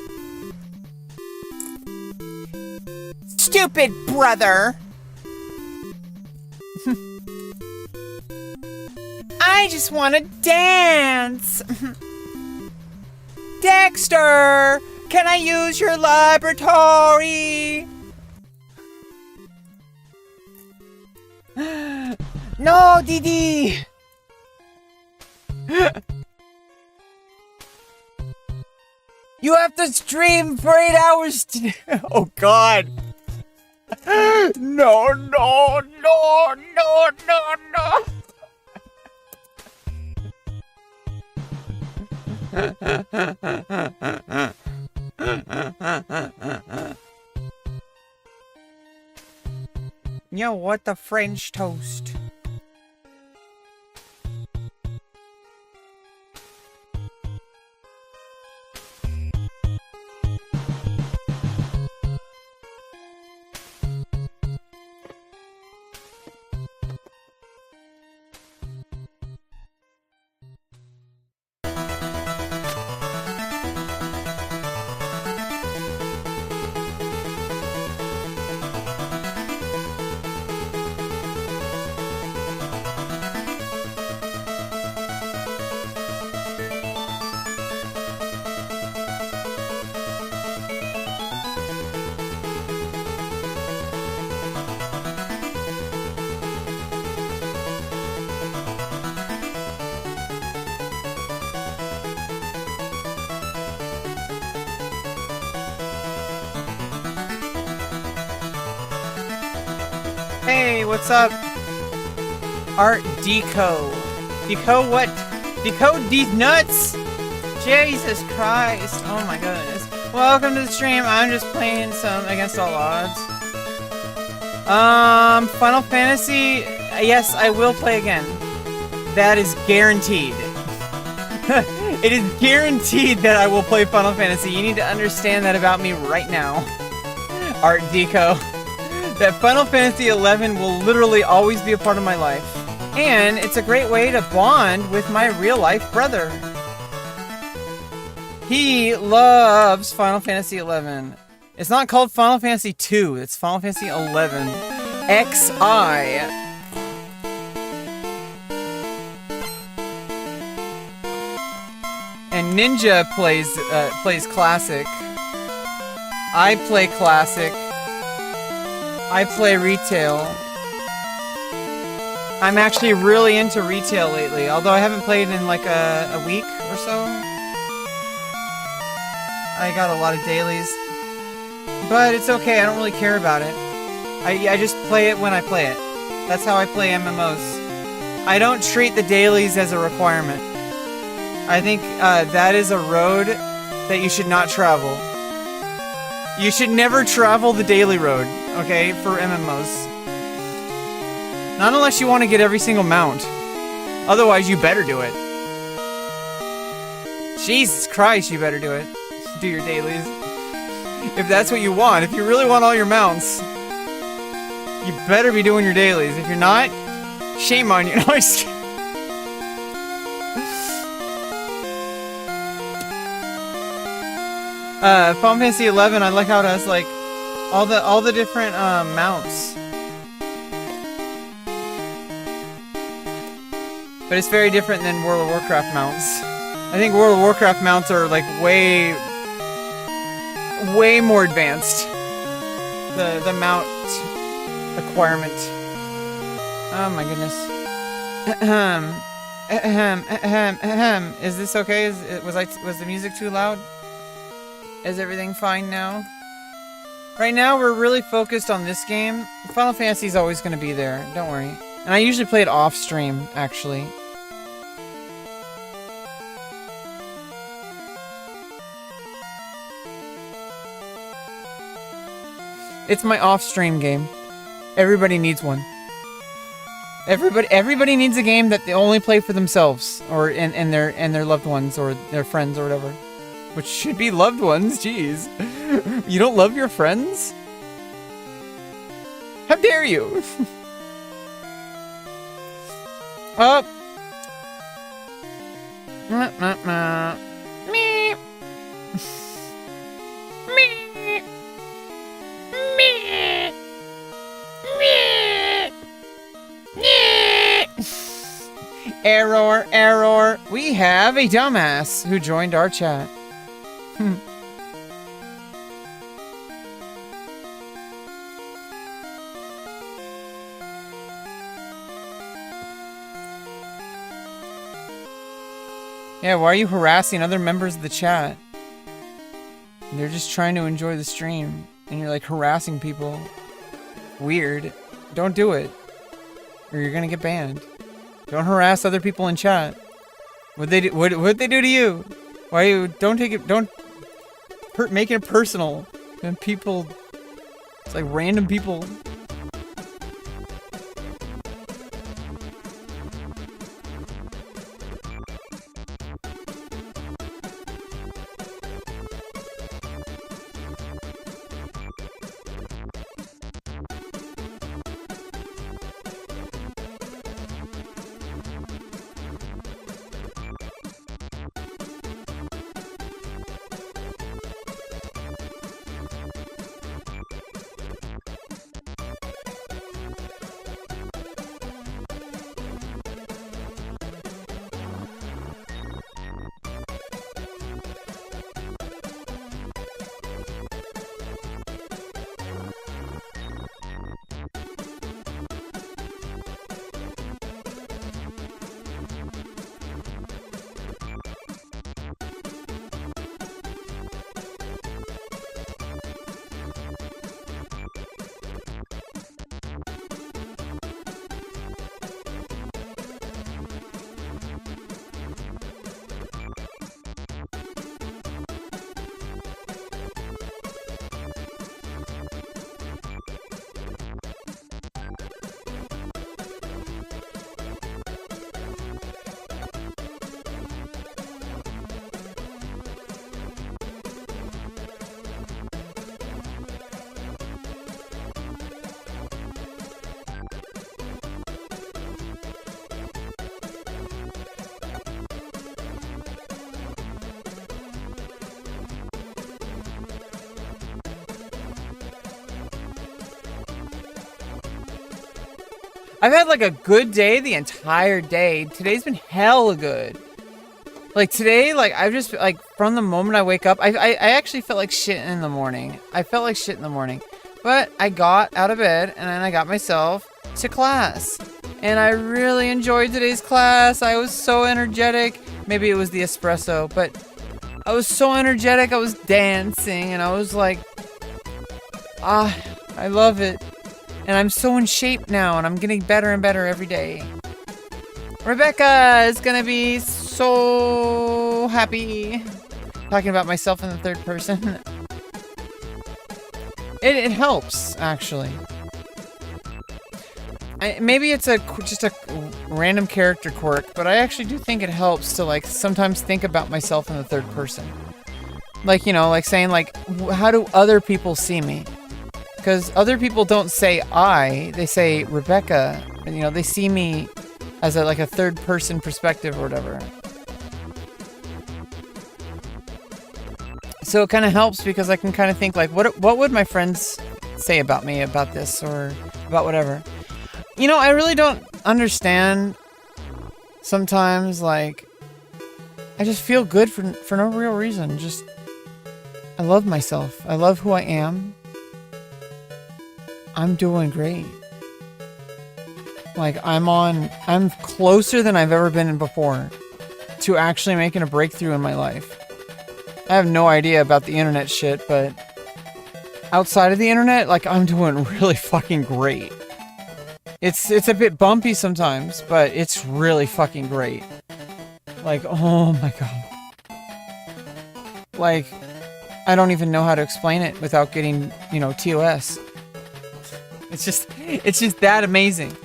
Stupid brother! I just want to dance! Dexter! Can I use your laboratory? No, Didi! You have to stream for 8 hours today. Oh God. No, no, no, no, no, no. Yo, what the French toast? Hey, what's up? Art Deco. Deco what? Decode these nuts? Jesus Christ. Oh my goodness. Welcome to the stream. I'm just playing some Against All Odds. Final Fantasy. Yes, I will play again. That is guaranteed. It is guaranteed that I will play Final Fantasy. You need to understand that about me right now. Art Deco. That Final Fantasy XI will literally always be a part of my life. And it's a great way to bond with my real-life brother. He loves Final Fantasy XI. It's not called Final Fantasy 2. It's Final Fantasy 11 XI. And Ninja plays classic. I play classic. I play retail. I'm actually really into retail lately, although I haven't played in like a week or so. I got a lot of dailies. But it's okay, I don't really care about it. I just play it when I play it. That's how I play MMOs. I don't treat the dailies as a requirement. I think that is a road that you should not travel. You should never travel the daily road, okay, for MMOs. Not unless you want to get every single mount. Otherwise, you better do it. Jesus Christ, you better do it. Do your dailies. If that's what you want, if you really want all your mounts, you better be doing your dailies. If you're not, shame on you. No, I'm just kidding. Final Fantasy 11, I like how it has like all the different mounts. But it's very different than World of Warcraft mounts. I think World of Warcraft mounts are like way more advanced. The mount acquirement. Oh my goodness. Is this okay? Was the music too loud? Is everything fine now? Right now we're really focused on this game. Final Fantasy is always going to be there. Don't worry. And I usually play it off stream, actually. It's my off-stream game. Everybody needs one. Everybody needs a game that they only play for themselves, or and their loved ones, or their friends, or whatever. Which should be loved ones. Jeez, you don't love your friends? How dare you? Oh. Me. Me. Error, error. We have a dumbass who joined our chat. Yeah, why are you harassing other members of the chat? They're just trying to enjoy the stream, and you're like harassing people. Weird. Don't do it, or you're gonna get banned. Don't harass other people in chat. What'd they do to you? Why you don't make it personal. And people, it's like random people. I've had like a good day the entire day. Today's been hella good. Like today, like I've just like from the moment I wake up, I actually felt like shit in the morning. But I got out of bed and then I got myself to class. And I really enjoyed today's class. I was so energetic. Maybe it was the espresso, but I was so energetic. I was dancing and I was like, I love it. And I'm so in shape now and I'm getting better and better every day. Rebecca is gonna be so happy. Talking about myself in the third person. It helps, actually. Maybe it's just a random character quirk, but I actually do think it helps to like sometimes think about myself in the third person. Like, you know, like saying like, how do other people see me? Because other people don't say I, they say Rebecca. And, you know, they see me as like a third person perspective or whatever. So it kind of helps because I can kind of think like, what would my friends say about me about this or about whatever? You know, I really don't understand sometimes, like, I just feel good for no real reason. Just, I love myself. I love who I am. I'm doing great. Like, I'm closer than I've ever been before to actually making a breakthrough in my life. I have no idea about the internet shit, but outside of the internet, like, I'm doing really fucking great. It's a bit bumpy sometimes, but it's really fucking great. Like, oh my god. Like, I don't even know how to explain it without getting, you know, TOS. It's just that amazing.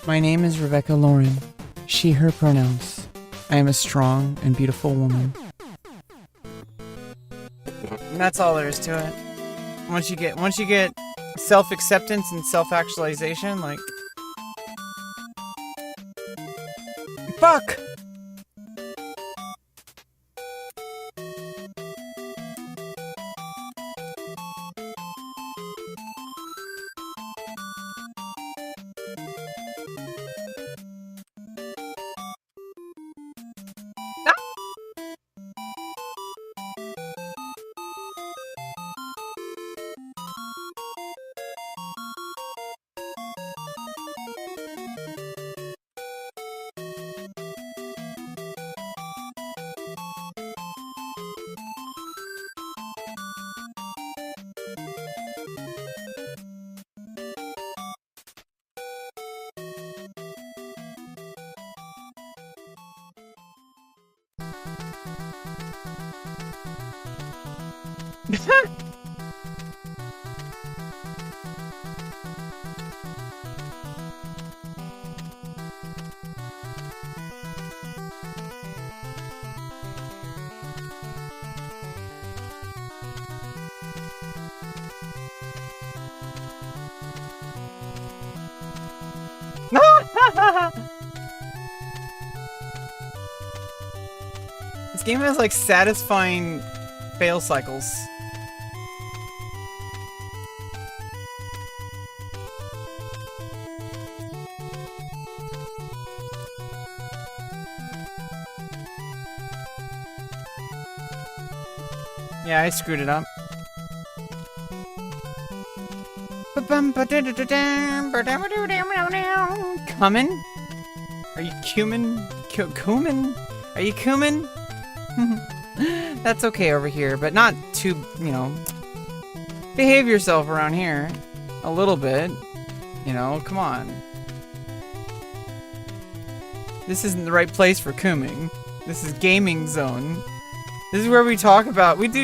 My name is Rebecca Lauren. She, her pronouns. I am a strong and beautiful woman. And that's all there is to it. Once you get self-acceptance and self-actualization, like... Fuck! This game has like satisfying fail cycles. Yeah, I screwed it up. Cumin? Are you cumin? Cumin? Are you cumin? That's okay over here, but not too, you know. Behave yourself around here. A little bit. You know, come on. This isn't the right place for cumin. This is gaming zone. This is where we do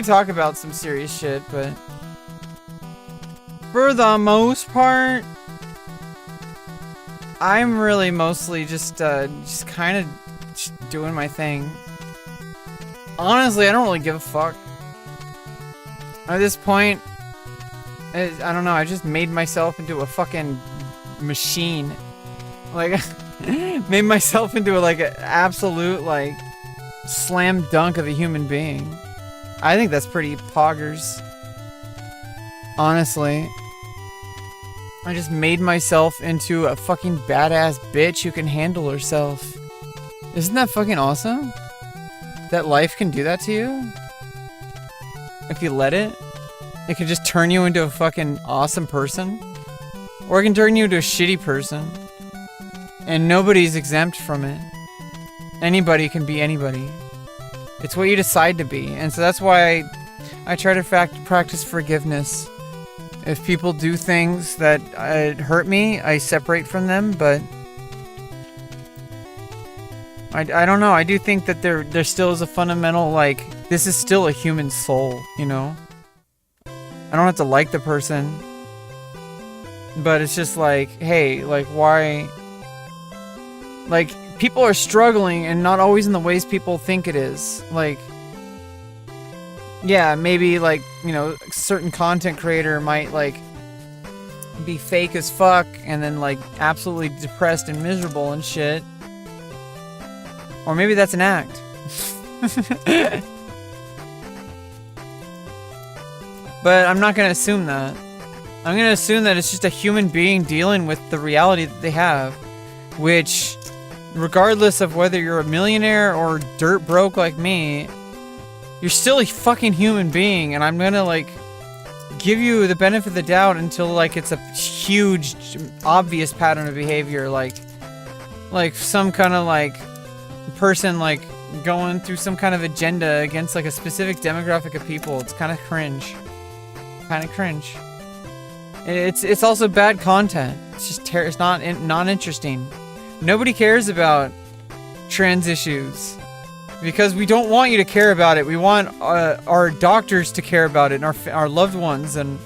talk about some serious shit, but for the most part, I'm really mostly just kind of doing my thing. Honestly, I don't really give a fuck. At this point, I don't know, I just made myself into a fucking machine. Like, made myself into like an absolute, like, slam dunk of a human being. I think that's pretty poggers. Honestly. I just made myself into a fucking badass bitch who can handle herself. Isn't that fucking awesome? That life can do that to you? If you let it? It can just turn you into a fucking awesome person? Or it can turn you into a shitty person. And nobody's exempt from it. Anybody can be anybody. It's what you decide to be. And so that's why I try to practice forgiveness. If people do things that hurt me, I separate from them, but I don't know. I do think that there still is a fundamental, like, this is still a human soul, you know? I don't have to like the person, but it's just like, hey, like, why? Like, people are struggling and not always in the ways people think it is. Like, yeah, maybe, like, you know, a certain content creator might, like, be fake as fuck and then, like, absolutely depressed and miserable and shit. Or maybe that's an act. But I'm not gonna assume that. I'm gonna assume that it's just a human being dealing with the reality that they have. Which, regardless of whether you're a millionaire or dirt broke like me, you're still a fucking human being, and I'm gonna, like, give you the benefit of the doubt until, like, it's a huge, obvious pattern of behavior, like some kind of, like, person, like, going through some kind of agenda against, like, a specific demographic of people. It's kind of cringe. It's also bad content. It's just it's not interesting. Nobody cares about trans issues because we don't want you to care about it. We want our doctors to care about it, and our loved ones, and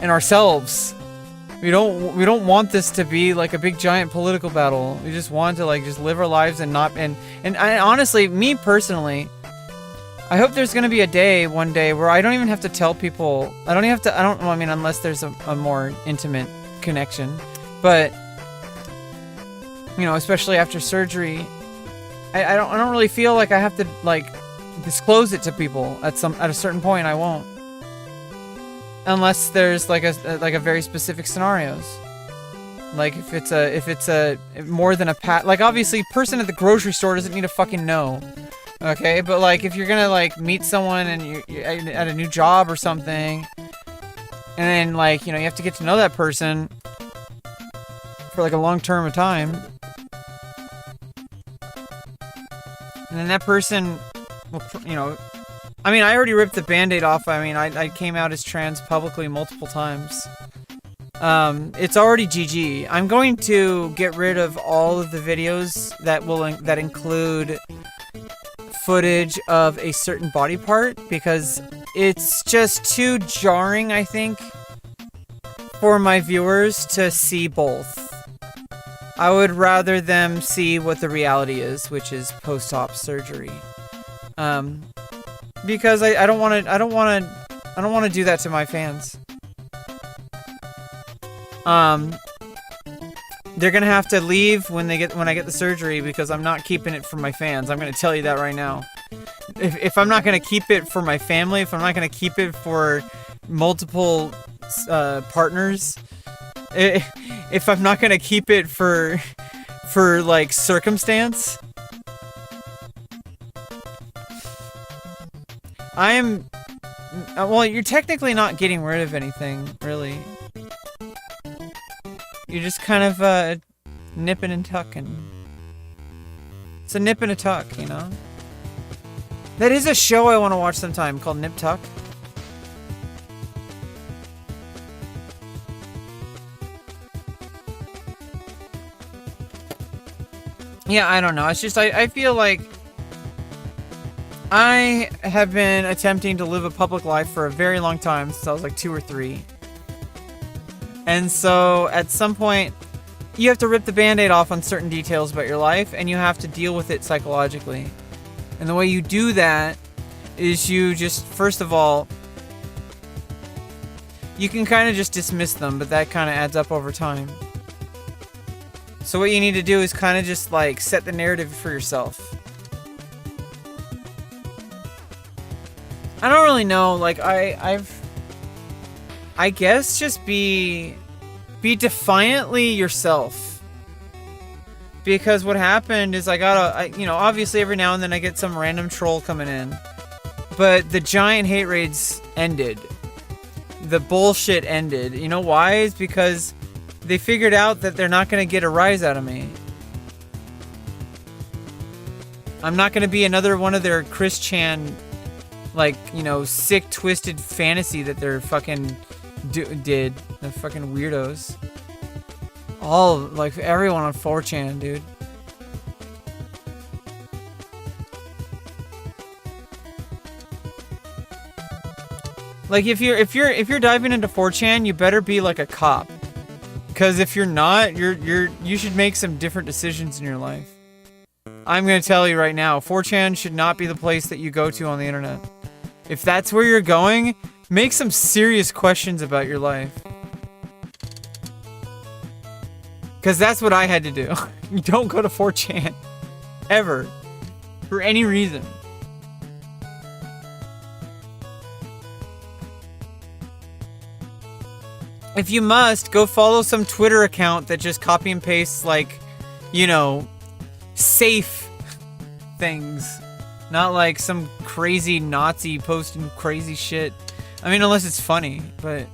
ourselves. We don't want this to be like a big giant political battle. We just want to like just live our lives and not and I, honestly, me personally, I hope there's gonna be a day one day where I don't even have to tell people. I don't well, I mean, unless there's a more intimate connection, but you know, especially after surgery, I don't really feel like I have to like disclose it to people at a certain point. I won't. Unless there's like a very specific scenarios, like if it's a more than a like obviously person at the grocery store doesn't need to fucking know, okay? But like if you're gonna like meet someone and you're at a new job or something, and then like you know you have to get to know that person for like a long term of time, and then that person will, you know. I mean, I already ripped the Band-Aid off. I mean, I came out as trans publicly multiple times. It's already GG. I'm going to get rid of all of the videos that include footage of a certain body part because it's just too jarring, I think, for my viewers to see both. I would rather them see what the reality is, which is post-op surgery. Because I don't want to do that to my fans. They're gonna have to leave when I get the surgery because I'm not keeping it for my fans. I'm gonna tell you that right now. If I'm not gonna keep it for my family, if I'm not gonna keep it for multiple partners, if I'm not gonna keep it for like circumstance. I am... well, you're technically not getting rid of anything, really. You're just kind of, nipping and tucking. It's a nip and a tuck, you know? That is a show I want to watch sometime called Nip Tuck. Yeah, I don't know. It's just, I feel like... I have been attempting to live a public life for a very long time, since I was like 2 or 3. And so, at some point, you have to rip the Band-Aid off on certain details about your life, and you have to deal with it psychologically. And the way you do that is you just, first of all, you can kind of just dismiss them, but that kind of adds up over time. So what you need to do is kind of just like set the narrative for yourself. I don't really know, like, I guess just be defiantly yourself. Because what happened is you know, obviously every now and then I get some random troll coming in. But the giant hate raids ended. The bullshit ended. You know why? It's because they figured out that they're not going to get a rise out of me. I'm not going to be another one of their Chris Chan... like, you know, sick, twisted fantasy that they're fucking did. The fucking weirdos. All, like, everyone on 4chan, dude. Like, if you're diving into 4chan, you better be like a cop. Because if you're not, you should make some different decisions in your life. I'm gonna tell you right now, 4chan should not be the place that you go to on the internet. If that's where you're going, make some serious questions about your life. Because that's what I had to do. You don't go to 4chan. Ever. For any reason. If you must, go follow some Twitter account that just copy and pastes, like, you know, safe things. Not like some crazy Nazi posting crazy shit. I mean, unless it's funny, but...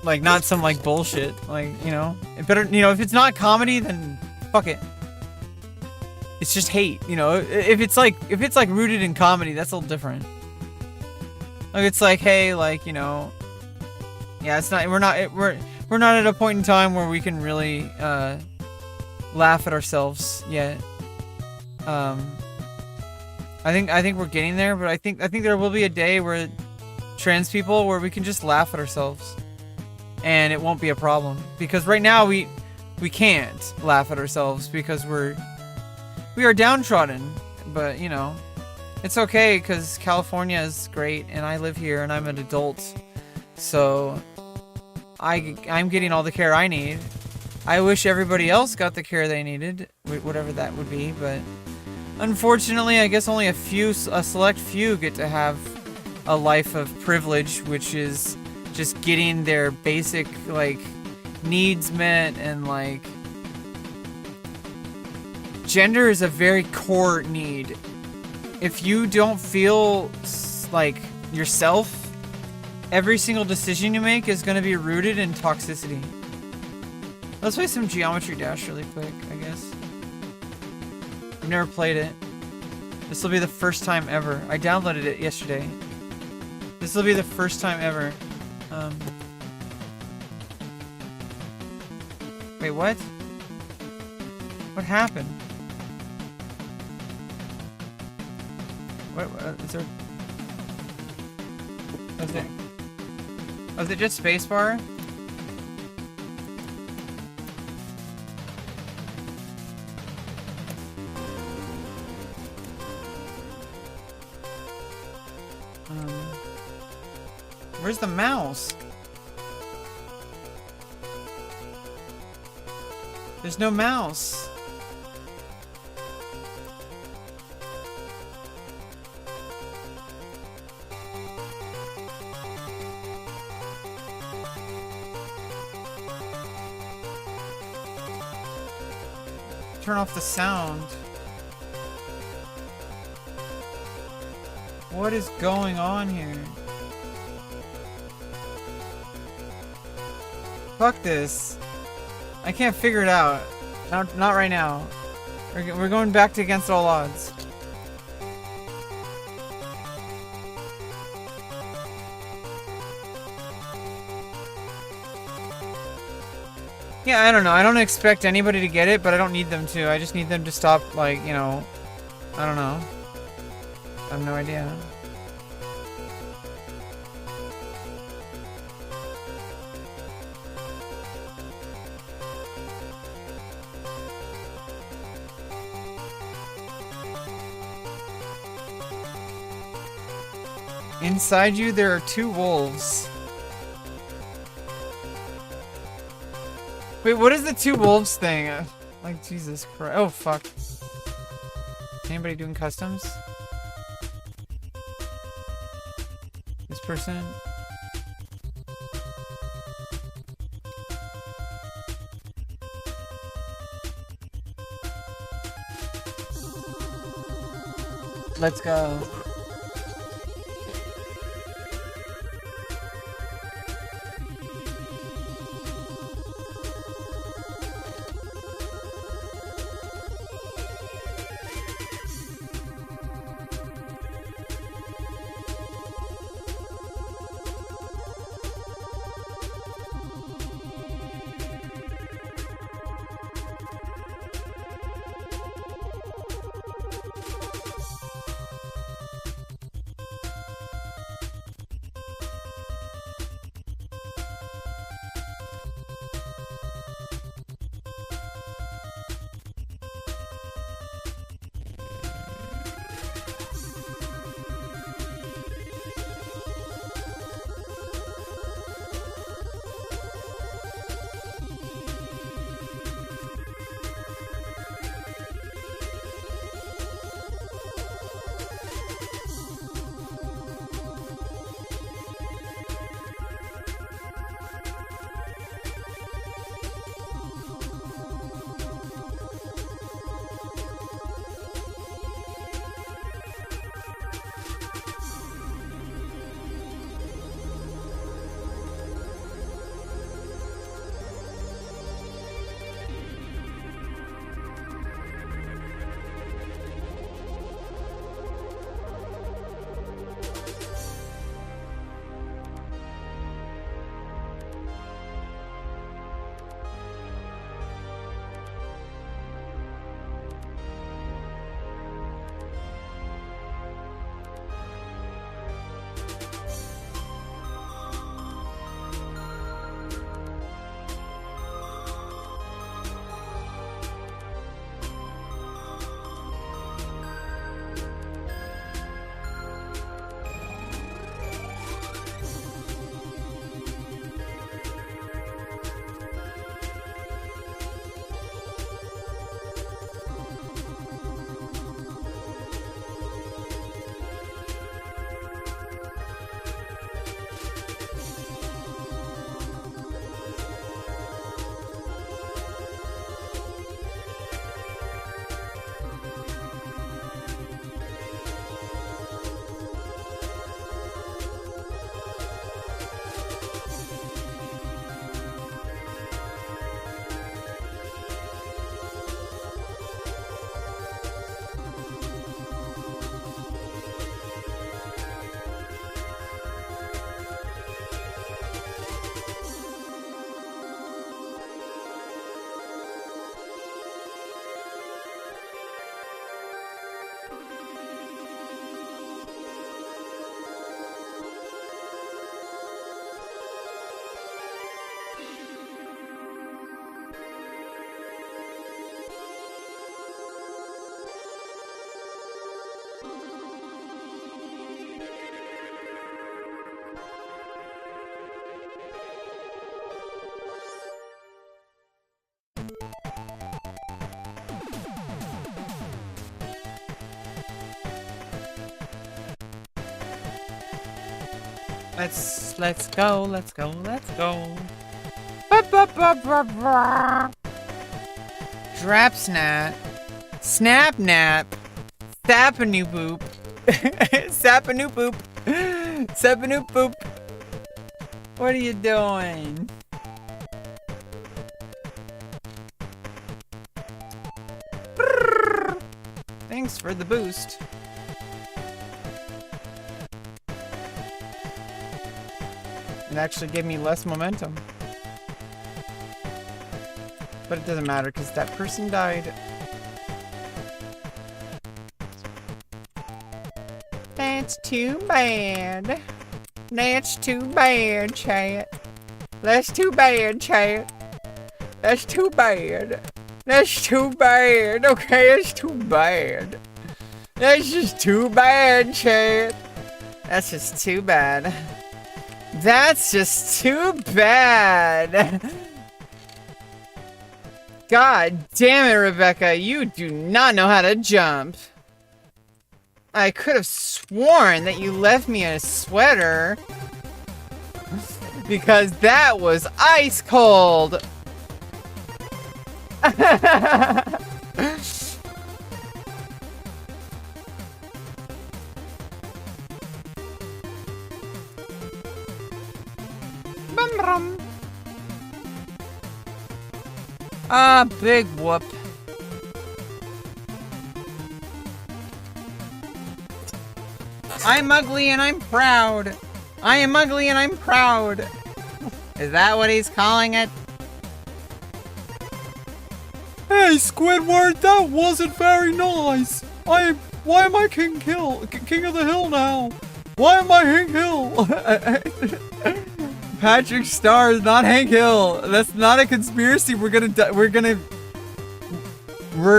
like, not some, like, bullshit. Like, you know? It better, you know, if it's not comedy, then fuck it. It's just hate, you know? If it's like rooted in comedy, that's a little different. Like, it's like, hey, like, you know... yeah, it's not, we're not at a point in time where we can really, laugh at ourselves yet. I think we're getting there, but I think there will be a day where trans people where we can just laugh at ourselves and it won't be a problem. Because right now we can't laugh at ourselves because we are downtrodden. But you know, it's okay because California is great, and I live here, and I'm an adult, so I'm getting all the care I need. I wish everybody else got the care they needed, whatever that would be, but unfortunately, I guess only a select few get to have a life of privilege, which is just getting their basic, like, needs met, and, like, gender is a very core need. If you don't feel like yourself, every single decision you make is going to be rooted in toxicity. Let's play some Geometry Dash really quick, I guess. I've never played it. This will be the first time ever. I downloaded it yesterday. This will be the first time ever. Wait, what? What happened? What is there? Was it just spacebar? Where's the mouse? There's no mouse. Turn off the sound. What is going on here? Fuck this. I can't figure it out. Not right now. We're going back to against all odds. Yeah, I don't know. I don't expect anybody to get it, but I don't need them to. I just need them to stop, like, you know... I don't know. I have no idea. Inside you, there are 2 wolves. Wait, what is the 2 wolves thing? Like, Jesus Christ. Oh, fuck. Anybody doing customs? This person? Let's go. Let's go, let's go, let's go. Ba-ba-ba-ba-ba. Drap snap. Snap nap. Sapanoo boop. Sapanoo boop. Sapanoo boop. What are you doing? Thanks for the boost. It actually gave me less momentum. But it doesn't matter because that person died. That's too bad. That's too bad, chat. That's too bad, chat. That's too bad. That's too bad. Okay, that's too bad. That's just too bad, chat. That's just too bad. That's just too bad. God damn it, Rebecca. You do not know how to jump. I could have sworn that you left me a sweater. Because that was ice cold. Ah, big whoop. I'm ugly and I'm proud. I am ugly and I'm proud. Is that what he's calling it? Hey, Squidward, that wasn't very nice. Why am I King of the Hill now? Why am I Hank Hill? Patrick Star is not Hank Hill. That's not a conspiracy. We're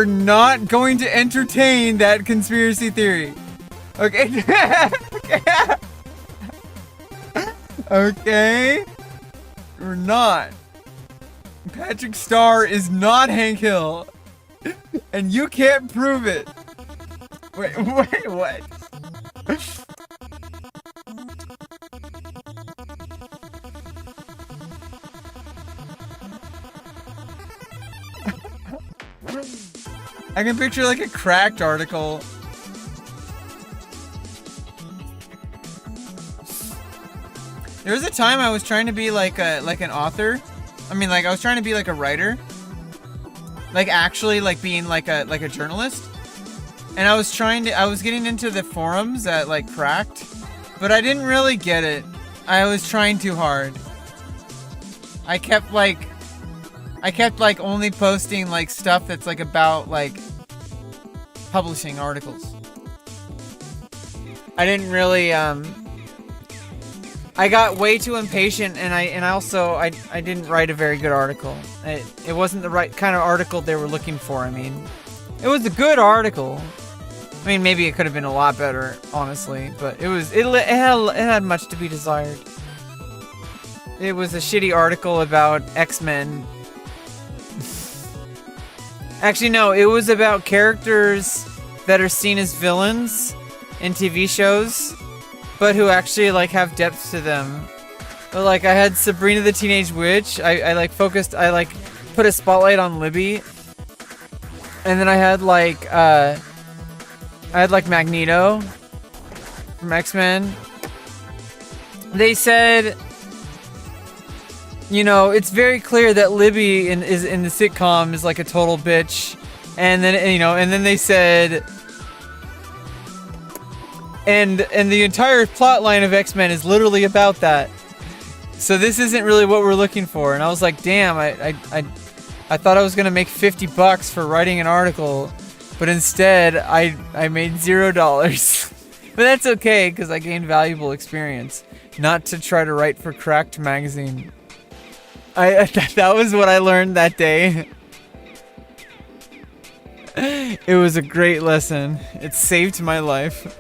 not going to entertain that conspiracy theory. Okay. Okay. We're not. Patrick Star is not Hank Hill. And you can't prove it. Wait, what? I can picture like a cracked article. There was a time I was trying to be like an author. I mean, like I was trying to be like a writer. Like actually like being like a journalist. And I was getting into the forums at like Cracked, but I didn't really get it. I was trying too hard. I kept like only posting like stuff that's like about like publishing articles. I didn't really I got way too impatient, and I didn't write a very good article. It wasn't the right kind of article they were looking for. I mean, it was a good article. I mean, maybe it could have been a lot better, honestly, but it had much to be desired. It was a shitty article about X-Men. Actually, no, it was about characters that are seen as villains in TV shows, but who actually like have depth to them. But like I had Sabrina the Teenage Witch. I put a spotlight on Libby, and then I had like Magneto from X-Men. They said, you know, it's very clear that Libby in the sitcom is like a total bitch, and then they said, and the entire plot line of X-Men is literally about that. So this isn't really what we're looking for. And I was like, damn, I thought I was gonna make $50 for writing an article, but instead I made $0. But that's okay, because I gained valuable experience. Not to try to write for Cracked magazine. That was what I learned that day. It was a great lesson. It saved my life.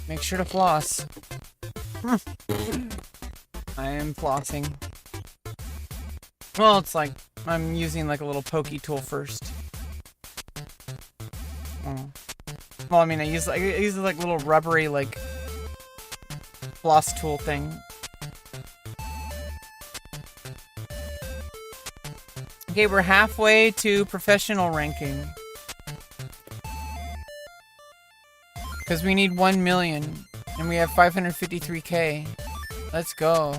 Make sure to floss. I am flossing. Well, it's like I'm using like a little pokey tool first. Oh. Well, I mean, I use like little rubbery like floss tool thing. Okay, we're halfway to professional ranking. Because we need 1 million. And we have 553k. Let's go.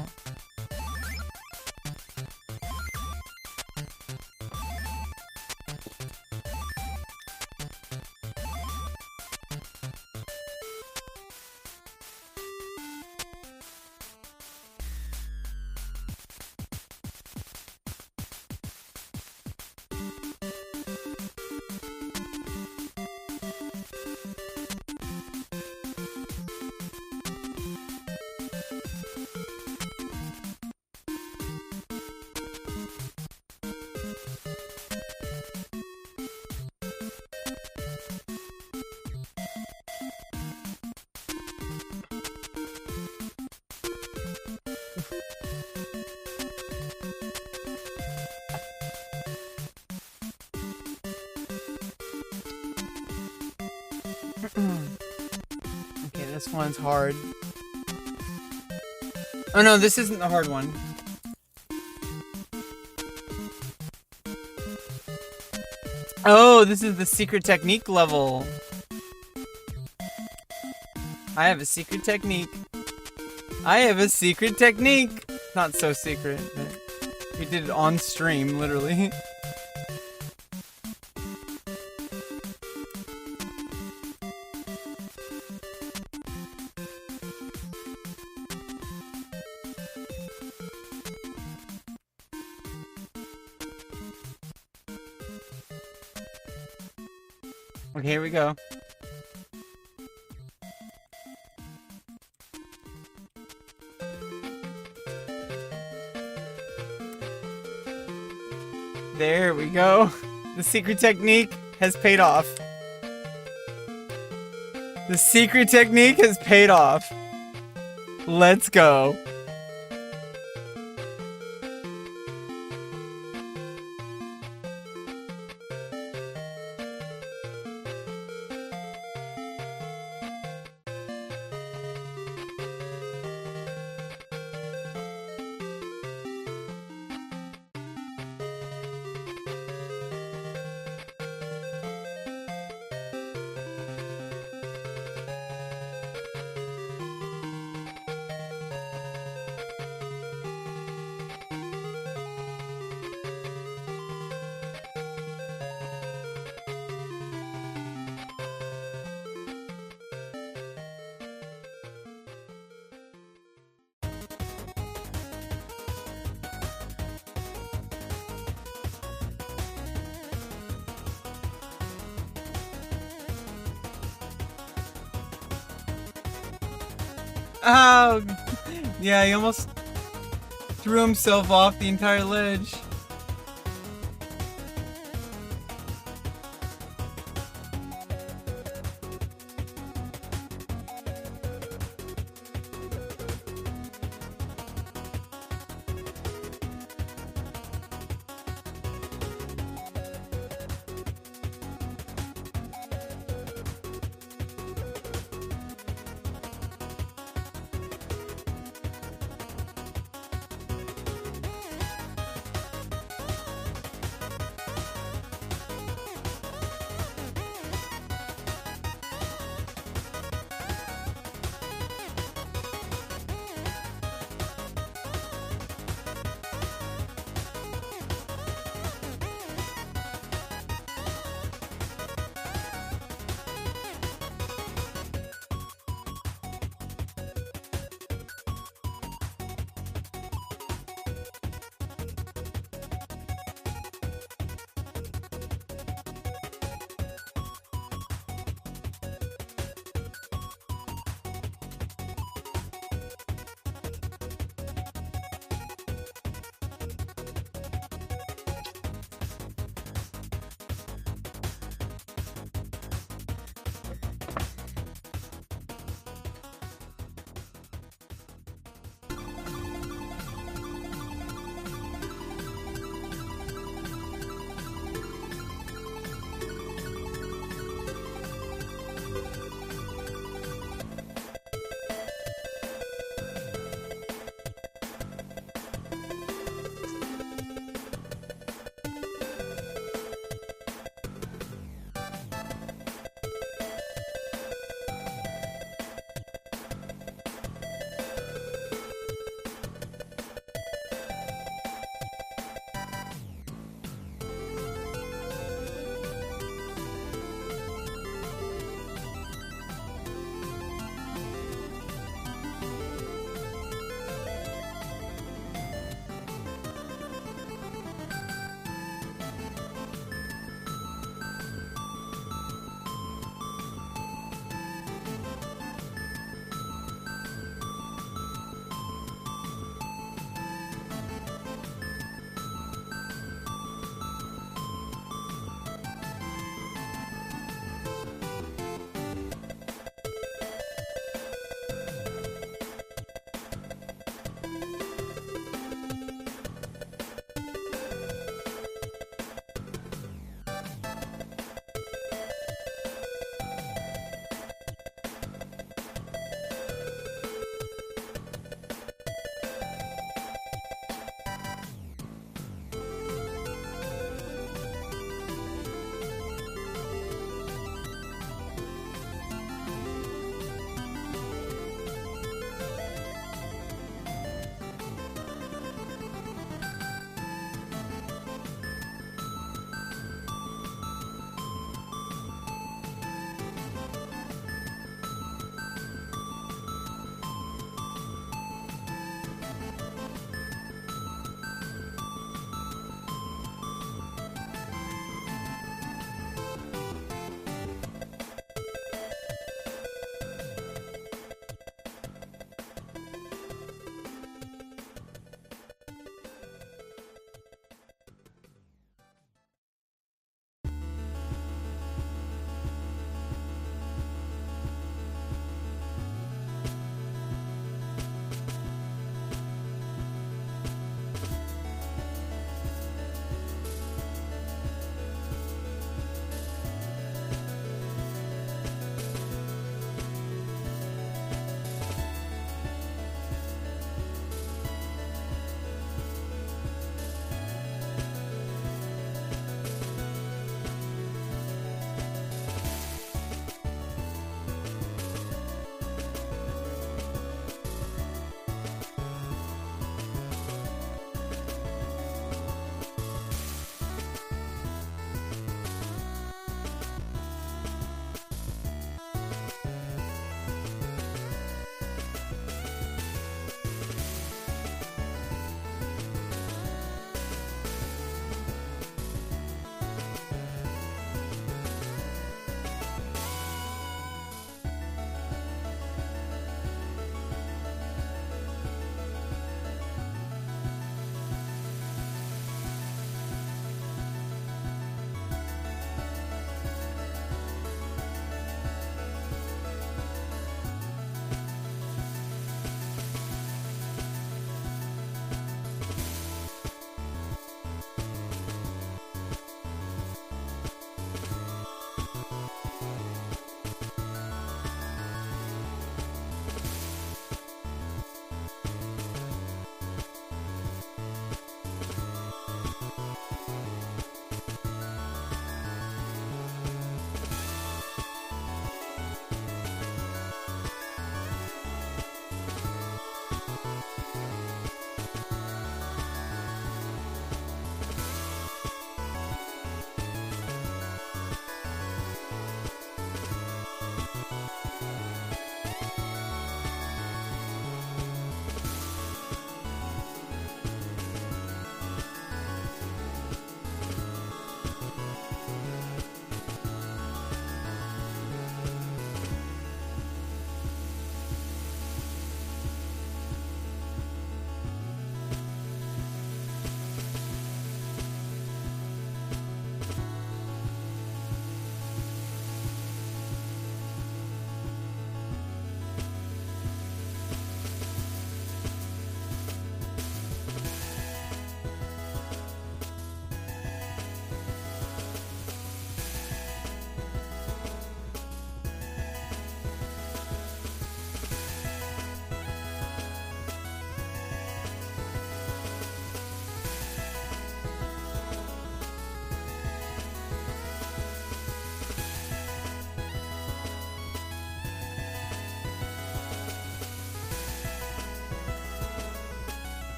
Okay, this one's hard. Oh no, this isn't the hard one. Oh, this is the secret technique level. I have a secret technique. I have a secret technique. Not so secret, but we did it on stream, literally. Okay, here we go. There we go. The secret technique has paid off. The secret technique has paid off. Let's go. Oh, yeah, he almost threw himself off the entire ledge.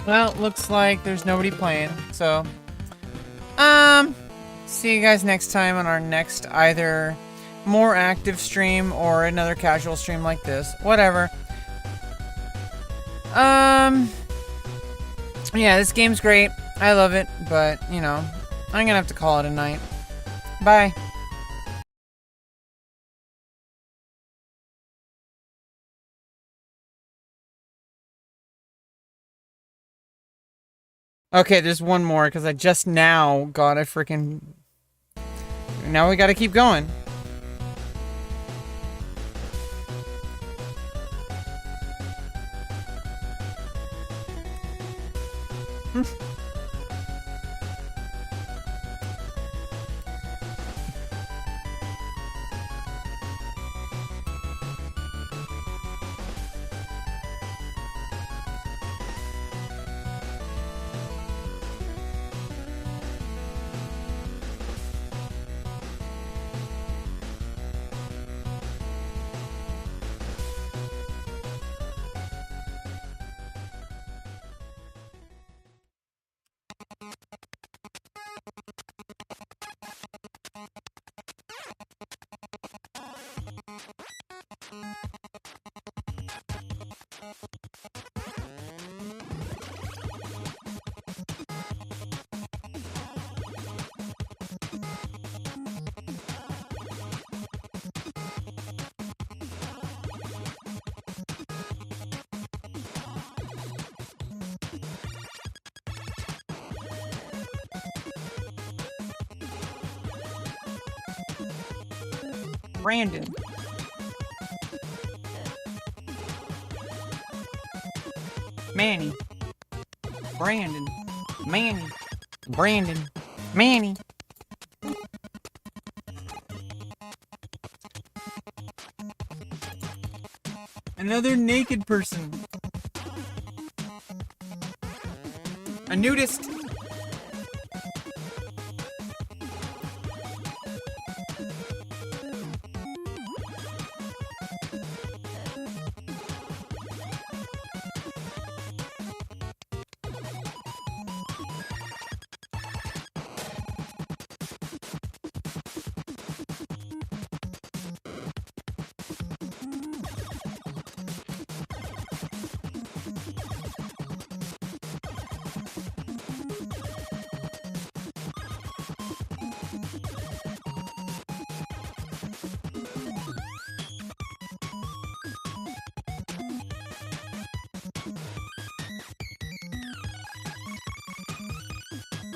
Well, looks like there's nobody playing, so see you guys next time on our next either more active stream or another casual stream like this. Whatever. Yeah, this game's great. I love it, but, you know, I'm gonna have to call it a night. Bye. Okay, there's one more, because I just now got a freaking... Now we gotta keep going. Brandon. Manny. Brandon. Manny. Brandon. Manny. Another naked person. A nudist.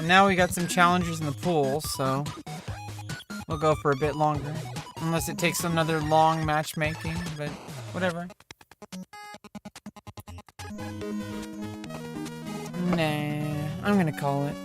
Now we got some challengers in the pool, so we'll go for a bit longer. Unless it takes another long matchmaking, but whatever. Nah, I'm gonna call it.